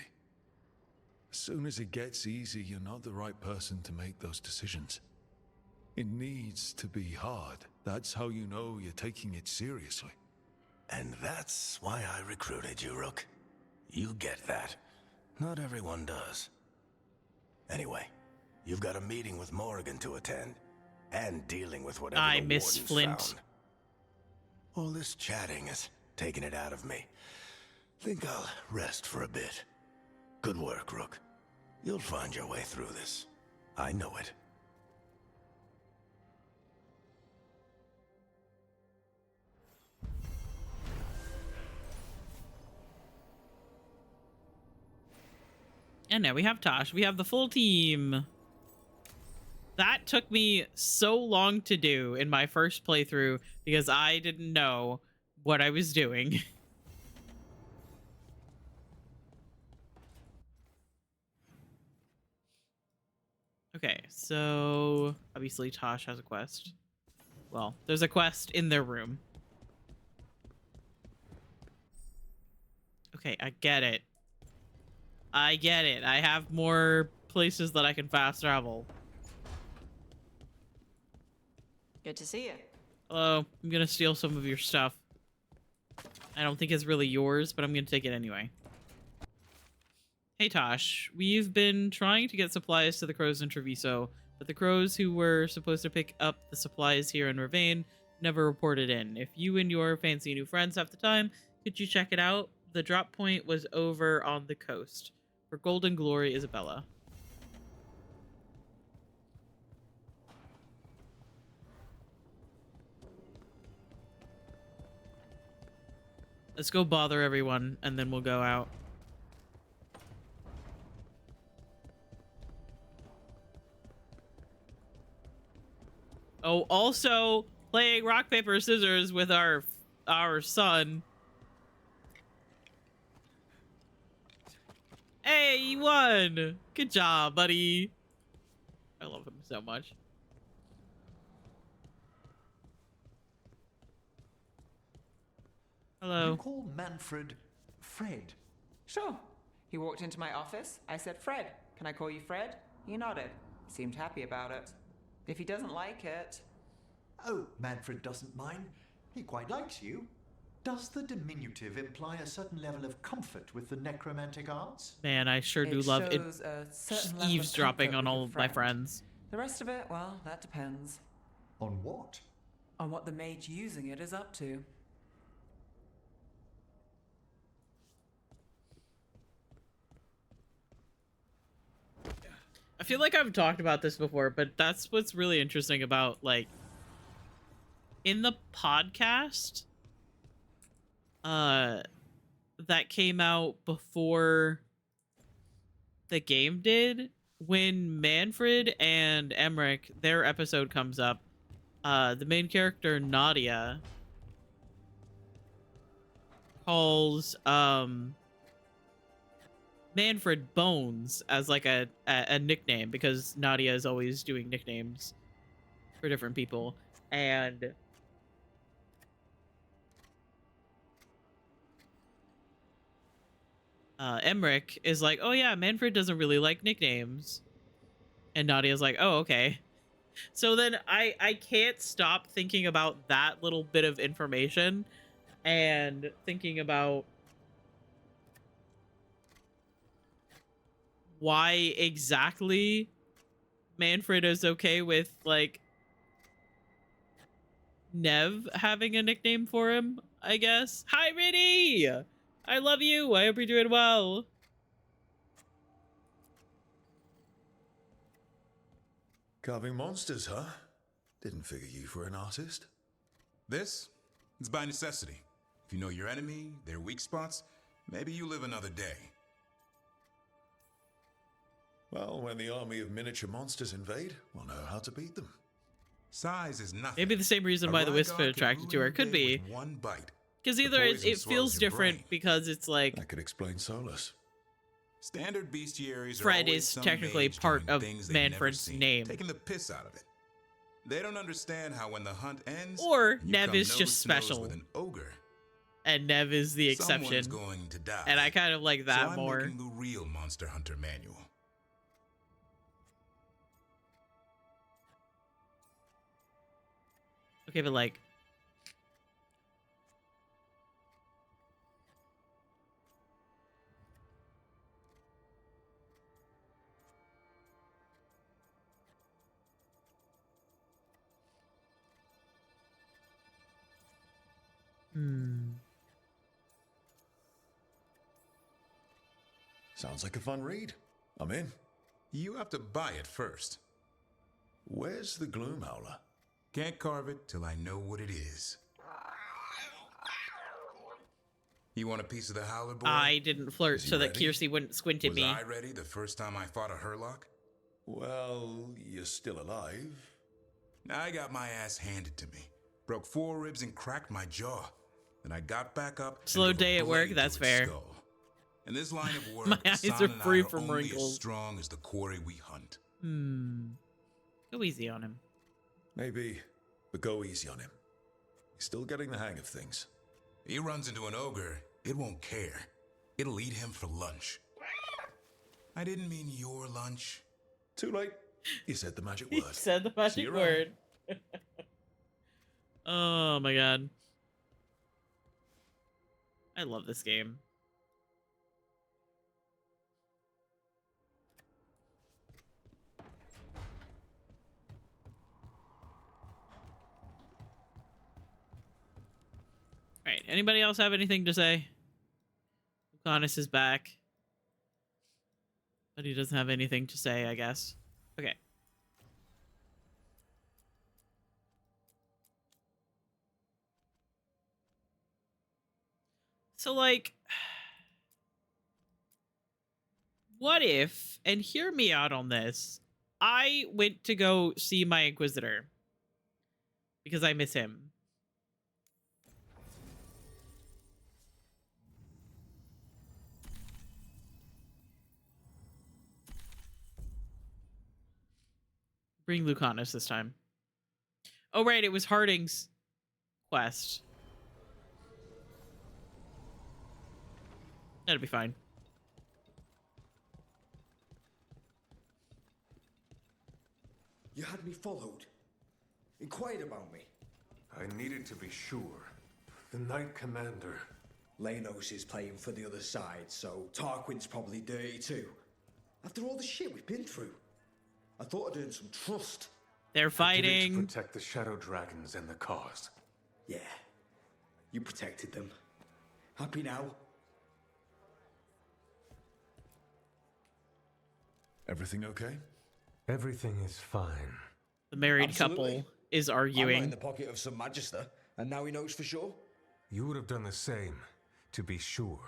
As soon as it gets easy, you're not the right person to make those decisions. It needs to be hard. That's how you know you're taking it seriously. And that's why I recruited you, Rook. You get that. Not everyone does. Anyway, you've got a meeting with Morrigan to attend, and dealing with whatever I the miss Warden's Flint. found. All this chatting is taking it out of me. Think I'll rest for a bit. Good work, Rook. You'll find your way through this. I know it. And now we have Tosh. We have the full team. That took me so long to do in my first playthrough because I didn't know what I was doing. Okay, so obviously Tosh has a quest. Well, there's a quest in their room. Okay, I get it. I get it. I have more places that I can fast travel. Good to see you. Hello, I'm gonna steal some of your stuff. I don't think it's really yours, but I'm gonna take it anyway. Hey Tosh, we've been trying to get supplies to the crows in Treviso, but the crows who were supposed to pick up the supplies here in Ravane never reported in. If you and your fancy new friends have the time, could you check it out? The drop point was over on the coast. For Golden Glory, Isabella. Let's go bother everyone, and then we'll go out. Oh, also playing rock, paper, scissors with our son. Hey, you won! Good job, buddy. I love him so much. Hello. You call Manfred Fred? Sure. He walked into my office. I said, Fred, can I call you Fred? He nodded. Seemed happy about it. If he doesn't like it... Oh, Manfred doesn't mind. He quite likes you. Does the diminutive imply a certain level of comfort with the necromantic arts? Man, I sure do love it. shows a certain level of Eavesdropping comfort on with all a of my friend. friends. The rest of it, well, that depends. On what? On what the mage using it is up to. I feel like I've talked about this before, but that's what's really interesting about, like, in the podcast that came out before the game did, when Manfred and Emmerich, their episode comes up, the main character Nadia calls Manfred Bones as like a nickname, because Nadia is always doing nicknames for different people. And Emmerich is like, oh yeah, Manfred doesn't really like nicknames. And Nadia's like, oh, okay. So then I can't stop thinking about that little bit of information and thinking about why exactly Manfred is okay with, like, Nev having a nickname for him, I guess. Hi, Riddy! I love you. I hope you're doing well. Carving monsters, huh? Didn't figure you for an artist. This? It's by necessity. If you know your enemy, their weak spots, maybe you live another day. Well, when the army of miniature monsters invade, we'll know how to beat them. Size is nothing. Maybe the same reason why the Wisp are attracted to her could be. One bite. Because either it feels different because it's like... That could explain Solus. Standard bestiaries Fred are is technically part of Manfred's name. Taking the piss out of it. They don't understand how when the hunt ends, or Nev is just special. With an ogre. And Nev is the exception. Someone's going to die. And I kind of like that so more. I'm making the real Monster Hunter manual. Okay, but like... Sounds like a fun read. I'm in. You have to buy it first. Where's the Gloom Howler? Can't carve it till I know what it is. You want a piece of the Howler, boy? I didn't flirt so that Kiersey wouldn't squint at me. Was I ready the first time I fought a Herlock? Well, you're still alive. I got my ass handed to me. Broke 4 ribs and cracked my jaw. Then I got back up. Slow day at work, that's fair. In this line of work, my eyes are free from only wrinkles. As strong as the quarry we hunt. Go easy on him. Maybe, but go easy on him. He's still getting the hang of things. He runs into an ogre, it won't care. It'll eat him for lunch. I didn't mean your lunch. Too late. You said the magic word. You said the magic word. Oh my god. I love this game. Alright, anybody else have anything to say? Lucanus is back. But he doesn't have anything to say, I guess. Okay. So, like, what if, and hear me out on this, I went to go see my Inquisitor because I miss him. Bring Lucanus this time. Oh, right, it was Harding's quest. That'll be fine. You had me followed. Inquired about me. I needed to be sure. The Knight Commander. Lanos is playing for the other side, so Tarquin's probably dirty too. After all the shit we've been through. I thought I'd earned some trust. They're fighting. To protect the Shadow Dragons and the cause. Yeah. You protected them. Happy now? Everything okay? Everything is fine. The married Absolutely. couple is I'm not in arguing. the pocket of some magister, and now he knows for sure. You would have done the same, to be sure.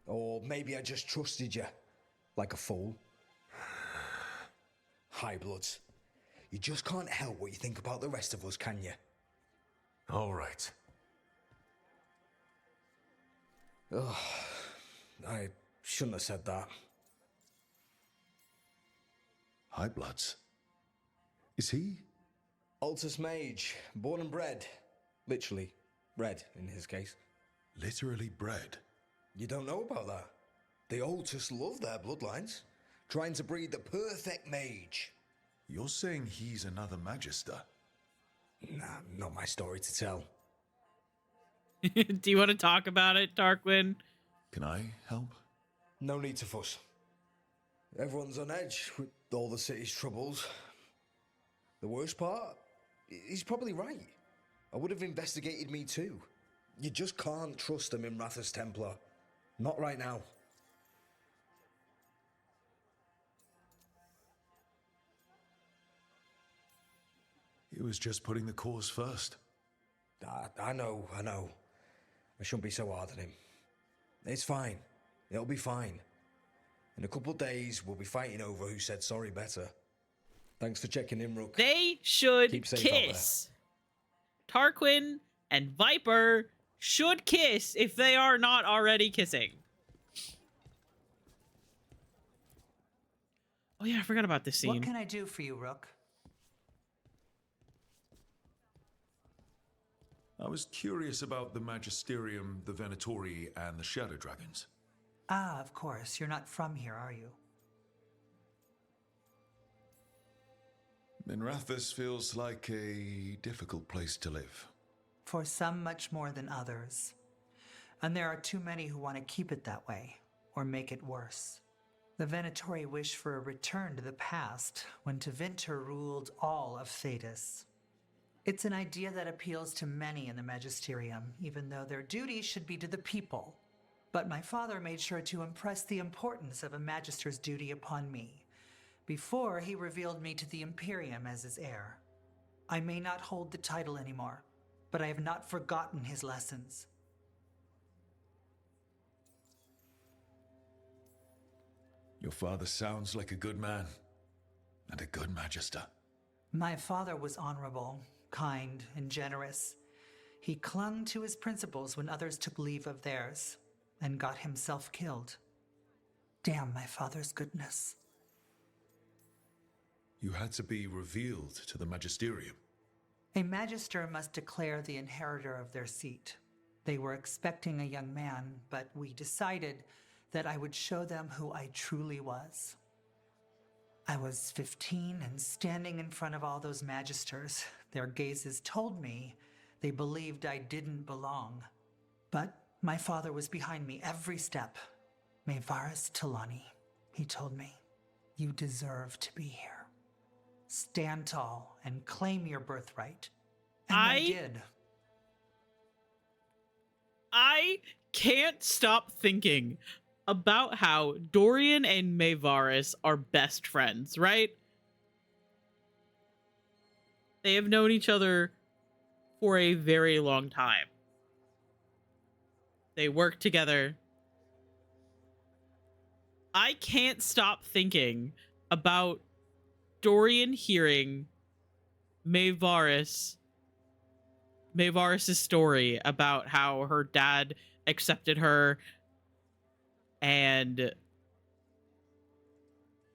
Or maybe I just trusted you, like a fool. High bloods. You just can't help what you think about the rest of us, can you? All right. Ugh, I shouldn't have said that. High bloods. Is he? Altus Mage, born and bred. Literally, bred in his case. Literally bred? You don't know about that? The Altus love their bloodlines, trying to breed the perfect mage. You're saying he's another magister? Nah, not my story to tell. Do you want to talk about it, Tarquin? Can I help? No need to fuss. Everyone's on edge with all the city's troubles. The worst part? He's probably right. I would have investigated me too. You just can't trust them in Rathus Templar. Not right now. He was just putting the cause first. I know. I shouldn't be so hard on him. It's fine. It'll be fine. In a couple of days, we'll be fighting over who said sorry better. Thanks for checking in, Rook. They should Keep safe out there. kiss. Tarquin and Viper should kiss if they are not already kissing. Oh yeah, I forgot about this scene. What can I do for you, Rook? I was curious about the Magisterium, the Venatori, and the Shadow Dragons. Ah, of course. You're not from here, are you? Minrathus feels like a difficult place to live. For some, much more than others. And there are too many who want to keep it that way, or make it worse. The Venatori wish for a return to the past, when Tevinter ruled all of Thedas. It's an idea that appeals to many in the Magisterium, even though their duty should be to the people. But my father made sure to impress the importance of a Magister's duty upon me, before he revealed me to the Imperium as his heir. I may not hold the title anymore, but I have not forgotten his lessons. Your father sounds like a good man, and a good Magister. My father was honorable, kind, and generous. He clung to his principles when others took leave of theirs, and got himself killed. Damn my father's goodness. You had to be revealed to the Magisterium. A magister must declare the inheritor of their seat. They were expecting a young man, but we decided that I would show them who I truly was. I was 15 and standing in front of all those magisters. Their gazes told me they believed I didn't belong. But my father was behind me every step. Mevaris Talani, he told me, you deserve to be here. Stand tall and claim your birthright. And I did. I can't stop thinking about how Dorian and Mevaris are best friends, right? They have known each other for a very long time. They work together. I can't stop thinking about Dorian hearing Mevaris' story about how her dad accepted her and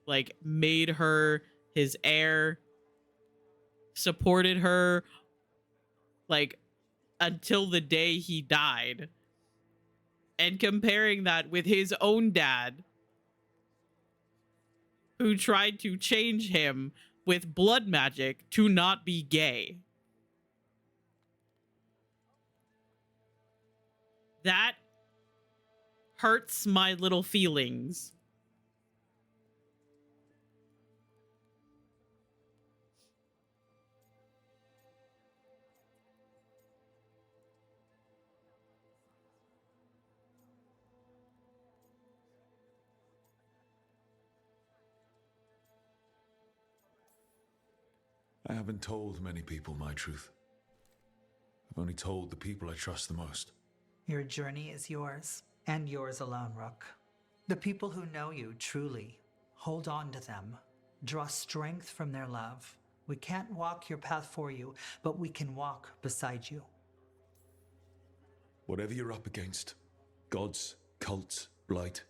like made her his heir, supported her like until the day he died, and comparing that with his own dad who tried to change him with blood magic to not be gay. That hurts my little feelings. I haven't told many people my truth. I've only told the people I trust the most. Your journey is yours, and yours alone, Rook. The people who know you truly, hold on to them. Draw strength from their love. We can't walk your path for you, but we can walk beside you. Whatever you're up against, gods, cults, blight,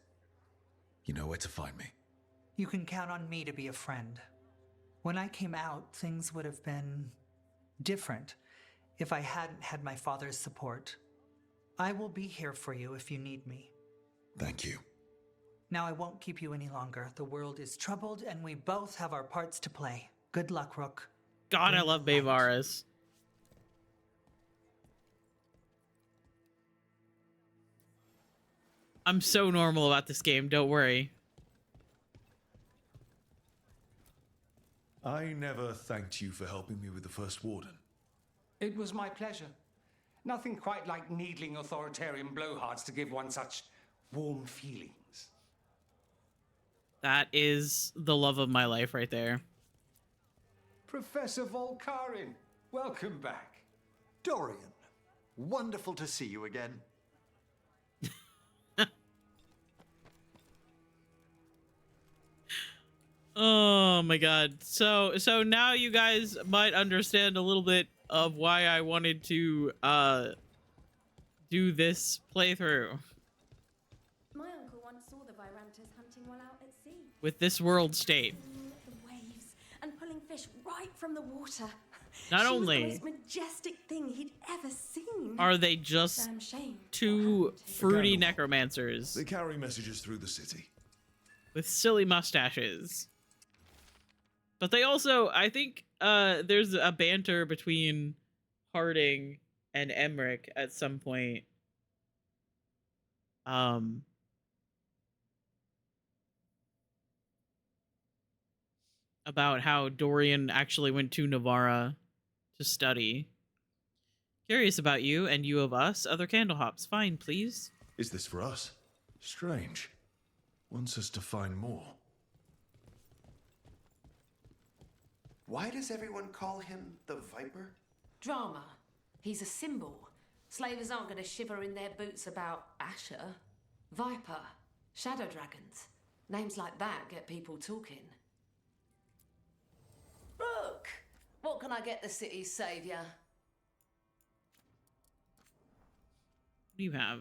you know where to find me. You can count on me to be a friend. When I came out, things would have been different if I hadn't had my father's support. I will be here for you if you need me. Thank you. Now I won't keep you any longer. The world is troubled and we both have our parts to play. Good luck, Rook. God, I love Bayvaris. I'm so normal about this game, don't worry. I never thanked you for helping me with the First Warden. It was my pleasure. Nothing quite like needling authoritarian blowhards to give one such warm feelings. That is the love of my life right there. Professor Volkarin, welcome back. Dorian, wonderful to see you again. Oh my god. So now you guys might understand a little bit of why I wanted to do this playthrough My uncle once saw the Virantas hunting while out at sea. with this world state. The waves and pulling fish right from the water. Not She only was the most majestic thing he'd ever seen. are they just Damn shame. two fruity necromancers They carry messages through the city. with silly mustaches. But they also, I think, there's a banter between Harding and Emmerich at some point. About how Dorian actually went to Navarra to study. Curious about you and you of us. Other candle hops. Fine, please. Is this for us? Strange. Wants us to find more. Why does everyone call him the Viper? Drama. He's a symbol. Slavers aren't going to shiver in their boots about Asher. Viper. Shadow dragons. Names like that get people talking. Rook! What can I get the city's saviour? What do you have?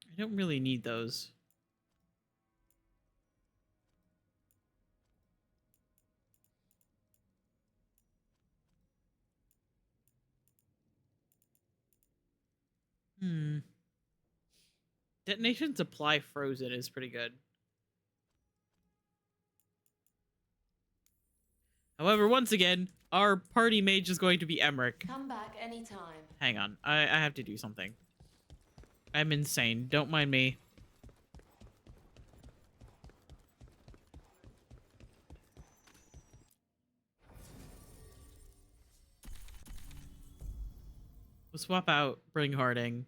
I don't really need those. Detonation supply frozen is pretty good. However, once again, our party mage is going to be Emmerich. Come back anytime. Hang on, I have to do something. I'm insane. Don't mind me. We'll swap out Bring Harding.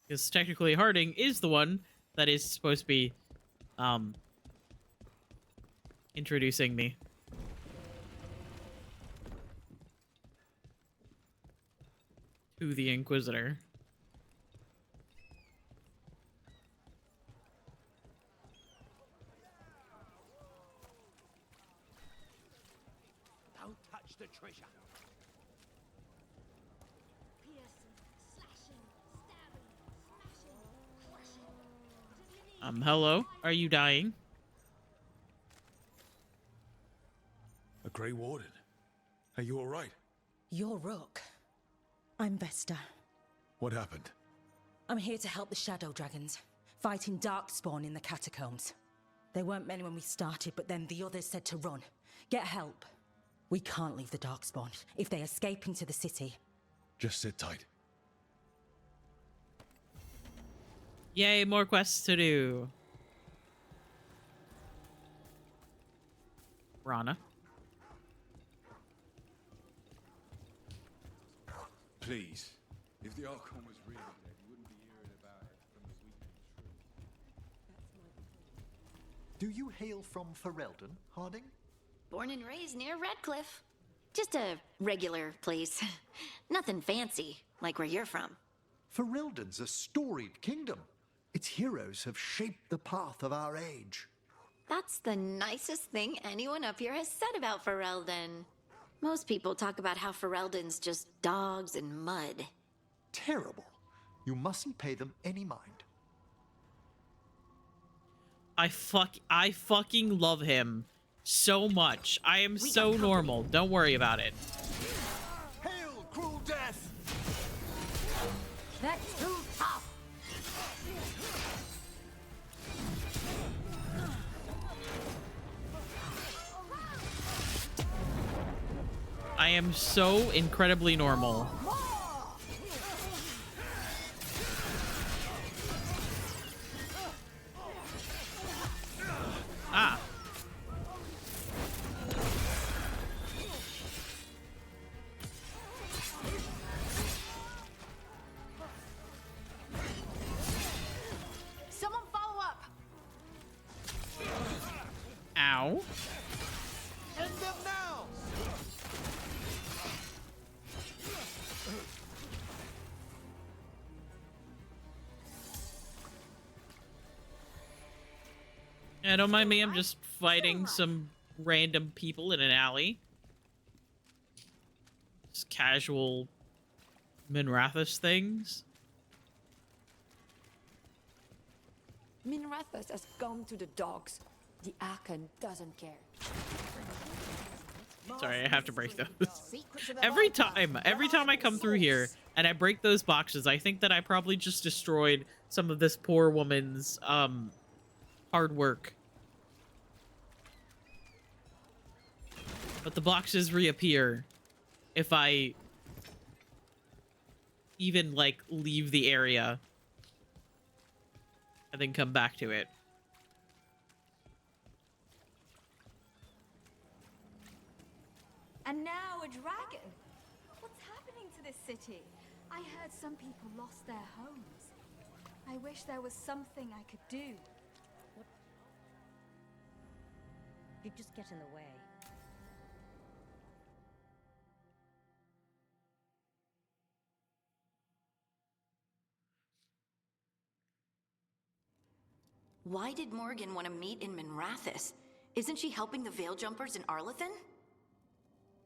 Because technically Harding is the one that is supposed to be introducing me. To the Inquisitor. Don't touch the treasure. Hello? Are you dying? A Grey Warden. Are you alright? You're Rook. I'm Vesta. What happened? I'm here to help the Shadow Dragons, fighting Darkspawn in the catacombs. There weren't many when we started, but then the others said to run. Get help. We can't leave the Darkspawn if they escape into the city. Just sit tight. Yay, more quests to do. Rana. Please. If the Archon was really dead, you wouldn't be hearing about it from the weak. Do you hail from Ferelden, Harding? Born and raised near Redcliffe. Just a regular place. Nothing fancy, like where you're from. Ferelden's a storied kingdom. Its heroes have shaped the path of our age. That's the nicest thing anyone up here has said about Ferelden. Most people talk about how Ferelden's just dogs and mud. Terrible. You mustn't pay them any mind. I fucking love him so much. I am so normal. Don't worry about it. Hail, cruel death! That's too tough. I am so incredibly normal. Ah. Someone follow up. Ow. End them now! Yeah, don't mind me, I'm just fighting some random people in an alley. Just casual Minrathous things. Minrathous has gone to the dogs. The Archon doesn't care. Sorry, I have to break those. Every time I come through here and I break those boxes, I think that I probably just destroyed some of this poor woman's hard work. But the boxes reappear if I even, like, leave the area and then come back to it. And now a dragon. What's happening to this city? I heard some people lost their homes. I wish there was something I could do. You just get in the way. Why did Morgan want to meet in Minrathous? Isn't she helping the Veil Jumpers in Arlathan?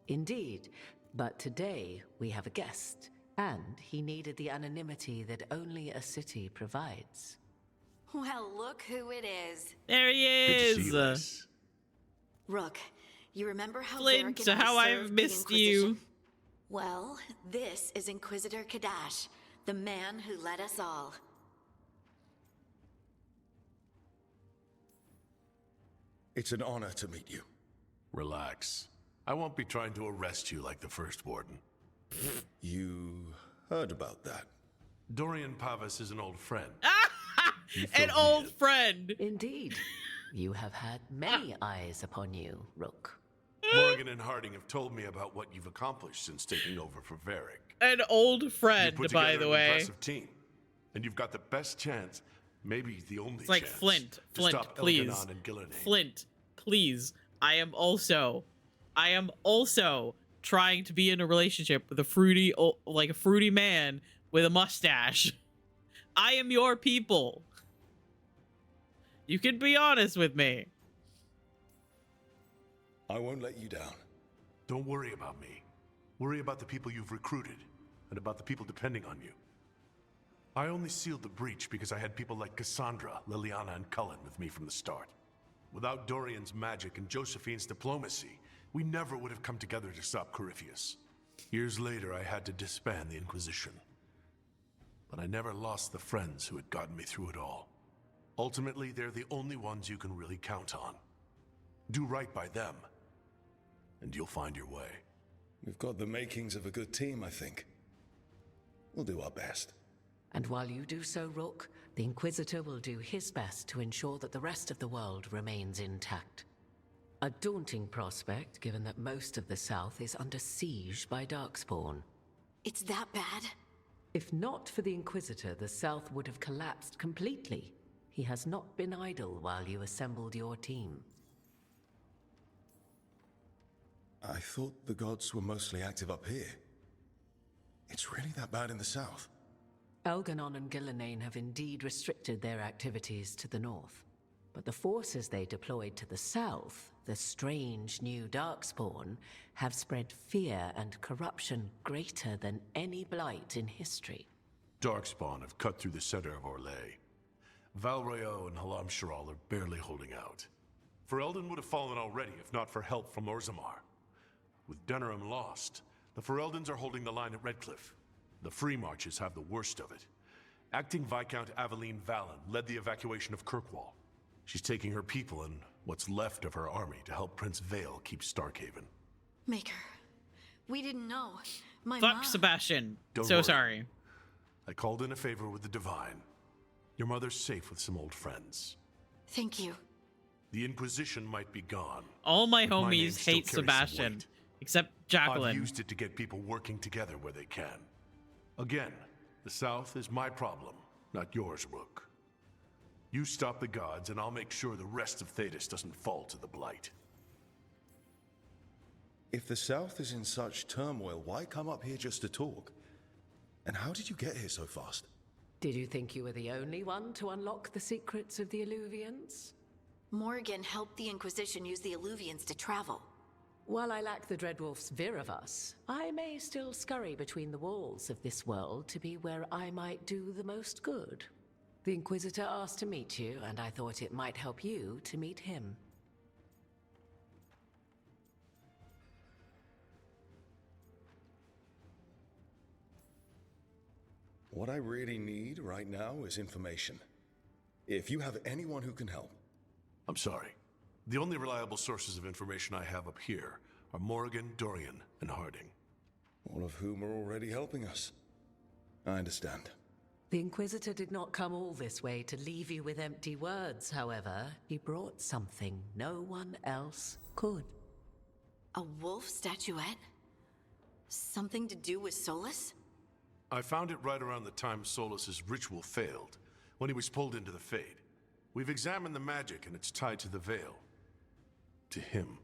Indeed, but today we have a guest, and he needed the anonymity that only a city provides. Well, look who it is. There he is! Rook, you remember how Flint, Varric and I how I've served the missed you. Inquisition? Well, this is Inquisitor Kadash, the man who led us all. It's an honor to meet you. Relax. I won't be trying to arrest you like the first warden. You heard about that? Dorian Pavas is an old friend. An old friend! Indeed. You have had many eyes upon you, Rook. Morgan and Harding have told me about what you've accomplished since taking over for Varric. An old friend, You put by together the an way. impressive team, and you've got the best chance, maybe the only It's like chance, Flint, to stop please. Elganon and Gillenay. Flint, please. I am also trying to be in a relationship with a fruity man with a mustache. I am your people. You can be honest with me. I won't let you down. Don't worry about me. Worry about the people you've recruited, and about the people depending on you. I only sealed the breach because I had people like Cassandra, Liliana, and Cullen with me from the start. Without Dorian's magic and Josephine's diplomacy, we never would have come together to stop Corypheus. Years later, I had to disband the Inquisition. But I never lost the friends who had gotten me through it all. Ultimately, they're the only ones you can really count on. Do right by them, and you'll find your way. We've got the makings of a good team, I think. We'll do our best. And while you do so, Rook, the Inquisitor will do his best to ensure that the rest of the world remains intact. A daunting prospect, given that most of the South is under siege by Darkspawn. It's that bad? If not for the Inquisitor, the South would have collapsed completely. He has not been idle while you assembled your team. I thought the gods were mostly active up here. It's really that bad in the south? Elganon and Gillenane have indeed restricted their activities to the north. But the forces they deployed to the south, the strange new Darkspawn, have spread fear and corruption greater than any blight in history. Darkspawn have cut through the center of Orlais. Valrayo and Halam Sharal are barely holding out. Ferelden would have fallen already if not for help from Orzammar. With Denerim lost, the Fereldans are holding the line at Redcliffe. The Free Marches have the worst of it. Acting Viscount Aveline Vallon led the evacuation of Kirkwall. She's taking her people and what's left of her army to help Prince Vale keep Starkhaven. Maker, we didn't know. My Fuck mom... Sebastian. Don't So worry. sorry. I called in a favor with the Divine. Your mother's safe with some old friends. Thank you. The Inquisition might be gone. All my but name homies still hate carries some Sebastian, weight. except Jacqueline. I've used it to get people working together where they can. Again, the South is my problem, not yours, Rook. You stop the gods, and I'll make sure the rest of Thedas doesn't fall to the Blight. If the south is in such turmoil, why come up here just to talk? And how did you get here so fast? Did you think you were the only one to unlock the secrets of the Illuvians? Morgan helped the Inquisition use the Illuvians to travel. While I lack the Dreadwolf's Viravus, I may still scurry between the walls of this world to be where I might do the most good. The Inquisitor asked to meet you, and I thought it might help you to meet him. What I really need right now is information. If you have anyone who can help. I'm sorry. The only reliable sources of information I have up here are Morrigan, Dorian, and Harding. All of whom are already helping us. I understand. The Inquisitor did not come all this way to leave you with empty words, however. He brought something no one else could. A wolf statuette? Something to do with Solus? I found it right around the time Solus's ritual failed, when he was pulled into the Fade. We've examined the magic, and it's tied to the veil. To him,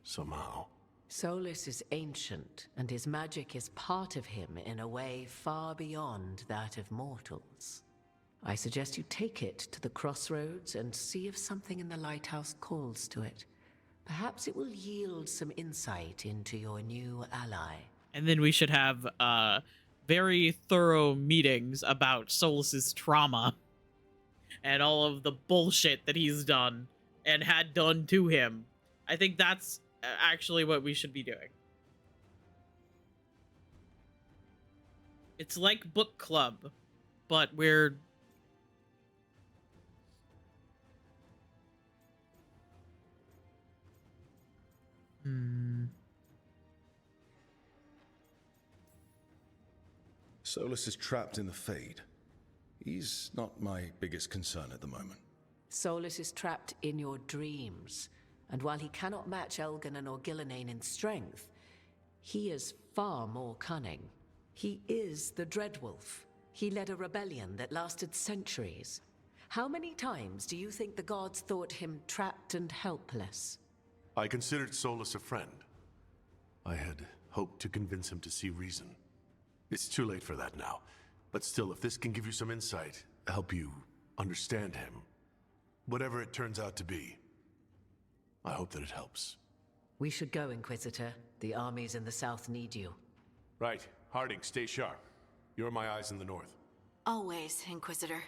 somehow. Solus is ancient, and his magic is part of him in a way far beyond that of mortals. I suggest you take it to the crossroads and see if something in the lighthouse calls to it. Perhaps it will yield some insight into your new ally. And then we should have very thorough meetings about Solus's trauma and all of the bullshit that he's done and had done to him. I think that's actually what we should be doing. It's like book club, but we're... Solus is trapped in the Fade. He's not my biggest concern at the moment. Solus is trapped in your dreams, and while he cannot match Elganon or Gillenane in strength, he is far more cunning. He is the Dreadwolf. He led a rebellion that lasted centuries. How many times do you think the gods thought him trapped and helpless? I considered Solus a friend. I had hoped to convince him to see reason. It's too late for that now. But still, if this can give you some insight, help you understand him, whatever it turns out to be, I hope that it helps. We should go, Inquisitor. The armies in the south need you. Right. Harding, stay sharp. You're my eyes in the north. Always, Inquisitor.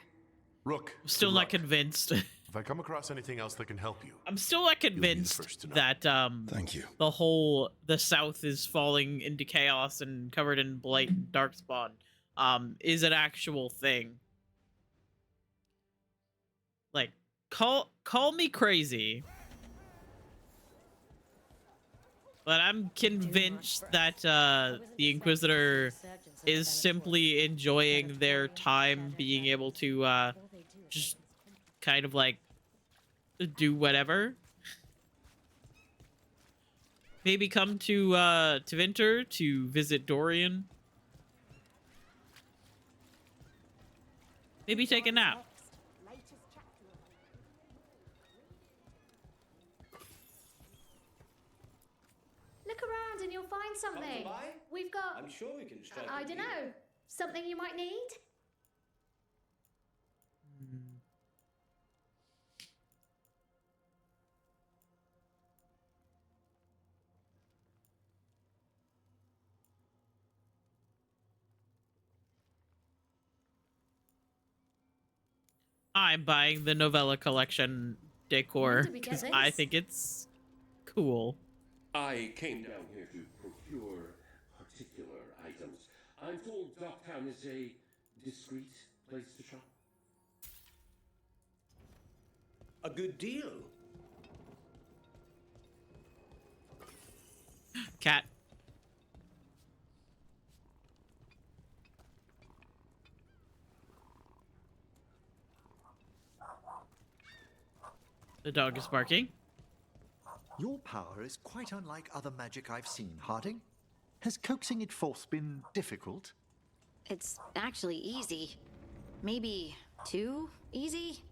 Rook, I'm still good not luck. convinced. If I come across anything else that can help you, I'm still not convinced that Thank you. the South is falling into chaos and covered in blight and darkspawn is an actual thing. Like, call me crazy, but I'm convinced that the Inquisitor is simply enjoying their time being able to just kind of like do whatever. Maybe come to Vinter to visit Dorian. Maybe take a nap. Look and you'll find something. buy? We've got... I'm sure we can strike I a don't deal. know. Something you might need? I'm buying the novella collection decor did we get because this? I think it's cool. I came down here to procure particular items. I'm told Docktown is a discreet place to shop. A good deal. Cat. The dog is barking. Your power is quite unlike other magic I've seen, Harding. Has coaxing it forth been difficult? It's actually easy. Maybe too easy?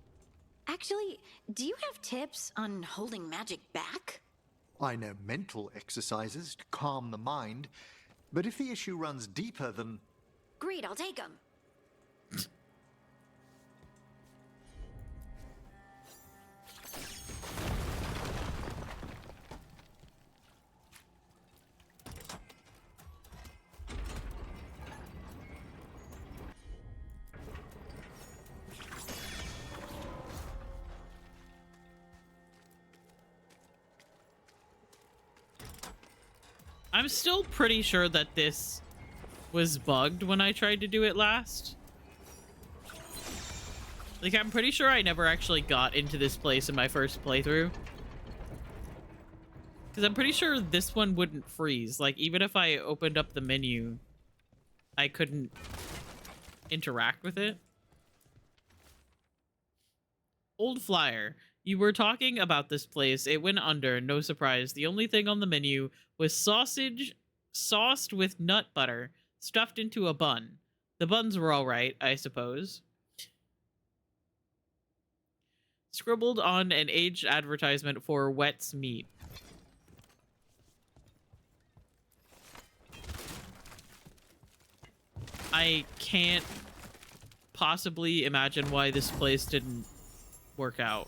Actually, do you have tips on holding magic back? I know mental exercises to calm the mind, but if the issue runs deeper than... Great, I'll take them. I'm still pretty sure that this was bugged when I tried to do it last. Like, I'm pretty sure I never actually got into this place in my first playthrough. Because I'm pretty sure this one wouldn't freeze. Like, even if I opened up the menu, I couldn't interact with it. Old Flyer. You were talking about this place. It went under, no surprise. The only thing on the menu was sausage sauced with nut butter, stuffed into a bun. The buns were all right, I suppose. Scribbled on an aged advertisement for Wet's Meat. I can't possibly imagine why this place didn't work out.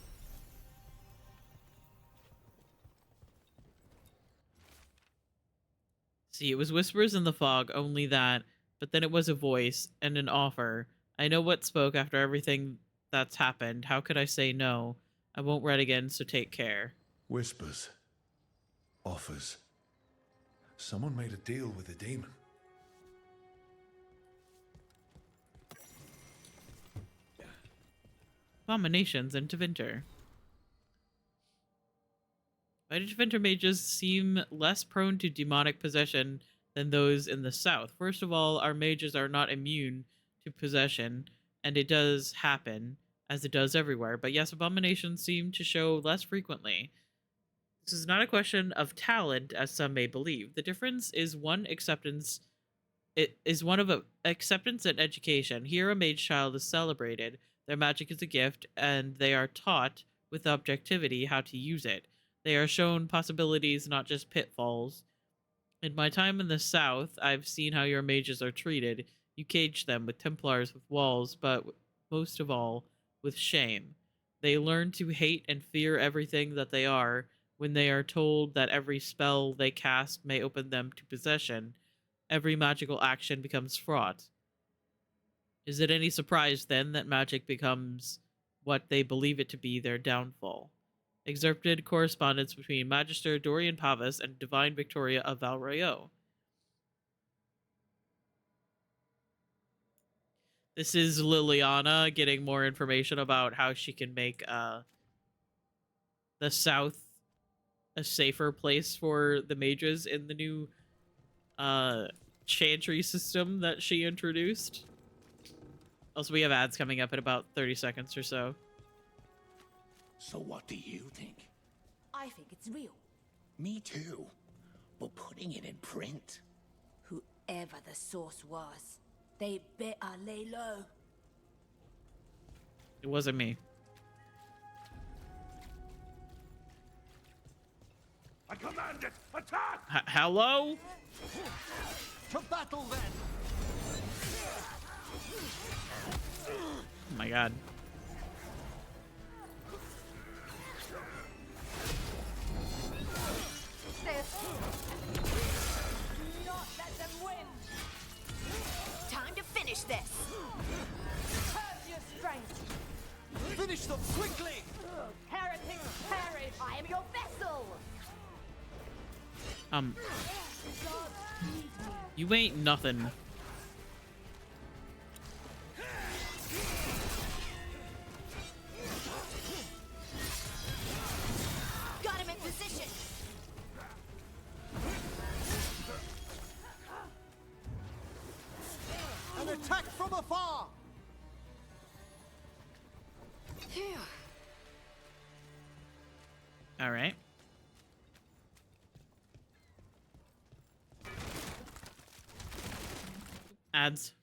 See, it was whispers in the fog, only that, but then it was a voice and an offer. I know what spoke after everything that's happened. How could I say no? I won't read again, so take care. Whispers. Offers. Someone made a deal with a demon. Abominations and Tevinter. Why do Tevinter mages seem less prone to demonic possession than those in the south? First of all, our mages are not immune to possession, and it does happen, as it does everywhere. But yes, abominations seem to show less frequently. This is not a question of talent, as some may believe. The difference is one acceptance. It is one of acceptance and education. Here, a mage child is celebrated. Their magic is a gift, and they are taught with objectivity how to use it. They are shown possibilities, not just pitfalls. In my time in the south, I've seen how your mages are treated. You cage them with Templars with walls, but most of all, with shame. They learn to hate and fear everything that they are. When they are told that every spell they cast may open them to possession, every magical action becomes fraught. Is it any surprise, then, that magic becomes what they believe it to be their downfall? Excerpted correspondence between Magister Dorian Pavas and Divine Victoria of Valrayo. This is Liliana getting more information about how she can make the South a safer place for the mages in the new chantry system that she introduced. Also, we have ads coming up in about 30 seconds or so. So what do you think? I think it's real. Me too. But putting it in print? Whoever the source was, they better lay low. It wasn't me. I command it! Attack! Hello? To battle then! Oh my god. Not let them win! Time to finish this! Curb your strength! Finish them quickly! Heretics perish! I am your vessel! You ain't nothing. Got him in position! An attack from afar! Phew. All right. Ads.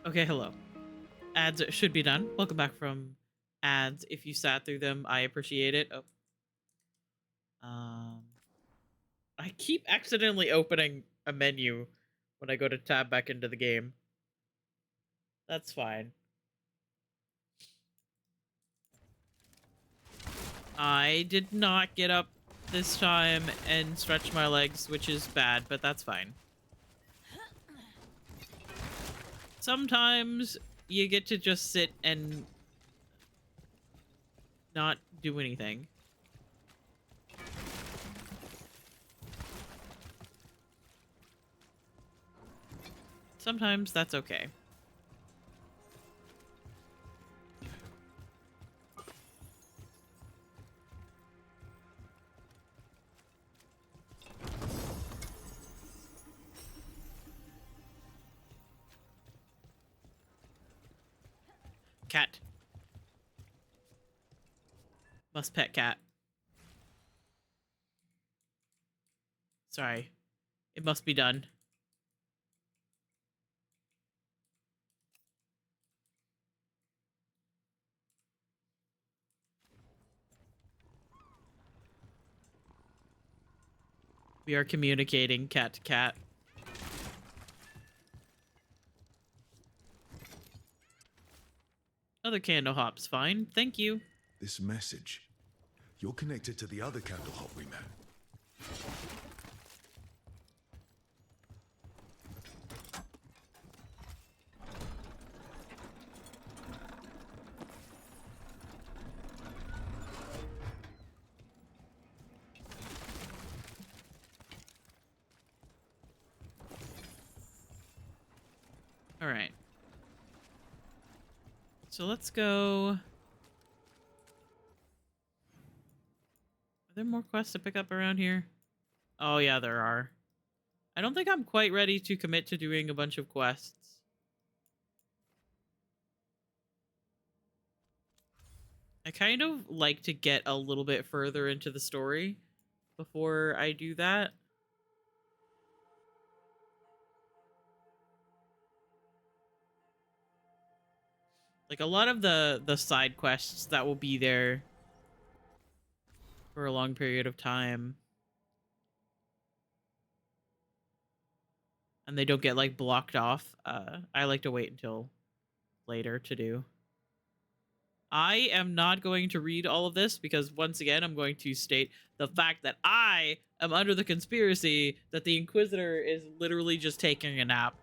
Okay, hello. Ads should be done. Welcome back from ads. If you sat through them, I appreciate it. Oh. I keep accidentally opening a menu when I go to tab back into the game. That's fine. I did not get up this time and stretch my legs, which is bad, but that's fine. Sometimes you get to just sit and not do anything. Sometimes that's okay. Cat. Must pet cat. Sorry. It must be done. We are communicating cat to cat. Other candle hop's fine. Thank you. This message. You're connected to the other candle hop we met. All right. So let's go. Are there more quests to pick up around here? Oh yeah, there are. I don't think I'm quite ready to commit to doing a bunch of quests. I kind of like to get a little bit further into the story before I do that. Like a lot of the side quests that will be there for a long period of time. And they don't get like blocked off. I like to wait until later to do. I am not going to read all of this because once again, I'm going to state the fact that I am under the conspiracy that the Inquisitor is literally just taking a nap.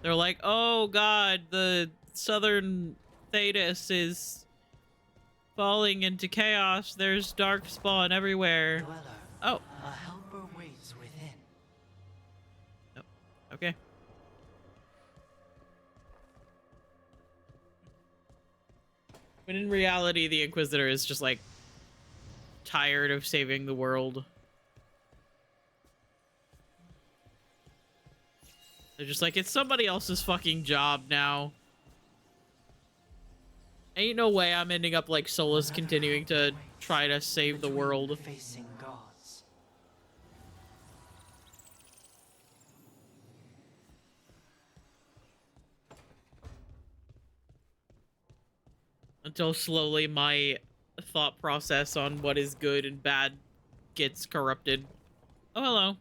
They're like, oh god, the Southern Thetis is falling into chaos. There's darkspawn everywhere. Dweller, Oh. a helper waits within. Oh. Okay. When in reality, the Inquisitor is just like tired of saving the world. They're just like, it's somebody else's fucking job now. Ain't no way I'm ending up like Solus continuing to try to save the world. Facing gods. Until slowly my thought process on what is good and bad gets corrupted. Oh, hello.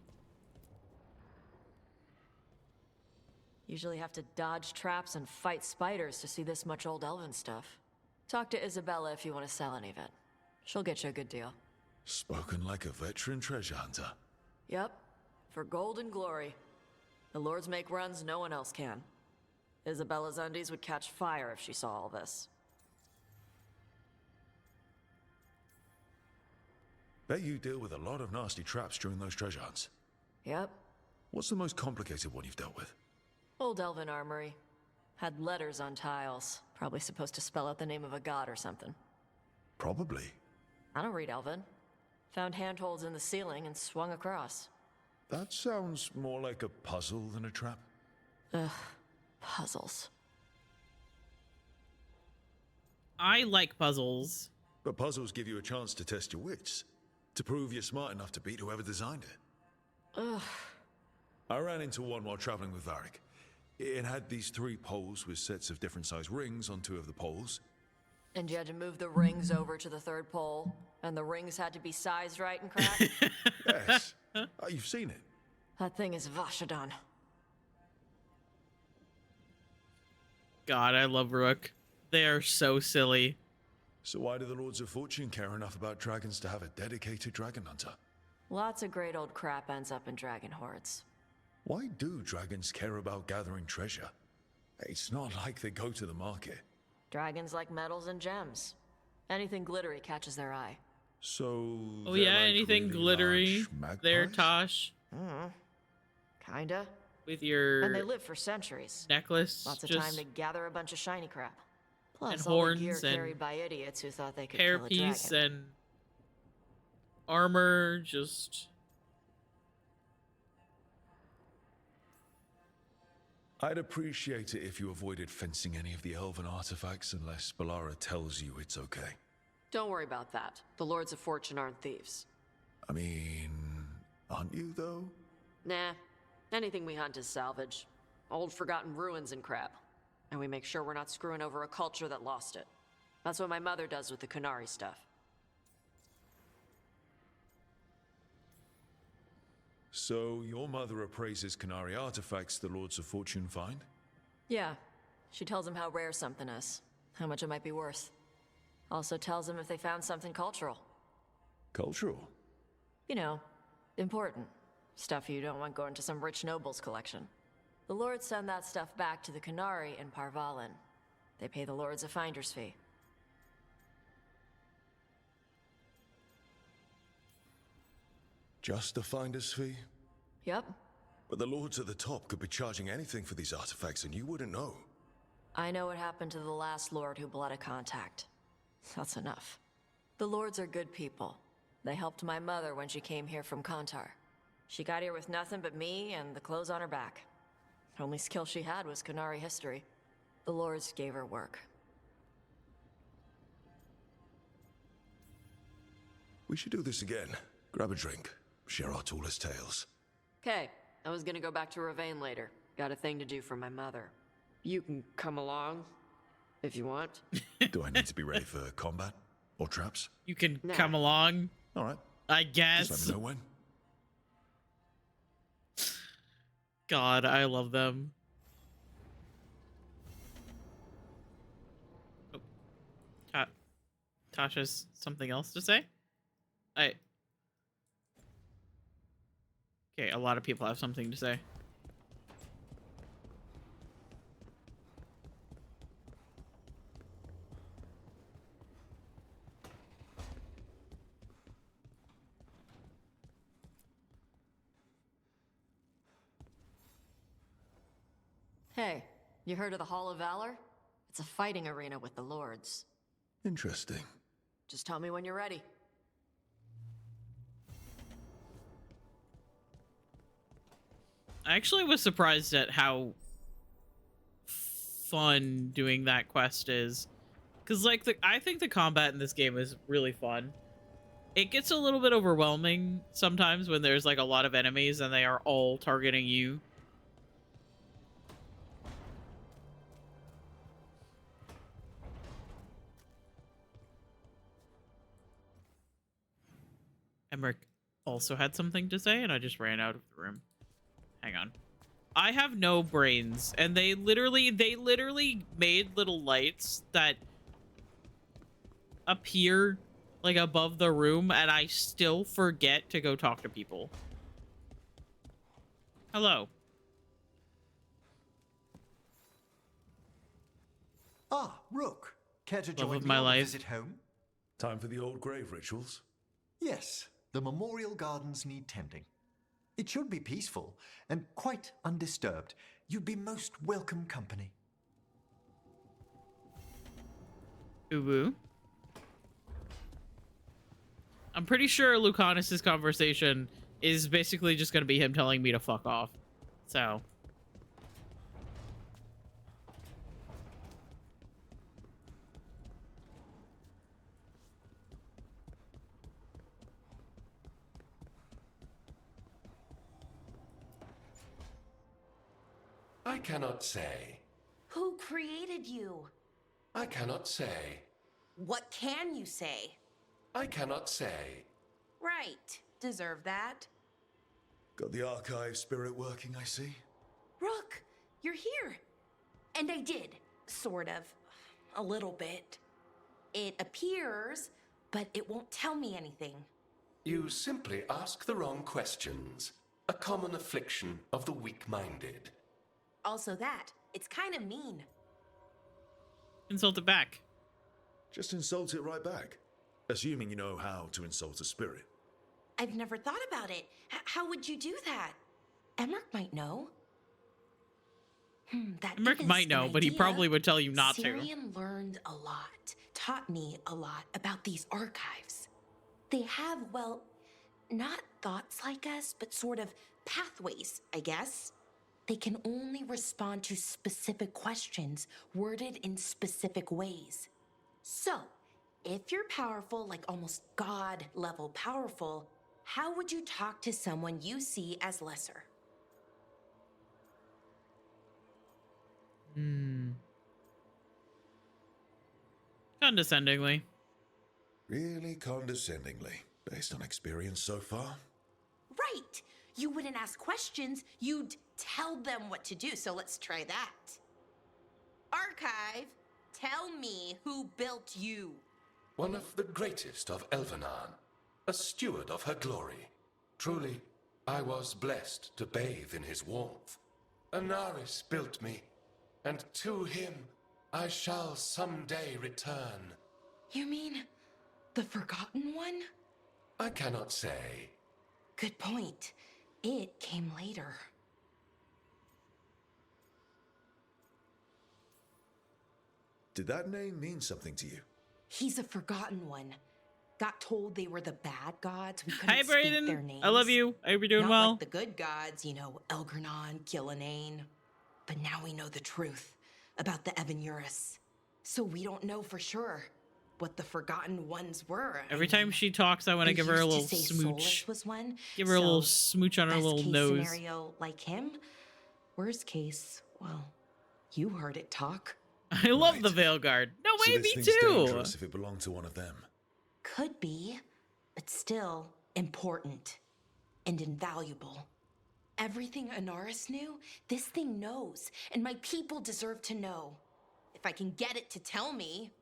Usually have to dodge traps and fight spiders to see this much old elven stuff. Talk to Isabella if you want to sell any of it. She'll get you a good deal. Spoken like a veteran treasure hunter. Yep, for gold and glory. The lords make runs no one else can. Isabella's undies would catch fire if she saw all this. Bet you deal with a lot of nasty traps during those treasure hunts. Yep. What's the most complicated one you've dealt with? Old elven armory. Had letters on tiles. Probably supposed to spell out the name of a god or something. Probably. I don't read elven. Found handholds in the ceiling and swung across. That sounds more like a puzzle than a trap. Ugh. Puzzles. I like puzzles. But puzzles give you a chance to test your wits. To prove you're smart enough to beat whoever designed it. Ugh. I ran into one while traveling with Varric. It had these 3 poles with sets of different size rings on 2 of the poles. And you had to move the rings over to the 3rd pole, and the rings had to be sized right and cracked? Yes. You've seen it. That thing is Vashadon. God, I love Rook. They are so silly. So why do the Lords of Fortune care enough about dragons to have a dedicated dragon hunter? Lots of great old crap ends up in dragon hordes. Why do dragons care about gathering treasure? It's not like they go to the market. Dragons like metals and gems. Anything glittery catches their eye. So... Oh yeah, like anything really glittery large there, magpies? Tosh. Kinda. With your And they live for centuries. necklace. Lots of just time to gather a bunch of shiny crap. Plus and all horns the gear and carried by idiots who thought they could kill a dragon. hairpiece and armor, just... I'd appreciate it if you avoided fencing any of the elven artifacts unless Balara tells you it's okay. Don't worry about that. The Lords of Fortune aren't thieves. I mean, aren't you, though? Nah. Anything we hunt is salvage. Old forgotten ruins and crap. And we make sure we're not screwing over a culture that lost it. That's what my mother does with the Kunari stuff. So, your mother appraises Kunari artifacts the Lords of Fortune find? Yeah. She tells them how rare something is, how much it might be worth. Also tells them if they found something cultural. Cultural? You know, important. Stuff you don't want going to some rich noble's collection. The Lords send that stuff back to the Kunari in Parvalin. They pay the Lords a finder's fee. Just a finder's fee? Yep. But the Lords at the top could be charging anything for these artifacts and you wouldn't know. I know what happened to the last Lord who bled a contact. That's enough. The Lords are good people. They helped my mother when she came here from Kontar. She got here with nothing but me and the clothes on her back. Only skill she had was Kunari history. The Lords gave her work. We should do this again. Grab a drink. Share our tallest tales. Okay, I was gonna go back to Ravane later. Got a thing to do for my mother. You can come along, if you want. Do I need to be ready for combat? Or traps? You can Nah. come along. Alright. I guess. Just let me know when. God, I love them. Oh. Tasha's something else to say? Okay, a lot of people have something to say. Hey, you heard of the Hall of Valor? It's a fighting arena with the Lords. Interesting. Just tell me when you're ready. I actually was surprised at how fun doing that quest is. Because, like, I think the combat in this game is really fun. It gets a little bit overwhelming sometimes when there's, like, a lot of enemies and they are all targeting you. Emmerich also had something to say, and I just ran out of the room. Hang on. I have no brains, and they literally made little lights that appear like above the room, and I still forget to go talk to people. Hello. Ah, Rook. Care to Love join of me my on a life. visit home? Time for the old grave rituals? Yes, the memorial gardens need tending. It should be peaceful and quite undisturbed. You'd be most welcome company. Uwu. I'm pretty sure Lucanus's conversation is basically just going to be him telling me to fuck off. So. I cannot say. Who created you? I cannot say. What can you say? I cannot say. Right. Deserve that. Got the archive spirit working, I see. Rook, you're here. And I did, sort of. A little bit. It appears, but it won't tell me anything. You simply ask the wrong questions. A common affliction of the weak-minded. Also that, it's kind of mean. Insult it back. Just insult it right back. Assuming you know how to insult a spirit. I've never thought about it. How would you do that? Emmerich might know. That Emmerich is might know, an but he idea. probably would tell you not to. Syrian learned a lot, taught me a lot about these archives. They have, well, not thoughts like us, but sort of pathways, I guess. They can only respond to specific questions worded in specific ways. So, if you're powerful, like almost God level powerful, how would you talk to someone you see as lesser? Condescendingly. Really condescendingly, based on experience so far? Right! You wouldn't ask questions, you'd tell them what to do, so let's try that. Archive, tell me who built you. One of the greatest of Elvenan, a steward of her glory. Truly, I was blessed to bathe in his warmth. Anaris built me, and to him I shall someday return. You mean the Forgotten One? I cannot say. Good point. It came later. Did that name mean something to you? He's a Forgotten One. Got told they were the bad gods. We Hi, couldn't speak their Brayden. names. I love you. I hope you're doing Not well. like the good gods, you know, Elgranon, Gillinane. But now we know the truth about the Evanuris. So we don't know for sure what the Forgotten Ones were. Every time she talks, I want to give her a little smooch. Was one, Give her a little smooch on her best little case nose. scenario like him. Worst case, well, you heard it talk. I love the Veilguard. No So way, this me thing's too. dangerous if it belonged to one of them. Could be, but still important and invaluable. Everything Anaris knew, this thing knows, and my people deserve to know. If I can get it to tell me.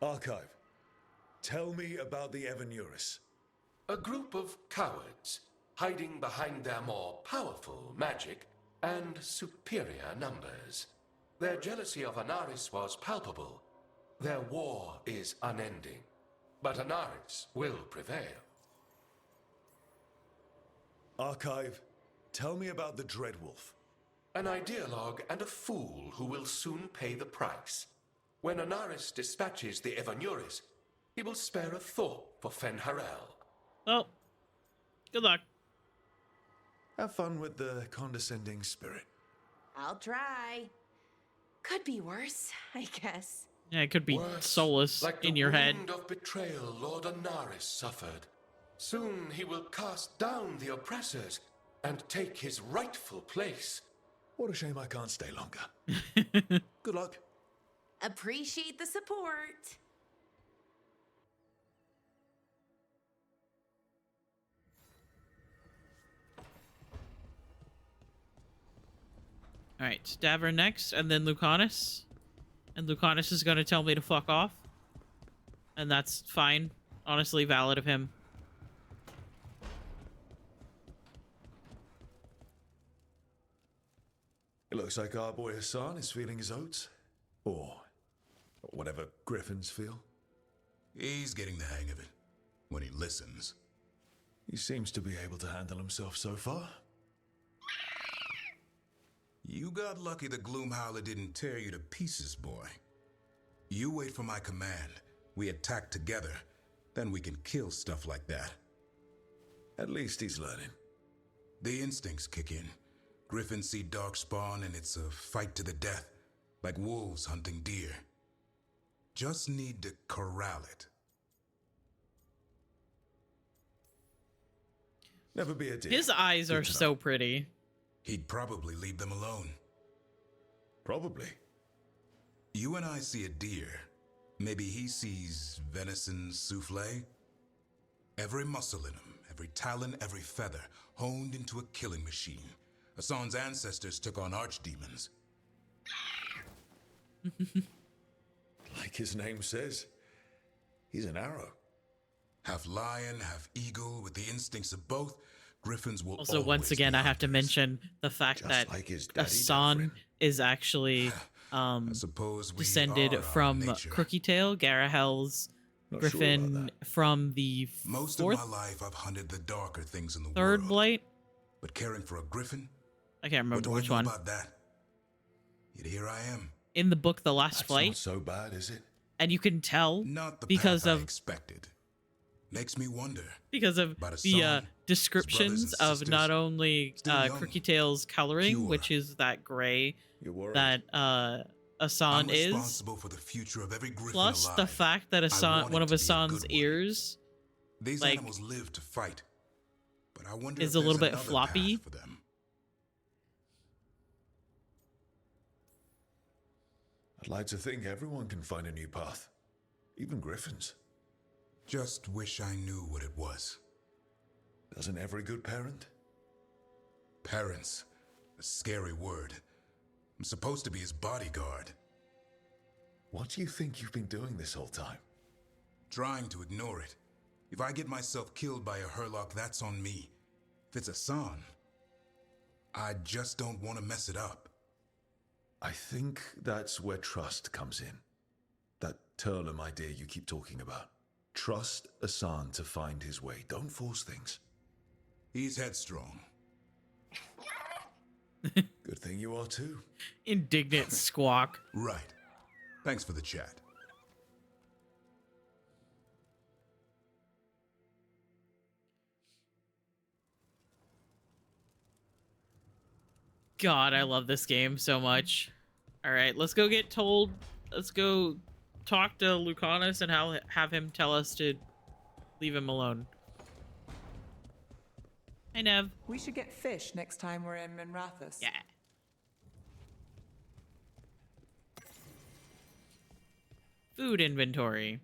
Archive, tell me about the Evanuris. A group of cowards, hiding behind their more powerful magic and superior numbers. Their jealousy of Anaris was palpable. Their war is unending. But Anaris will prevail. Archive, tell me about the Dreadwolf. An ideologue and a fool who will soon pay the price. When Anaris dispatches the Evanuris, he will spare a thought for Fen'Harel. Oh, good luck. Have fun with the condescending spirit. I'll try. Could be worse, I guess. Yeah, it could be soulless Like in the your head. wound of betrayal Lord Anaris suffered. Soon he will cast down the oppressors and take his rightful place. What a shame I can't stay longer. Good luck. Appreciate the support. All right, Davra next, and then Lucanus. And Lucanus is going to tell me to fuck off. And that's fine. Honestly, valid of him. It looks like our boy Hassan is feeling his oats. Or whatever griffins feel. He's getting the hang of it. When he listens. He seems to be able to handle himself so far. You got lucky the Gloomhowler didn't tear you to pieces, boy. You wait for my command. We attack together. Then we can kill stuff like that. At least he's learning. The instincts kick in. Griffins see darkspawn and it's a fight to the death. Like wolves hunting deer. Just need to corral it. Never be a deer. His eyes are so pretty. He'd probably leave them alone. Probably. You and I see a deer. Maybe he sees venison souffle. Every muscle in him, every talon, every feather, honed into a killing machine. Hassan's ancestors took on archdemons. Like his name says, he's an arrow. Half lion, half eagle, with the instincts of both, Griffins will Also, once again, I have to mention the fact that like his daddy, Hassan is actually descended from Crooky Tail, Garahel's griffin from the Most fourth, of my life, I've hunted the darker things in the third world. blight. But caring for a griffin? I can't remember what which do I know one. about that? Yet here I am. In the book, The Last That's Flight. not so bad, is it? And you can tell Not the because path I of expected. Makes me wonder. Because of About a the son, descriptions his brothers and of not sisters, only still young, Crookie Tail's coloring, pure. which is that gray worried. that I'm Hassan is, responsible for the future of every griffin plus alive. the fact that I Hassan, want one it of to be a Hassan's good one. ears, These like, animals live to fight, but I wonder is if a little there's bit another floppy. path for them. I'd like to think everyone can find a new path, even griffins. Just wish I knew what it was. Doesn't every good parent? Parents, a scary word. I'm supposed to be his bodyguard. What do you think you've been doing this whole time? Trying to ignore it. If I get myself killed by a Hurlock, that's on me. If it's Hassan, I just don't want to mess it up. I think that's where trust comes in. That Turlum idea you keep talking about. Trust Hassan to find his way. Don't force things. He's headstrong. Good thing you are too. Indignant squawk. Right. Thanks for the chat. God, I love this game so much. All right, let's go get told. Let's go talk to Lucanus and have him tell us to leave him alone. Hey, Nev. We should get fish next time we're in Minrathous. Yeah. Food inventory.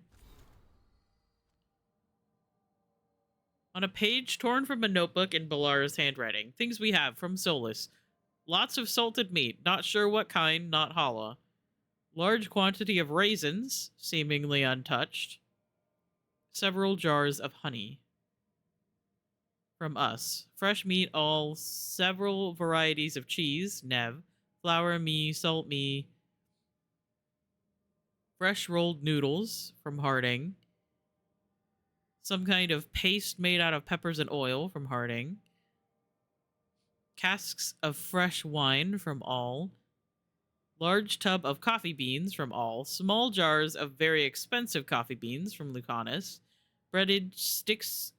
On a page torn from a notebook in Balara's handwriting. Things we have from Solus. Lots of salted meat. Not sure what kind, not challah. Large quantity of raisins, seemingly untouched. Several jars of honey. From us. Fresh meat, all. Several varieties of cheese, Nev. Flour, me, salt, me. Fresh rolled noodles, from Harding. Some kind of paste made out of peppers and oil, from Harding. Casks of fresh wine, from All. Large tub of coffee beans, from All. Small jars of very expensive coffee beans, from Lucanus. Breaded sticks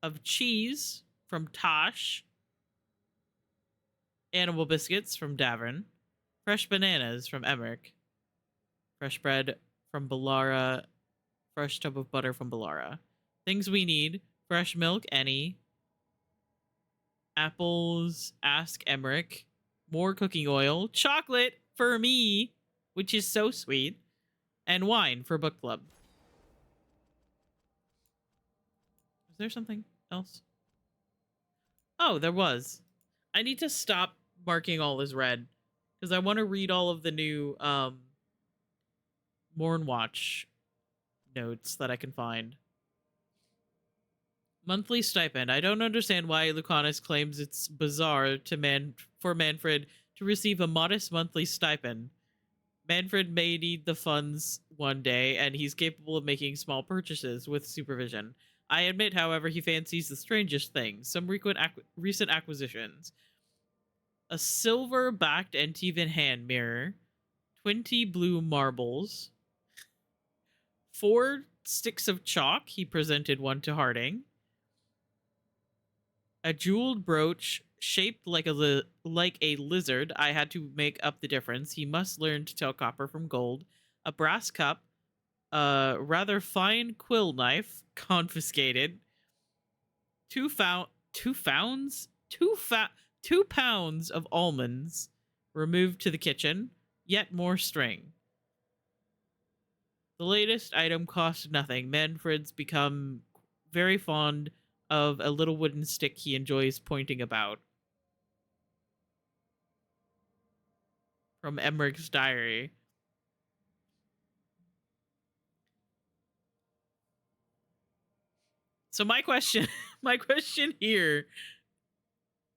of cheese, from Tosh. Animal biscuits, from Davern. Fresh bananas, from Emmerich. Fresh bread, from Balara. Fresh tub of butter, from Balara. Things we need. Fresh milk, any. Apples, ask Emmerich. More cooking oil. Chocolate, for me, which is so sweet. And wine, for book club. Is there something else? Oh, there was. I need to stop marking all as red. Because I want to read all of the new Mornwatch notes that I can find. Monthly stipend. I don't understand why Lucanus claims it's bizarre for Manfred to receive a modest monthly stipend. Manfred may need the funds one day, and he's capable of making small purchases with supervision. I admit, however, he fancies the strangest things. Some recent acquisitions. A silver-backed Antivan hand mirror. 20 blue marbles. 4 sticks of chalk. He presented one to Harding. A jeweled brooch shaped like a lizard. I had to make up the difference. He must learn to tell copper from gold. A brass cup. A rather fine quill knife. Confiscated. 2 pounds of almonds. Removed to the kitchen. Yet more string. The latest item cost nothing. Manfred's become very fond of a little wooden stick he enjoys pointing about. From Emmerich's diary. So my question here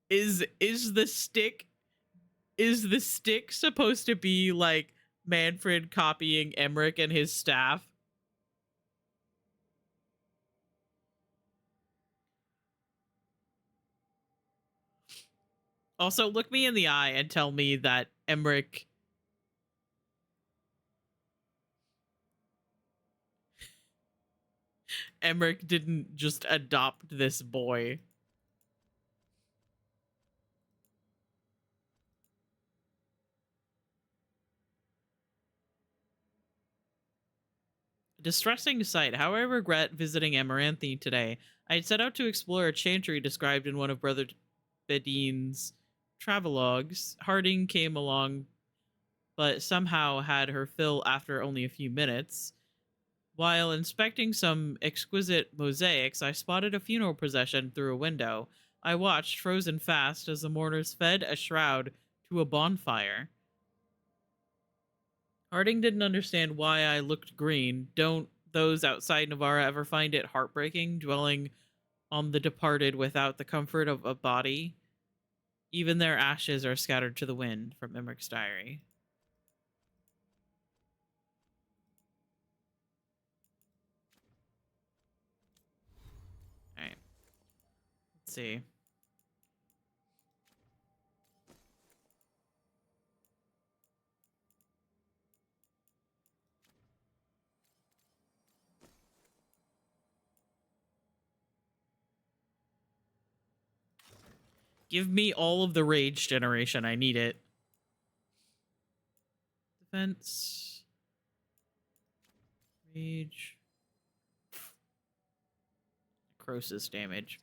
is the stick supposed to be like Manfred copying Emmerich and his staff? Also, look me in the eye and tell me that Emmerich Emmerich didn't just adopt this boy. Distressing sight. How I regret visiting Amaranthi today. I had set out to explore a chantry described in one of Brother Bedine's travelogues. Harding came along, but somehow had her fill after only a few minutes. While inspecting some exquisite mosaics, I spotted a funeral procession through a window. I watched, frozen fast, as the mourners fed a shroud to a bonfire. Harding didn't understand why I looked green. Don't those outside Navarra ever find it heartbreaking, dwelling on the departed without the comfort of a body? Even their ashes are scattered to the wind, from Emmerich's diary. Alright. Let's see. Give me all of the rage generation. I need it. Defense. Rage. Necrosis damage.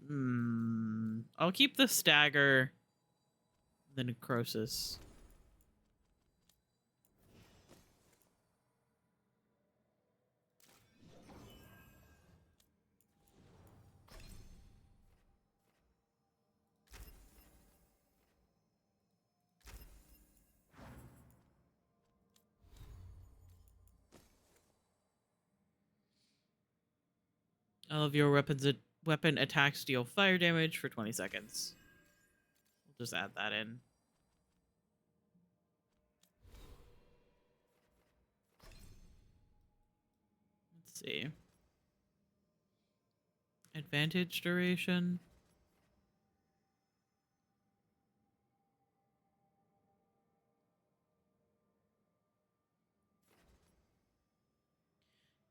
I'll keep the stagger. The necrosis. All of your weapon attacks deal fire damage for 20 seconds. We'll just add that in. Let's see. Advantage duration.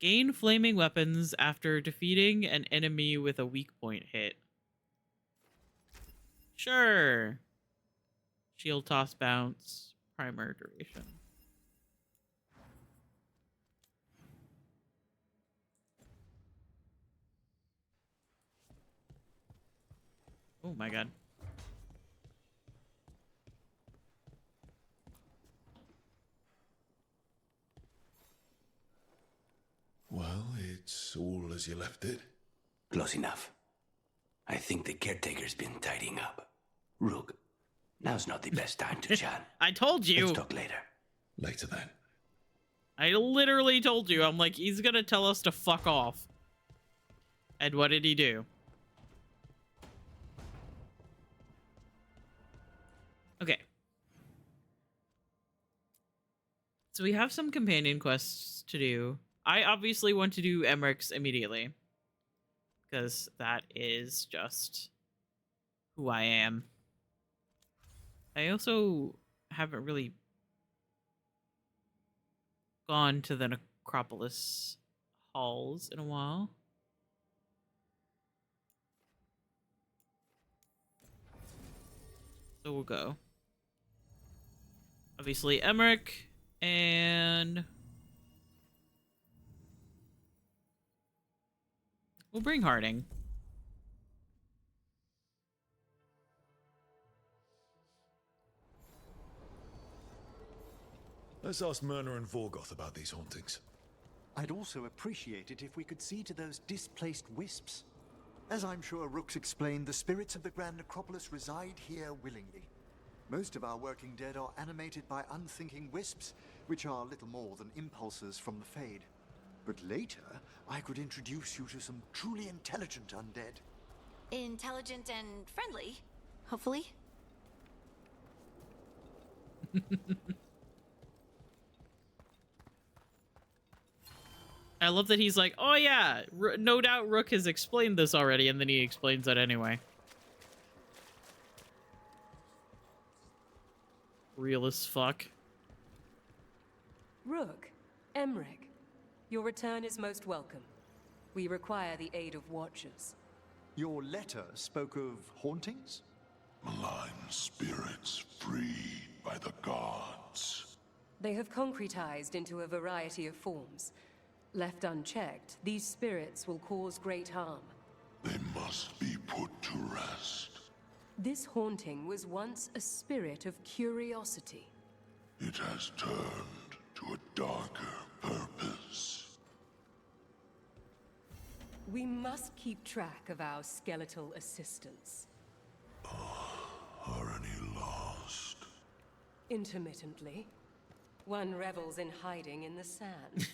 Gain flaming weapons after defeating an enemy with a weak point hit. Sure. Shield toss bounce. Primer duration. Oh my god. Well, it's all as you left it. Close enough. I think the caretaker's been tidying up. Rook, now's not the best time to chat. I told you. Let's talk later. Later then. I literally told you. I'm like, he's gonna tell us to fuck off. And what did he do? Okay. So we have some companion quests to do. I obviously want to do Emmerich's immediately. Because that is just who I am. I also haven't really gone to the Necropolis halls in a while. So we'll go. Obviously Emmerich and we'll bring Harding. Let's ask Myrna and Vorgoth about these hauntings. I'd also appreciate it if we could see to those displaced wisps. As I'm sure Rook's explained, the spirits of the Grand Necropolis reside here willingly. Most of our working dead are animated by unthinking wisps, which are little more than impulses from the Fade. But later, I could introduce you to some truly intelligent undead. Intelligent and friendly, hopefully. I love that he's like, oh yeah, no doubt Rook has explained this already, and then he explains it anyway. Real as fuck. Rook, Emmerich, your return is most welcome. We require the aid of watchers. Your letter spoke of hauntings? Malign spirits freed by the gods. They have concretized into a variety of forms. Left unchecked, these spirits will cause great harm. They must be put to rest. This haunting was once a spirit of curiosity. It has turned to a darker purpose. We must keep track of our skeletal assistants. Are any lost? Intermittently. One revels in hiding in the sand.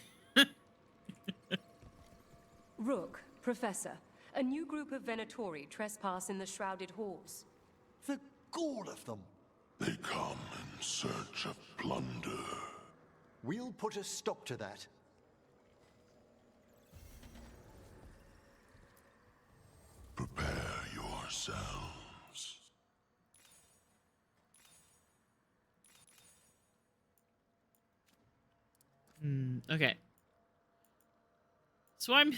Rook, Professor, a new group of Venatori trespass in the Shrouded Halls. The gall of them! They come in search of plunder. We'll put a stop to that. Prepare yourselves. Okay. So I'm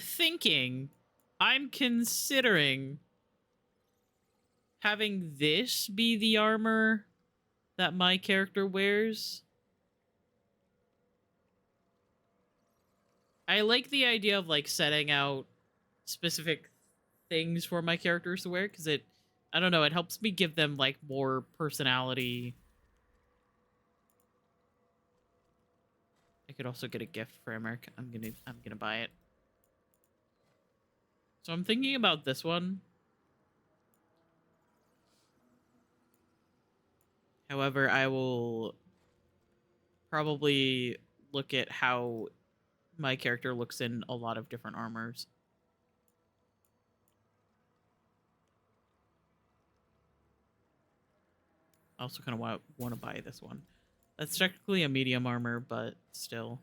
considering having this be the armor that my character wears. I like the idea of like setting out specific things for my characters to wear because I don't know, it helps me give them like more personality. I could also get a gift for Emmerich. I'm gonna buy it. So I'm thinking about this one. However, I will probably look at how my character looks in a lot of different armors. I also kind of want to buy this one. That's technically a medium armor, but still.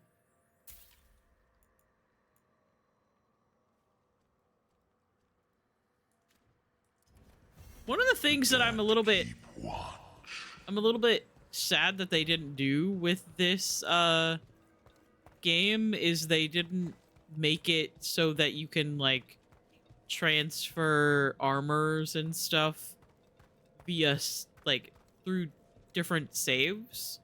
One of the things that I'm a little bit sad that they didn't do with this game is they didn't make it so that you can like transfer armors and stuff via like through different saves,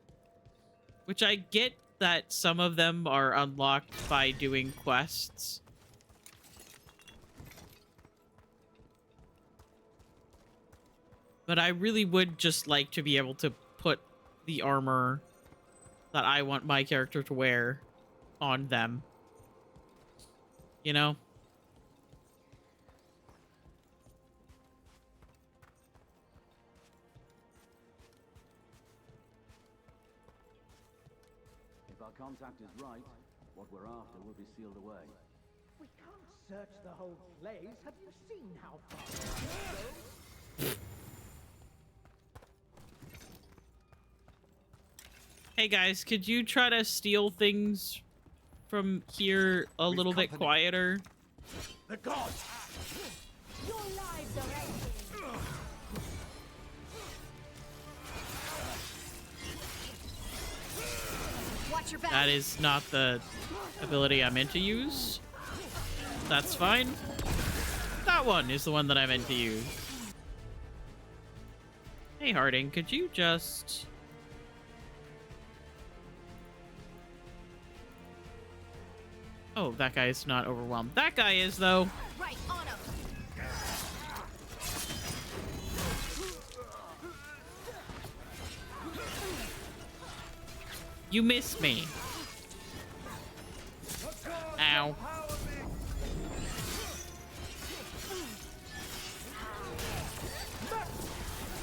which I get that some of them are unlocked by doing quests. But I really would just like to be able to put the armor that I want my character to wear on them. You know? If our contact is right, what we're after will be sealed away. We can't search the whole place. Have you seen how far? Hey guys, could you try to steal things from here a little bit quieter? The gods! Your lives are ending! Watch your back. That is not the ability I meant to use. That's fine. That one is the one that I meant to use. Hey Harding, could you just... Oh, that guy's not overwhelmed. That guy is, though. Right on him. You missed me. Ow.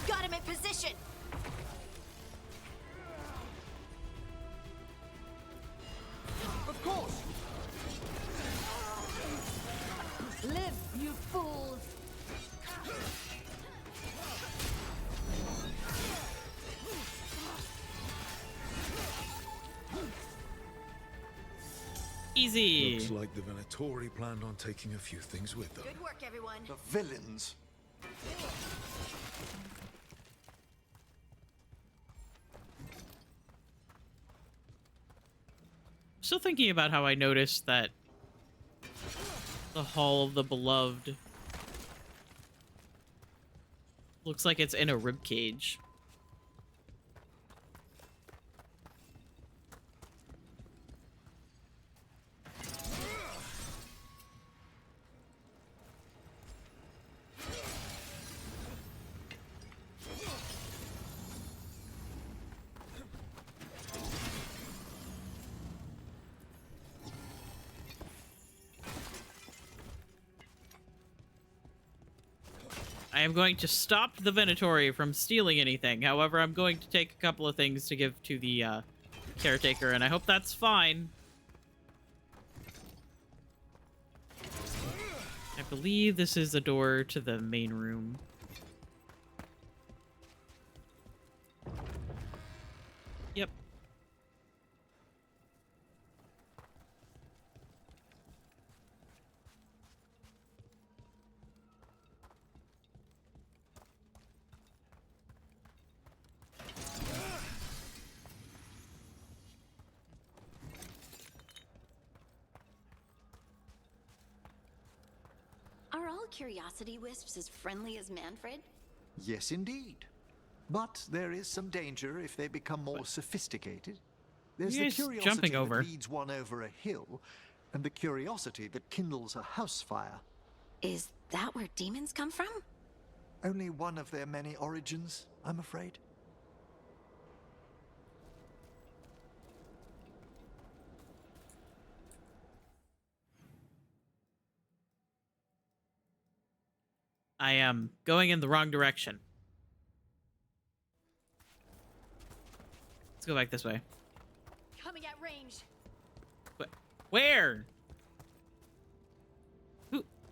Got him in position. Of course. Live, you fools. Easy. Looks like the Venatori planned on taking a few things with them. Good work, everyone. The villains. Still thinking about how I noticed that The Hall of the Beloved. Looks like it's in a rib cage. I am going to stop the Venatori from stealing anything. However, I'm going to take a couple of things to give to the caretaker, and I hope that's fine. I believe this is the door to the main room. Yep. Are all curiosity wisps as friendly as Manfred? Yes, indeed. But there is some danger if they become more sophisticated. There's You the guys curiosity jumping over. that leads one over a hill, and the curiosity that kindles a house fire. Is that where demons come from? Only one of their many origins, I'm afraid. I am going in the wrong direction. Let's go back this way. Coming at range. Where?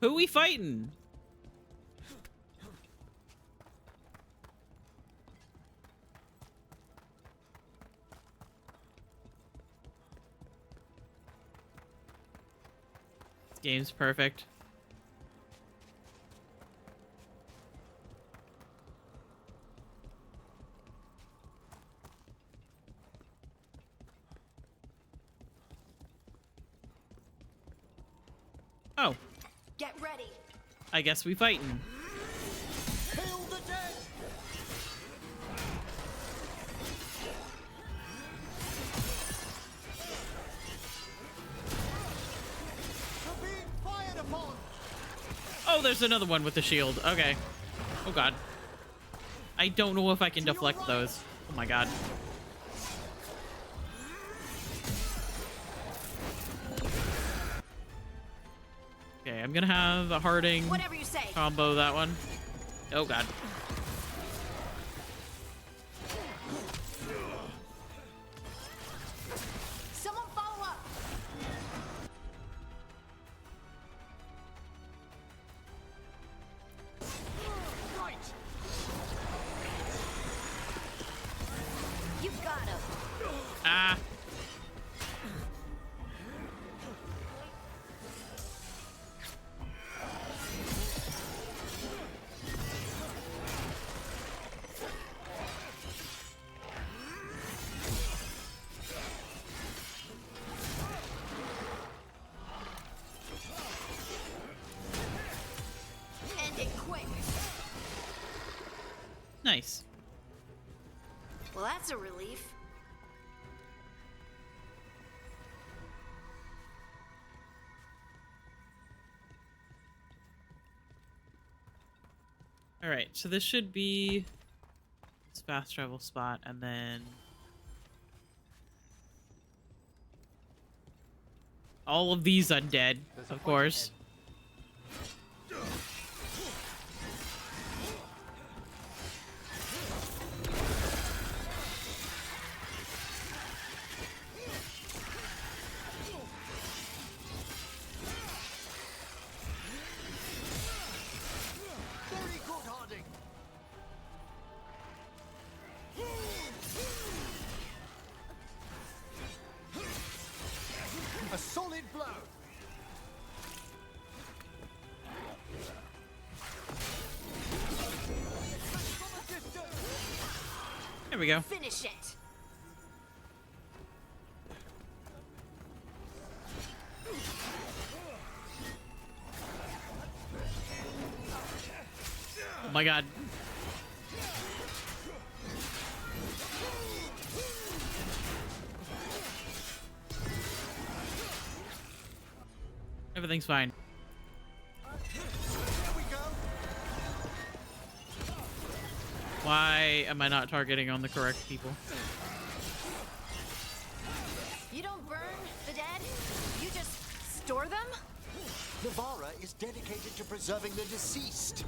Who we fighting? This game's perfect. Oh, Get ready. I guess we fighting. Kill the dead. We're being fired upon! Oh, there's another one with the shield. Okay. Oh, God. I don't know if I can deflect those. Oh, my God. Okay, I'm gonna have a Harding Whatever you say. combo that one. Oh, God. Someone follow up. Right! You got him. Ah. End it quick. Nice. Well, that's a relief. All right, so this should be this fast travel spot, and then all of these undead, of course. Very good, Harding! A solid blow! There we go. Finish it. my god. Everything's fine. Why am I not targeting on the correct people? You don't burn the dead? You just store them? Navarra is dedicated to preserving the deceased.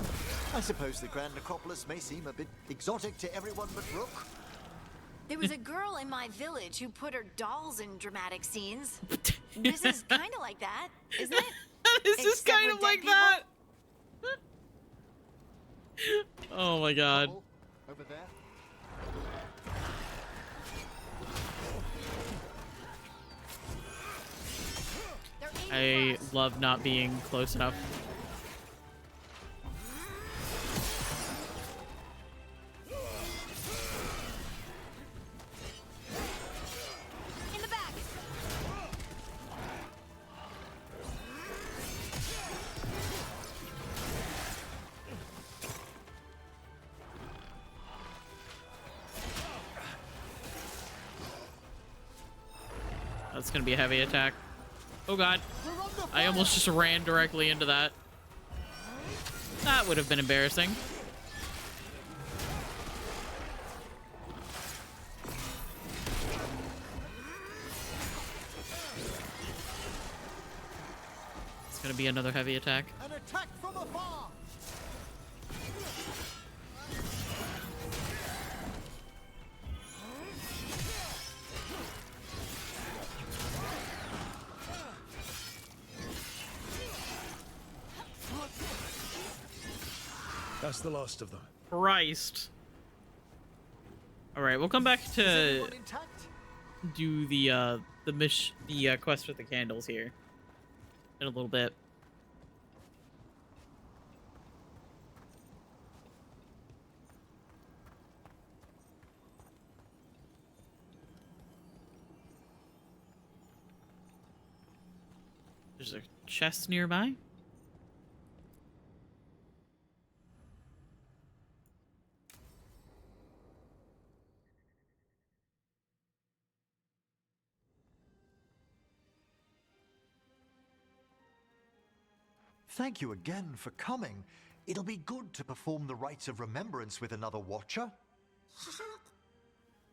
I suppose the Grand Necropolis may seem a bit exotic to everyone but Rook. There was a girl in my village who put her dolls in dramatic scenes. This is kind of like that, isn't it? This is Except kind with of dead like people? that. Oh my god. Over there. I love not being close enough. In the back. That's gonna be a heavy attack. Oh god. I almost just ran directly into that. That would have been embarrassing. It's gonna be another heavy attack. An attack from afar. That's the last of them. Christ. Alright, we'll come back to do the quest with the candles here in a little bit. There's a chest nearby. Thank you again for coming. It'll be good to perform the rites of remembrance with another Watcher.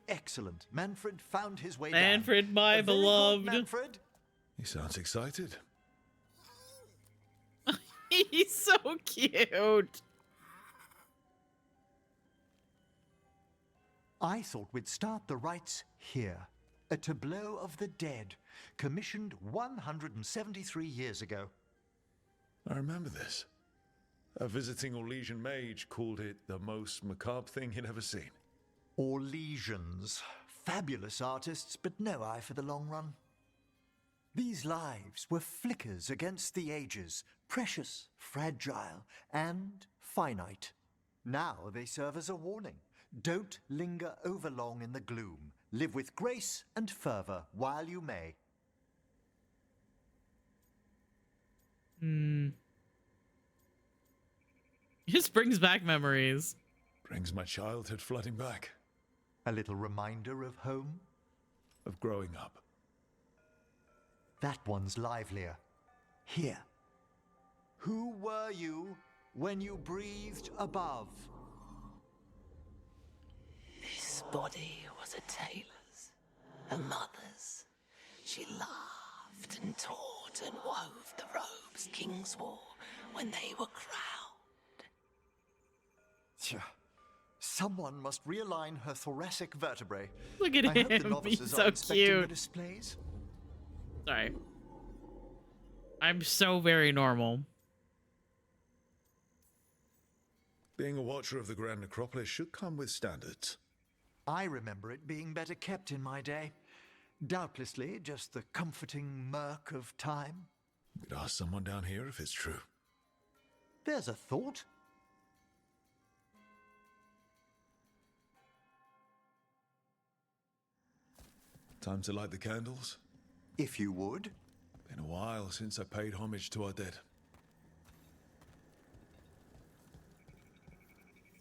Excellent. Manfred found his way down. Manfred, my Very good, beloved. Manfred. He sounds excited. He's so cute. I thought we'd start the rites here. A tableau of the dead, commissioned 173 years ago. I remember this. A visiting Orlesian mage called it the most macabre thing he'd ever seen. Orlesians. Fabulous artists, but no eye for the long run. These lives were flickers against the ages, precious, fragile, and finite. Now they serve as a warning. Don't linger overlong in the gloom. Live with grace and fervor while you may. This brings back memories. Brings my childhood flooding back. A little reminder of home? Of growing up. That one's livelier. Here. Who were you when you breathed above? This body was a tailor's, a mother's. She laughed and taught and wove the robes kings wore when they were crowned. Tja. Someone must realign her thoracic vertebrae. Look at I hope the him. novices He's are so inspecting the cute. displays. Sorry. I'm so very normal. Being a watcher of the Grand Necropolis should come with standards. I remember it being better kept in my day. Doubtlessly just the comforting murk of time. Could ask someone down here if it's true. There's a thought. Time to light the candles? If you would. Been a while since I paid homage to our dead.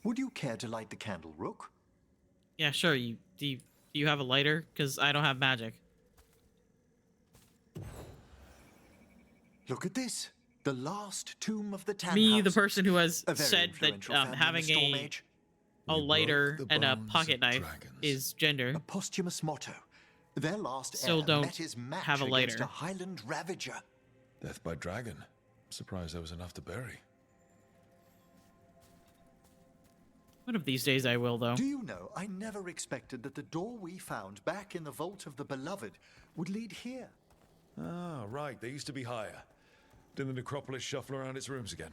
Would you care to light the candle, Rook? Yeah, sure. Do you have a lighter? Because I don't have magic. Look at this. The last tomb of the Tannhausen. Me, the person who has A very said that influential family in the having Storm Age. a lighter the and a bones pocket of knife dragons. is gender. A posthumous motto. Their last Still heir don't met his match have a against lighter. a Highland Ravager. Death by dragon. Surprised there was enough to bury. One of these days I will, though. Do you know, I never expected that the door we found back in the Vault of the Beloved would lead here. Ah, right. They used to be higher. Did the necropolis shuffle around its rooms again?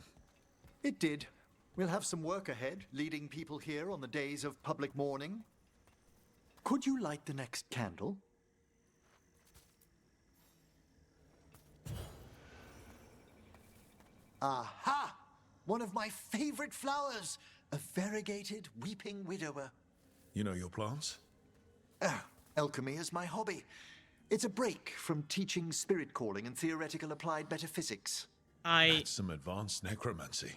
It did. We'll have some work ahead, leading people here on the days of public mourning. Could you light the next candle? Aha! One of my favorite flowers! A variegated weeping widower. You know your plants? Alchemy is my hobby. It's a break from teaching spirit calling and theoretical applied metaphysics. That's some advanced necromancy.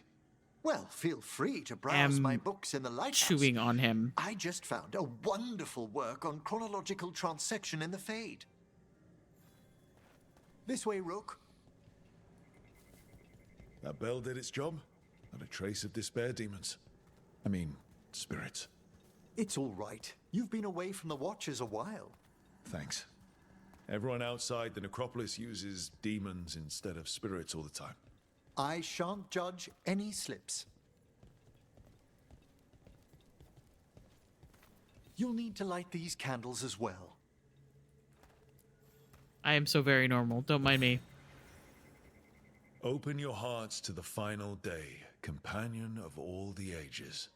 Well, feel free to browse my books in the lighthouse. Chewing on him. I just found a wonderful work on chronological transection in the Fade. This way, Rook. That bell did its job. Not a trace of despair demons. I mean, spirits. It's all right. You've been away from the Watchers a while. Thanks. Everyone outside the necropolis uses demons instead of spirits all the time. I shan't judge any slips. You'll need to light these candles as well. I am so very normal. Don't mind me. Open your hearts to the final day, companion of all the ages.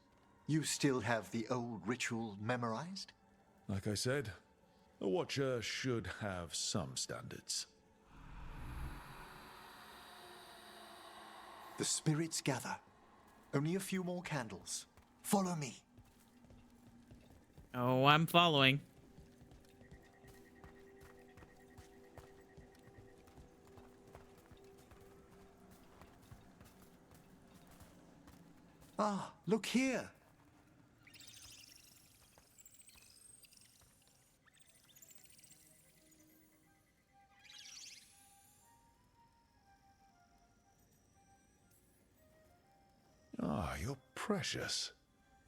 You still have the old ritual memorized? Like I said, a Watcher should have some standards. The spirits gather. Only a few more candles. Follow me. Oh, I'm following. Ah, look here. Ah, you're precious.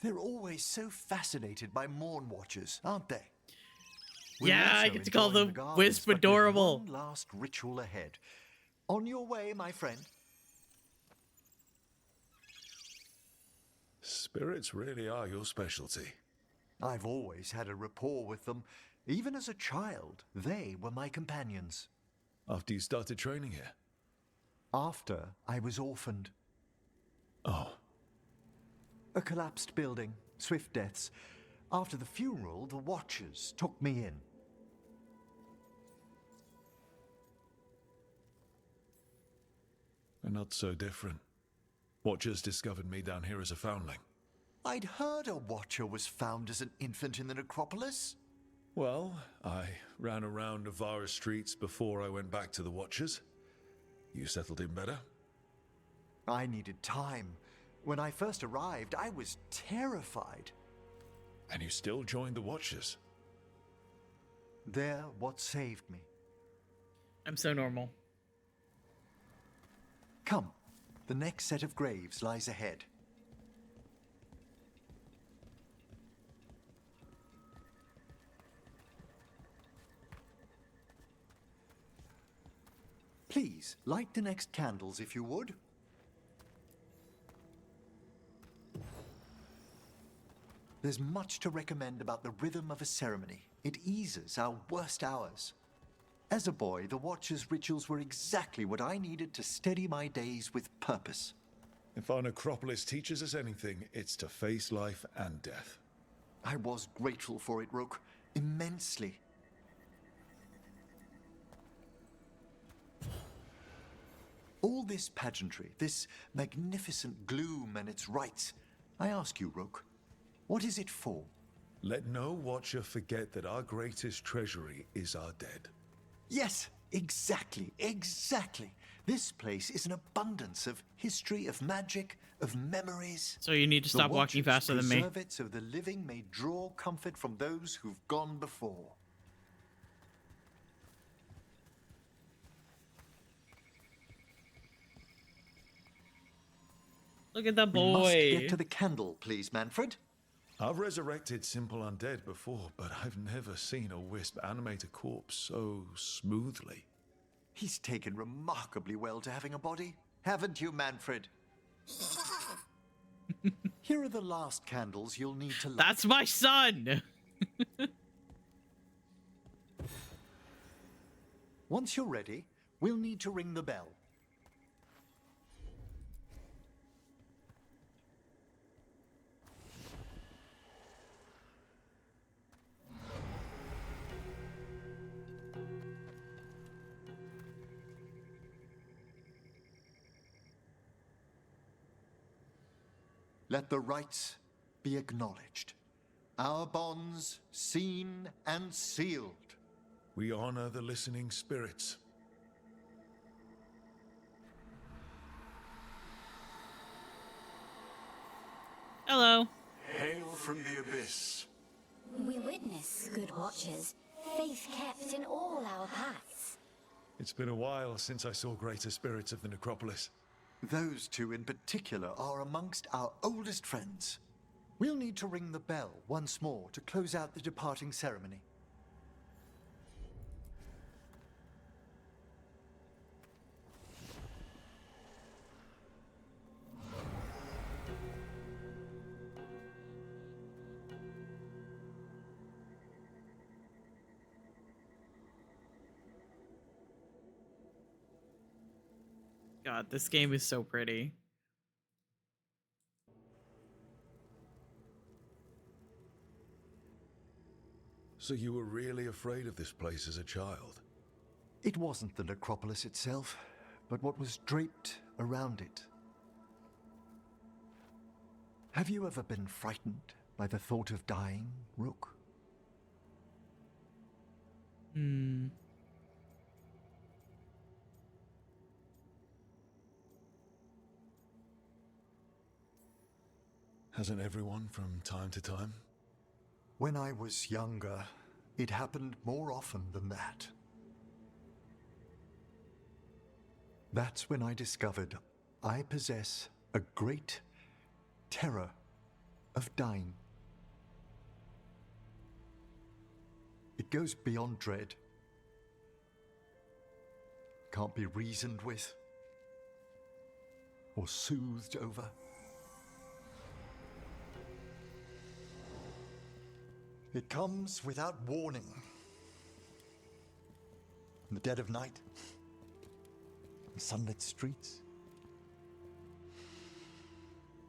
They're always so fascinated by Morn Watchers, aren't they? Yeah, I get to call them Wisp adorable. One last ritual ahead. On your way, my friend. Spirits really are your specialty. I've always had a rapport with them. Even as a child, they were my companions. After you started training here? After I was orphaned. Oh. A collapsed building, swift deaths. After the funeral, the Watchers took me in. We're not so different. Watchers discovered me down here as a foundling. I'd heard a Watcher was found as an infant in the necropolis. Well, I ran around Navara streets before I went back to the Watchers. You settled in better? I needed time. When I first arrived, I was terrified. And you still joined the Watchers? They're what saved me. I'm so normal. Come, the next set of graves lies ahead. Please, light the next candles if you would. There's much to recommend about the rhythm of a ceremony. It eases our worst hours. As a boy, the Watcher's rituals were exactly what I needed to steady my days with purpose. If our necropolis teaches us anything, it's to face life and death. I was grateful for it, Rook. Immensely. All this pageantry, this magnificent gloom and its rites, I ask you, Rook, what is it for? Let no Watcher forget that our greatest treasury is our dead. Yes, Exactly, exactly. This place is an abundance of history, of magic, of memories. So you need to stop walking faster than me. Preserve it so the living may draw comfort from those who've gone before. Look at the We must boy. get to the candle, please, Manfred. I've resurrected simple undead before, but I've never seen a wisp animate a corpse so smoothly. He's taken remarkably well to having a body, haven't you, Manfred? Here are the last candles you'll need to light. That's my son! Once you're ready, we'll need to ring the bell. Let the rites be acknowledged. Our bonds seen and sealed. We honor the listening spirits. Hello. Hail from the abyss. We witness, good watchers, faith kept in all our paths. It's been a while since I saw greater spirits of the necropolis. Those two in particular are amongst our oldest friends. We'll need to ring the bell once more to close out the departing ceremony. God, this game is so pretty. So you were really afraid of this place as a child? It wasn't the necropolis itself, but what was draped around it. Have you ever been frightened by the thought of dying, Rook? Hasn't everyone from time to time? When I was younger, it happened more often than that. That's when I discovered I possess a great terror of dying. It goes beyond dread. Can't be reasoned with or soothed over. It comes without warning. In the dead of night, in sunlit streets,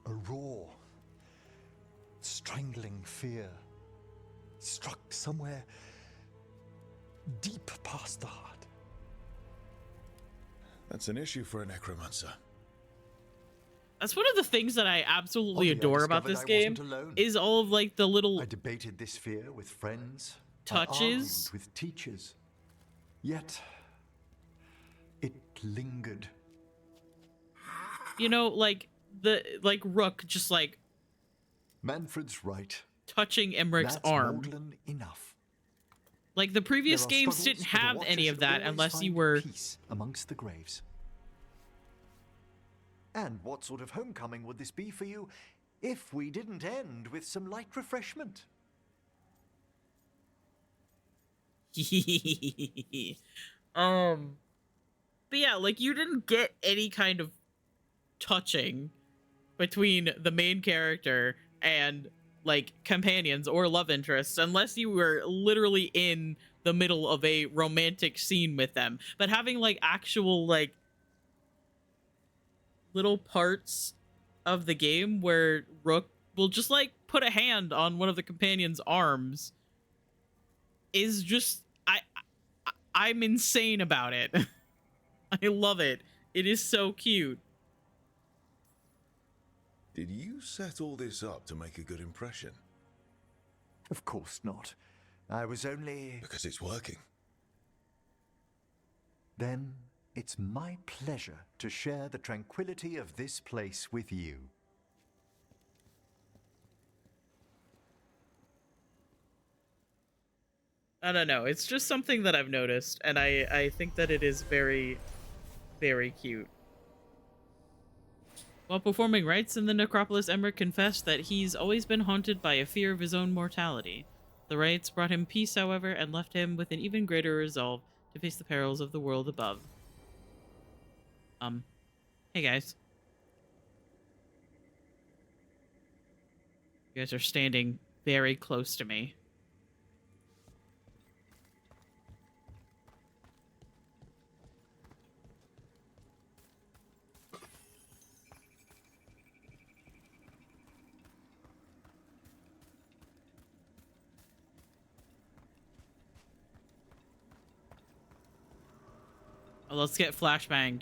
a raw, strangling fear struck somewhere deep past the heart. That's an issue for a necromancer. That's one of the things that I absolutely Oddly, I adore about discovered this I game wasn't alone. is all of like the little I debated this fear with friends, touches. I argued with teachers. Yet it lingered. You know, like Rook just like Manfred's right. touching Emmerich's That's arm. maudlin enough. Like the previous There are games struggles, didn't but the have Watcher any of should that always unless you find were peace amongst the graves. And what sort of homecoming would this be for you if we didn't end with some light refreshment? But yeah, like you didn't get any kind of touching between the main character and like companions or love interests unless you were literally in the middle of a romantic scene with them. But having like actual like little parts of the game where Rook will just like put a hand on one of the companions' arms is just I'm insane about it. I love it. It is so cute. Did you set all this up to make a good impression? Of course not. I was only... Because it's working. Then it's my pleasure to share the tranquility of this place with you. I don't know. It's just something that I've noticed, and I think that it is very, very cute. While performing rites in the necropolis, Emmerich confessed that he's always been haunted by a fear of his own mortality. The rites brought him peace, however, and left him with an even greater resolve to face the perils of the world above. Hey guys. You guys are standing very close to me. Oh, let's get flashbanged.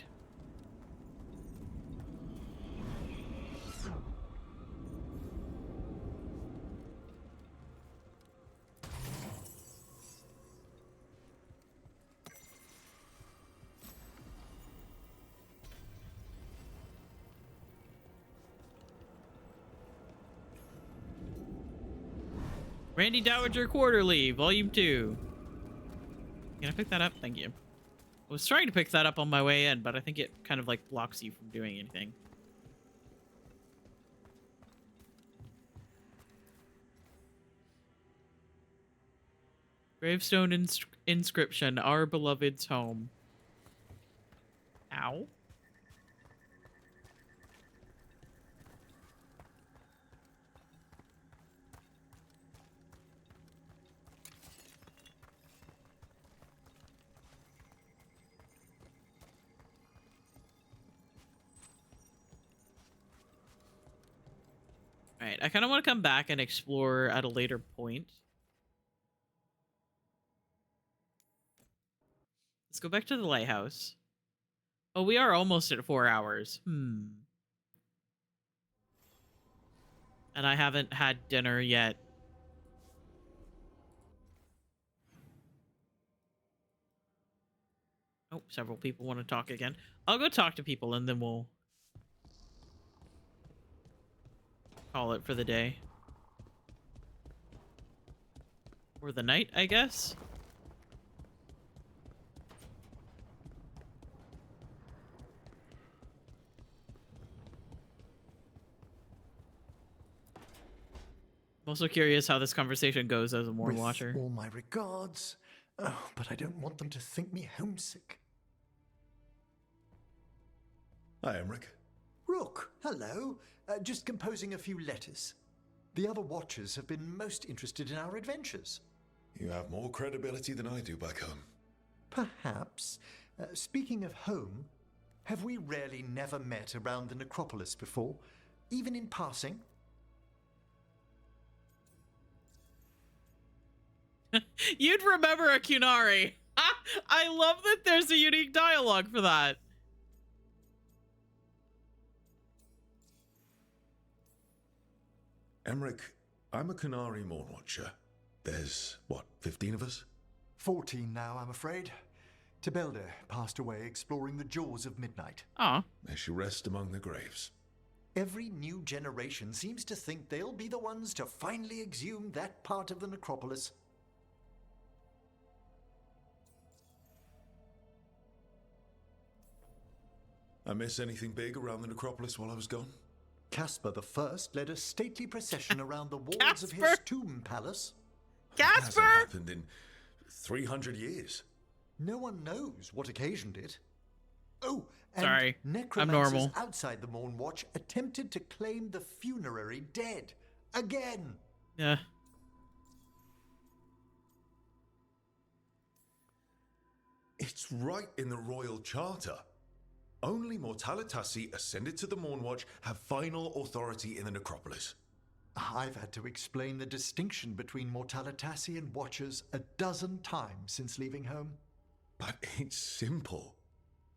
Randy Dowager Quarterly, Volume 2. Can I pick that up? Thank you. I was trying to pick that up on my way in, but I think it kind of like blocks you from doing anything. Gravestone inscription, our beloved's home. Ow. Alright, I kind of want to come back and explore at a later point. Let's go back to the lighthouse. Oh, we are almost at 4 hours. And I haven't had dinner yet. Oh, several people want to talk again. I'll go talk to people and then we'll call it for the day. Or the night, I guess. I'm also curious how this conversation goes as a Mourn Watcher. All my regards. Oh, but I don't want them to think me homesick. Hi, Emmerich. Rook, hello. Just composing a few letters. The other Watchers have been most interested in our adventures. You have more credibility than I do back home. Perhaps. Speaking of home, have we rarely never met around the necropolis before? Even in passing? You'd remember a Kunari. I love that there's a unique dialogue for that. Emmerich, I'm a Kunari Mourn Watcher. There's, what, 15 of us? 14 now, I'm afraid. Tebelda passed away exploring the jaws of midnight. Ah. May she rest among the graves. Every new generation seems to think they'll be the ones to finally exhume that part of the necropolis. I miss anything big around the necropolis while I was gone? Caspar the First led a stately procession around the walls of his tomb palace. Casper! Hasn't happened in 300 years. No one knows what occasioned it. Oh, and sorry, I'm normal. Outside the Mourn Watch attempted to claim the funerary dead. Again! Yeah. It's right in the Royal Charter. Only Mortalitasi ascended to the Mourn Watch have final authority in the necropolis. I've had to explain the distinction between Mortalitasi and Watchers a dozen times since leaving home. But it's simple.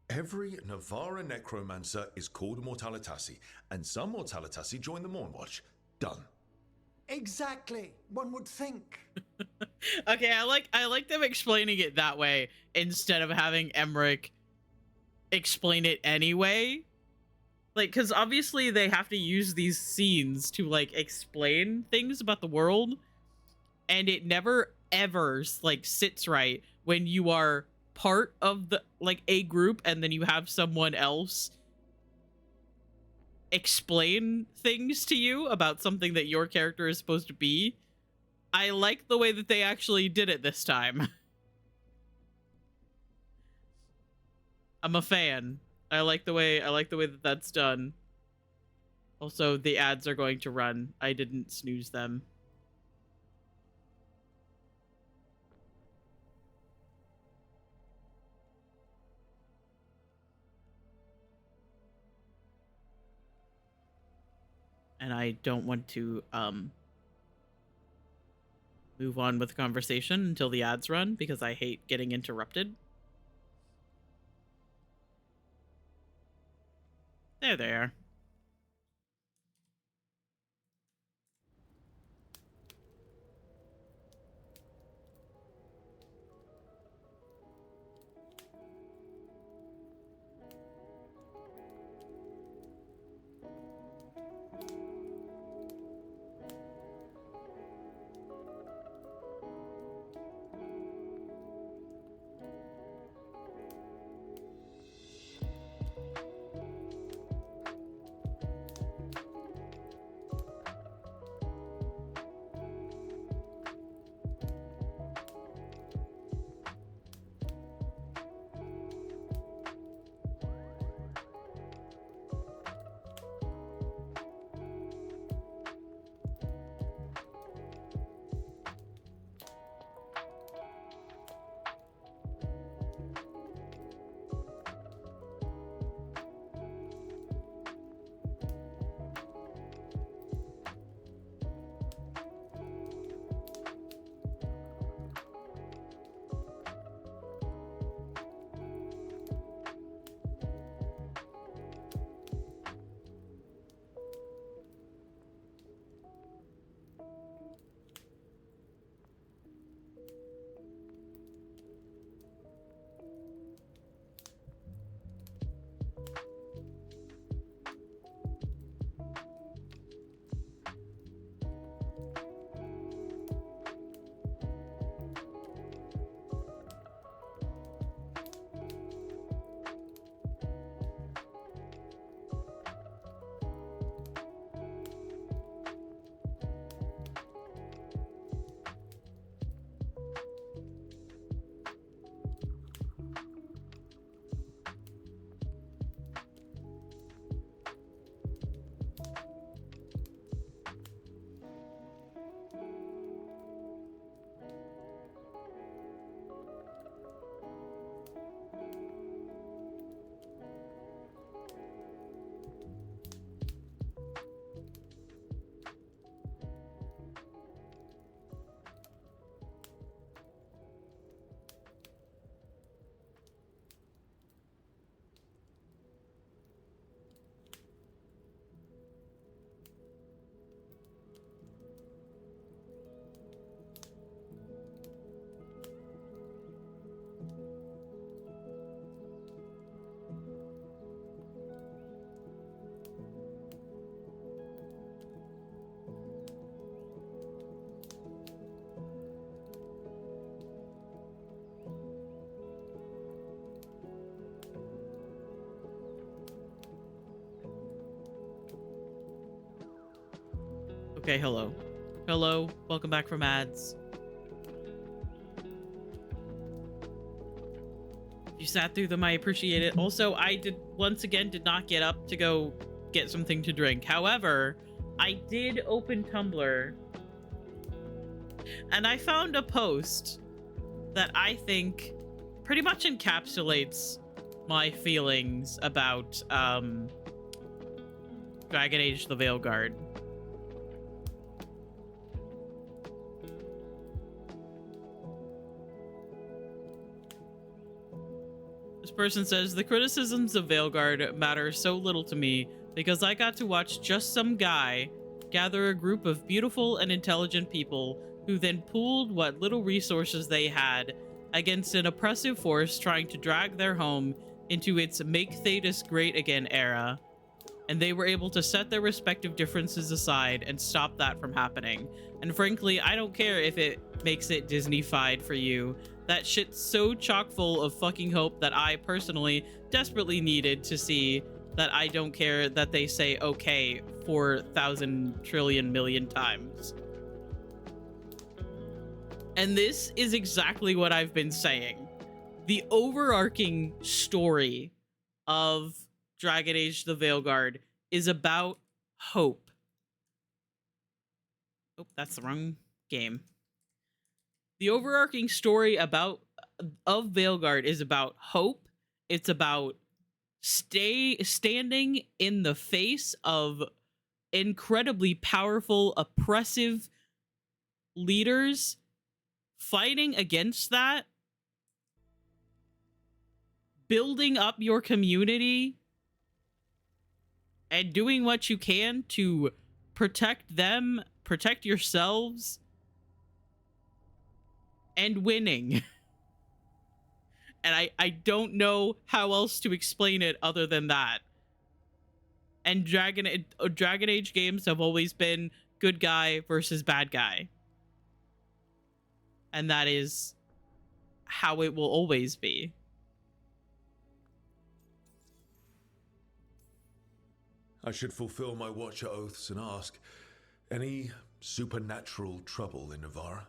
Every Navara necromancer is called Mortalitasi, and some Mortalitasi join the Mourn Watch. Done. Exactly. One would think. Okay, I like them explaining it that way instead of having Emmerich explain it anyway. Like, because obviously they have to use these scenes to, like, explain things about the world, and it never, ever, like, sits right when you are part of the, like, a group, and then you have someone else explain things to you about something that your character is supposed to be. I like the way that they actually did it this time. I'm a fan. I like the way that that's done. Also, the ads are going to run. I didn't snooze them. And I don't want to move on with the conversation until the ads run because I hate getting interrupted. There they are. Okay, hello. Hello, welcome back from ads. If you sat through them, I appreciate it. Also, I once again did not get up to go get something to drink. However, I did open Tumblr and I found a post that I think pretty much encapsulates my feelings about Dragon Age the Veilguard. This person says, the criticisms of Veilguard matter so little to me because I got to watch just some guy gather a group of beautiful and intelligent people who then pooled what little resources they had against an oppressive force trying to drag their home into its Make Thetis Great Again era. And they were able to set their respective differences aside and stop that from happening. And frankly, I don't care if it makes it Disney-fied for you. That shit's so chock full of fucking hope that I personally desperately needed to see, that I don't care that they say okay 4,000 trillion million times. And this is exactly what I've been saying. The overarching story of Dragon Age the Veilguard is about hope. Oh, that's the wrong game. The overarching story of Veilguard is about hope. It's about standing in the face of incredibly powerful, oppressive leaders, fighting against that, building up your community, and doing what you can to protect them, protect yourselves, and winning. And I don't know how else to explain it other than that. And Dragon Age games have always been good guy versus bad guy. And that is how it will always be. I should fulfill my Watcher oaths and ask, any supernatural trouble in Navarra?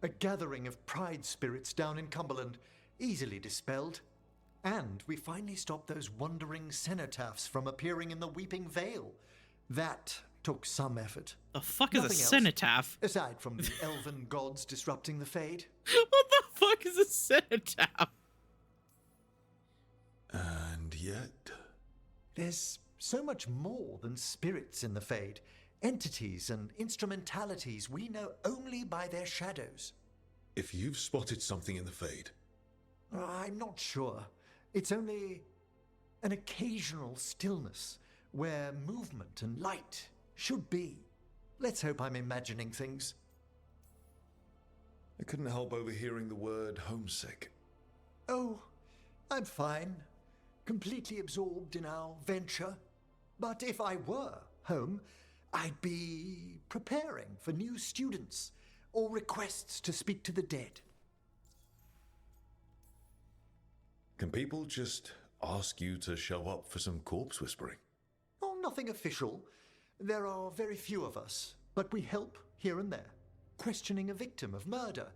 A gathering of pride spirits down in Cumberland, easily dispelled. And we finally stopped those wandering cenotaphs from appearing in the Weeping Vale. That took some effort. The fuck is a Nothing else, cenotaph? aside from the elven gods disrupting the Fade. What the fuck is a cenotaph? And yet... There's so much more than spirits in the Fade. Entities and instrumentalities we know only by their shadows. If you've spotted something in the Fade... I'm not sure. It's only an occasional stillness where movement and light should be. Let's hope I'm imagining things. I couldn't help overhearing the word homesick. Oh, I'm fine. Completely absorbed in our venture. But if I were home, I'd be preparing for new students or requests to speak to the dead. Can people just ask you to show up for some corpse whispering? Oh, nothing official. There are very few of us, but we help here and there. Questioning a victim of murder,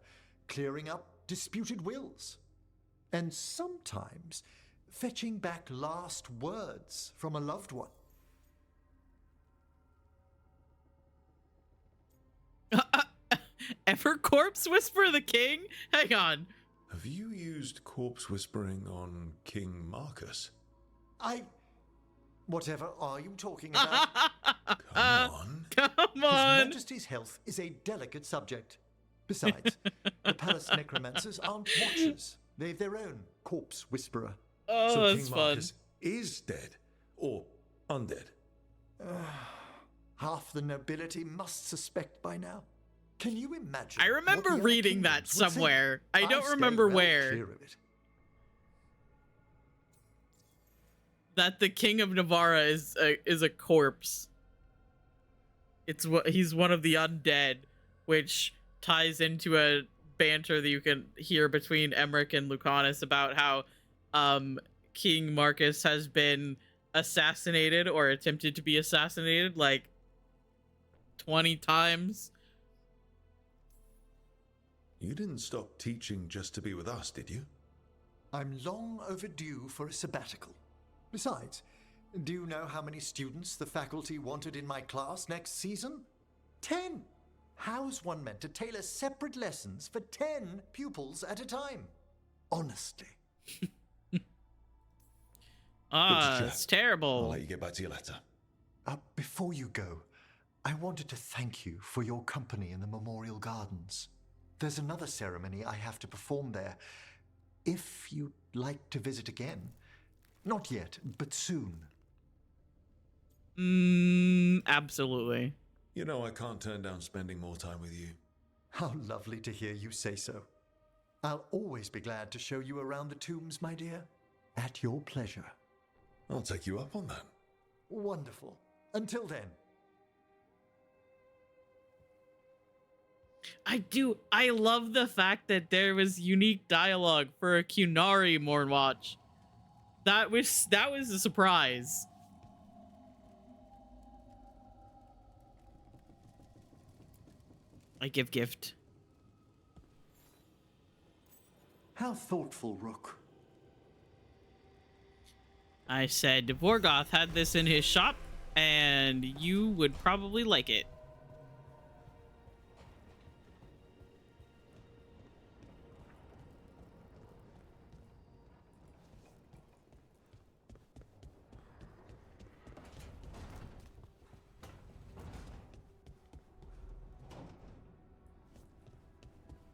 clearing up disputed wills, and sometimes fetching back last words from a loved one. Ever corpse whisper the king? Hang on. Have you used corpse whispering on King Marcus? Whatever are you talking about? Come on. Come on. His Majesty's health is a delicate subject. Besides, the palace necromancers aren't watchers. They've their own corpse whisperer. Oh, so that's King fun. Marcus is dead or undead. Half the nobility must suspect by now. Can you imagine? I remember what the reading other that kingdoms would somewhere. say? I don't stay remember well where. clear of it. That the king of Navarre is a corpse. He's one of the undead, which ties into a banter that you can hear between Emmerich and Lucanus about how King Marcus has been assassinated or attempted to be assassinated like 20 times. You didn't stop teaching just to be with us, did you? I'm long overdue for a sabbatical. Besides, do you know how many students the faculty wanted in my class next season? 10! How's one meant to tailor separate lessons for 10 pupils at a time? Honestly. It's terrible. I'll let you get back to your letter. Before you go, I wanted to thank you for your company in the Memorial Gardens. There's another ceremony I have to perform there. If you'd like to visit again. Not yet, but soon. Absolutely. You know I can't turn down spending more time with you. How lovely to hear you say so. I'll always be glad to show you around the tombs, my dear. At your pleasure. I'll take you up on that. Wonderful. Until then. I love the fact that there was unique dialogue for a Kunari Mornwatch. That was a surprise. I give gift. How thoughtful, Rook. I said Vorgoth had this in his shop, and you would probably like it.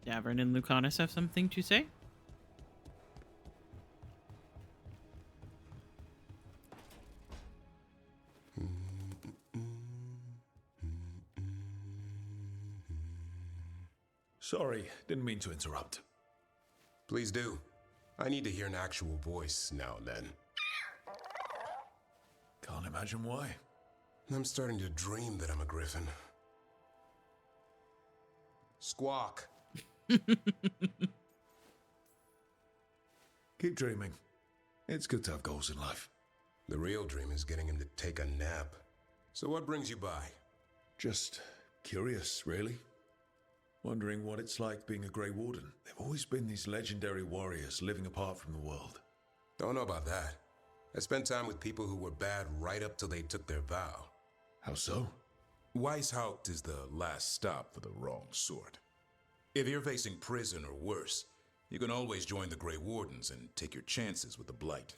Davern and Lucanus have something to say? Sorry, didn't mean to interrupt. Please do. I need to hear an actual voice now and then. Can't imagine why. I'm starting to dream that I'm a griffin. Squawk. Keep dreaming. It's good to have goals in life. The real dream is getting him to take a nap. So what brings you by? Just curious, really. Wondering what it's like being a Grey Warden. They've always been these legendary warriors living apart from the world. Don't know about that. I spent time with people who were bad right up till they took their vow. How so? Weishaupt is the last stop for the wrong sort. If you're facing prison or worse, you can always join the Grey Wardens and take your chances with the Blight.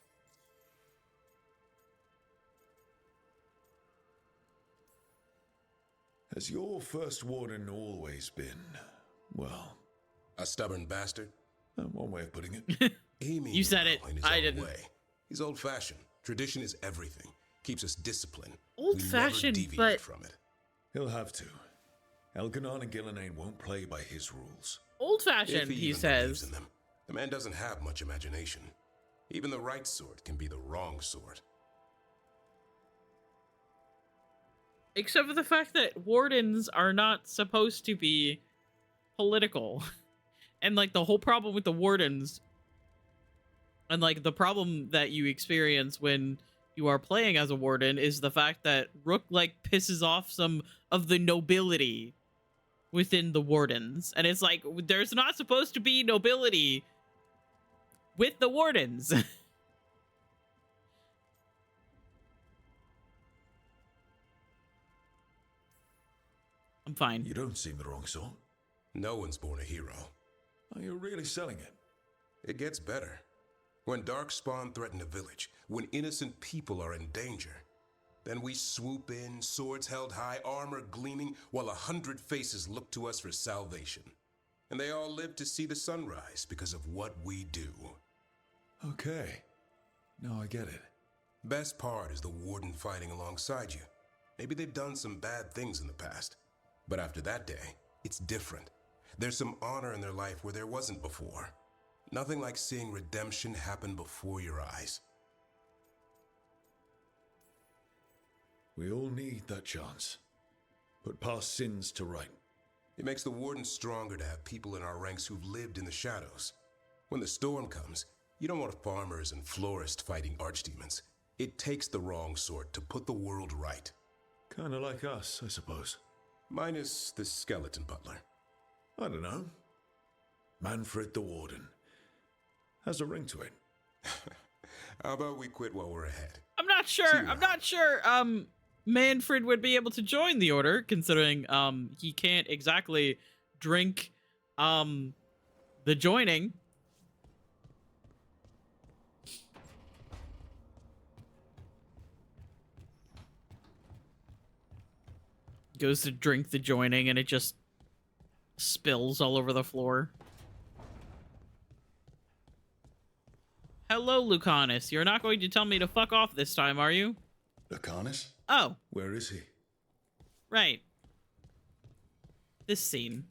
Has your first warden always been, well... a stubborn bastard? One way of putting it. You said it. I didn't. Way. He's old-fashioned. Tradition is everything. Keeps us disciplined. Old-fashioned, but... from it. He'll have to. Elganon and Gillenane won't play by his rules. Old-fashioned, he says. In them. The man doesn't have much imagination. Even the right sort can be the wrong sort. Except for the fact that wardens are not supposed to be political. And, like, the whole problem with the wardens, and, like, the problem that you experience when you are playing as a warden is the fact that Rook, like, pisses off some of the nobility within the wardens. And it's like, there's not supposed to be nobility with the wardens. I'm fine. You don't seem the wrong sort. No one's born a hero. Are you really selling it? It gets better. When Darkspawn threaten a village, when innocent people are in danger, then we swoop in, swords held high, armor gleaming, while 100 faces look to us for salvation. And they all live to see the sunrise because of what we do. Okay. Now I get it. Best part is the warden fighting alongside you. Maybe they've done some bad things in the past. But after that day, it's different. There's some honor in their life where there wasn't before. Nothing like seeing redemption happen before your eyes. We all need that chance. Put past sins to right. It makes the warden stronger to have people in our ranks who've lived in the shadows. When the storm comes, you don't want farmers and florists fighting archdemons. It takes the wrong sort to put the world right. Kinda like us, I suppose. Minus the skeleton butler. I don't know. Manfred the Warden. Has a ring to it. How about we quit while we're ahead? I'm not sure, Manfred would be able to join the order, considering, he can't exactly drink, the joining. Goes to drink the joining and it just spills all over the floor. Hello, Lucanus. You're not going to tell me to fuck off this time, are you? Lucanus? Oh. Where is he? Right. This scene.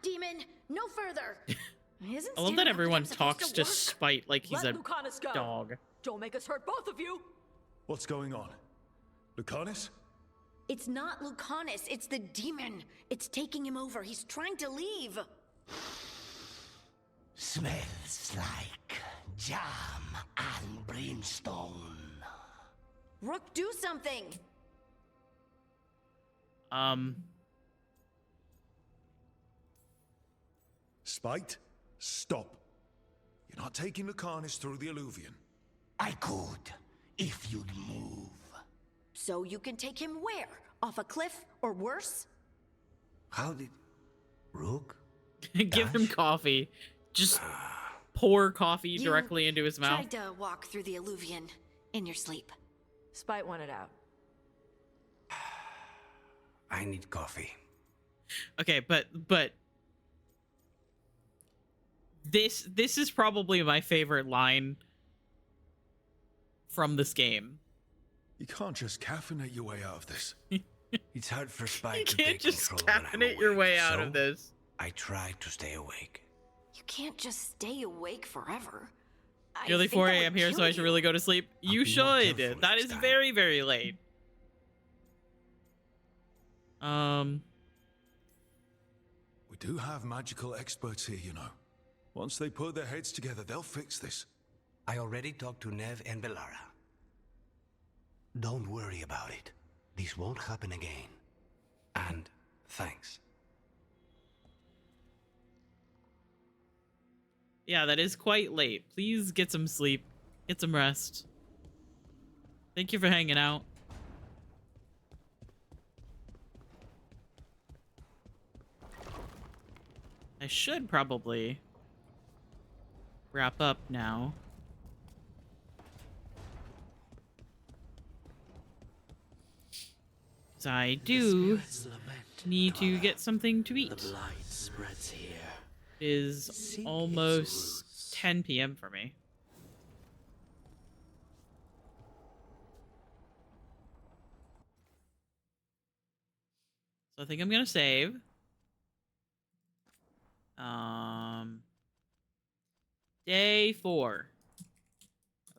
back, demon! No further! Isn't I love that standing up to everyone them supposed talks to work? Spite like he's Let a Lucanus go. dog. Don't make us hurt both of you. What's going on? Lucanus? It's not Lucanus, it's the demon. It's taking him over. He's trying to leave. Smells like jam and brimstone. Rook, do something! Spite? Stop. You're not taking Lucanus through the Alluvion. I could, if you'd move. So you can take him where? Off a cliff or worse? How did... Rook? Give him coffee. Just pour coffee You directly into his mouth. Tried to walk through the Alluvion in your sleep. Spite wanted out. I need coffee. Okay, but this is probably my favorite line from this game. You can't just caffeinate your way out of this. It's hard for Spike You to can't take just control when I'm caffeinate your awake, way out so of this. I try to stay awake. You can't just stay awake forever. Nearly 4 a.m. here, so I should kill really go to sleep. You be more should. careful That next is time. very, very late. We do have magical experts here, you know. Once they put their heads together, they'll fix this. I already talked to Nev and Belara. Don't worry about it. This won't happen again. And thanks. Yeah, that is quite late. Please get some sleep. Get some rest. Thank you for hanging out. I should probably wrap up now. 'Cause I do need to get something to eat. The light spreads here. It is almost 10 p.m. for me. So I think I'm gonna save. Day 4.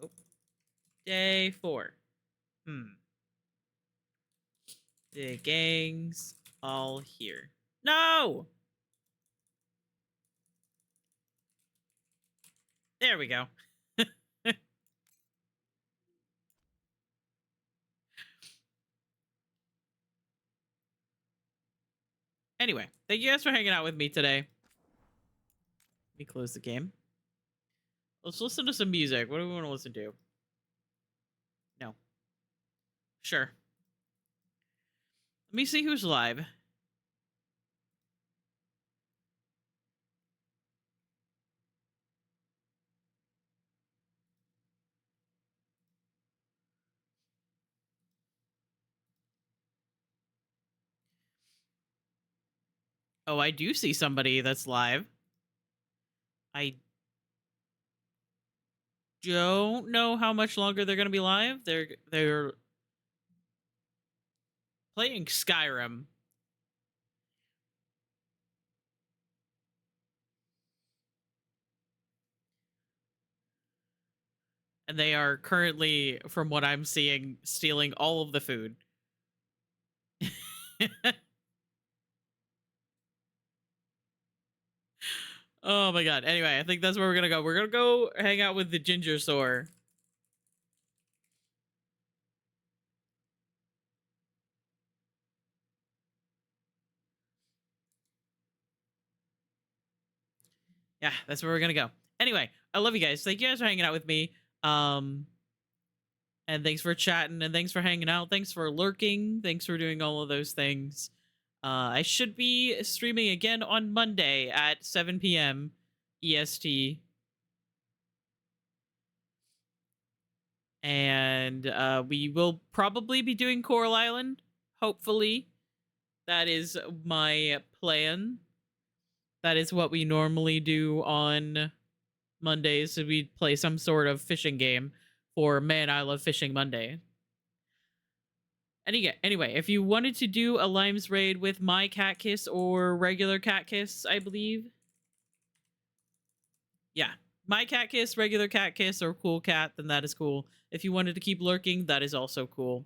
Oh. Day 4. The gang's all here. No! There we go. Anyway, thank you guys for hanging out with me today. Let me close the game. Let's listen to some music. What do we want to listen to? No. Sure. Let me see who's live. Oh, I do see somebody that's live. I don't know how much longer they're going to be live. They're playing Skyrim. And they are currently, from what I'm seeing, stealing all of the food. Oh my god. Anyway, I think that's where we're gonna go. We're gonna go hang out with the Ginger Soar. Yeah, that's where we're gonna go. Anyway, I love you guys. Thank you guys for hanging out with me. And thanks for chatting, and thanks for hanging out. Thanks for lurking. Thanks for doing all of those things. I should be streaming again on Monday at 7 p.m. EST. And we will probably be doing Coral Island, hopefully. That is my plan. That is what we normally do on Mondays. So we play some sort of fishing game for Man, I Love Fishing Monday. Anyway, if you wanted to do a Limes raid with my cat kiss or regular cat kiss, I believe. Yeah, my cat kiss, regular cat kiss, or cool cat, then that is cool. If you wanted to keep lurking, that is also cool.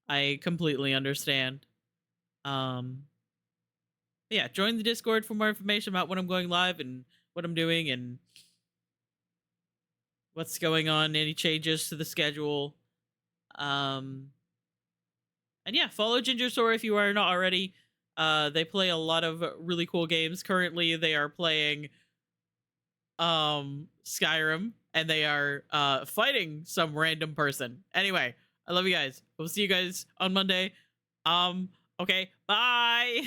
I completely understand. Yeah, join the Discord for more information about when I'm going live and what I'm doing and what's going on, any changes to the schedule. And yeah, follow Ginger Soar if you are not already. They play a lot of really cool games. Currently, they are playing Skyrim, and they are fighting some random person. Anyway, I love you guys. We'll see you guys on Monday. Okay, bye.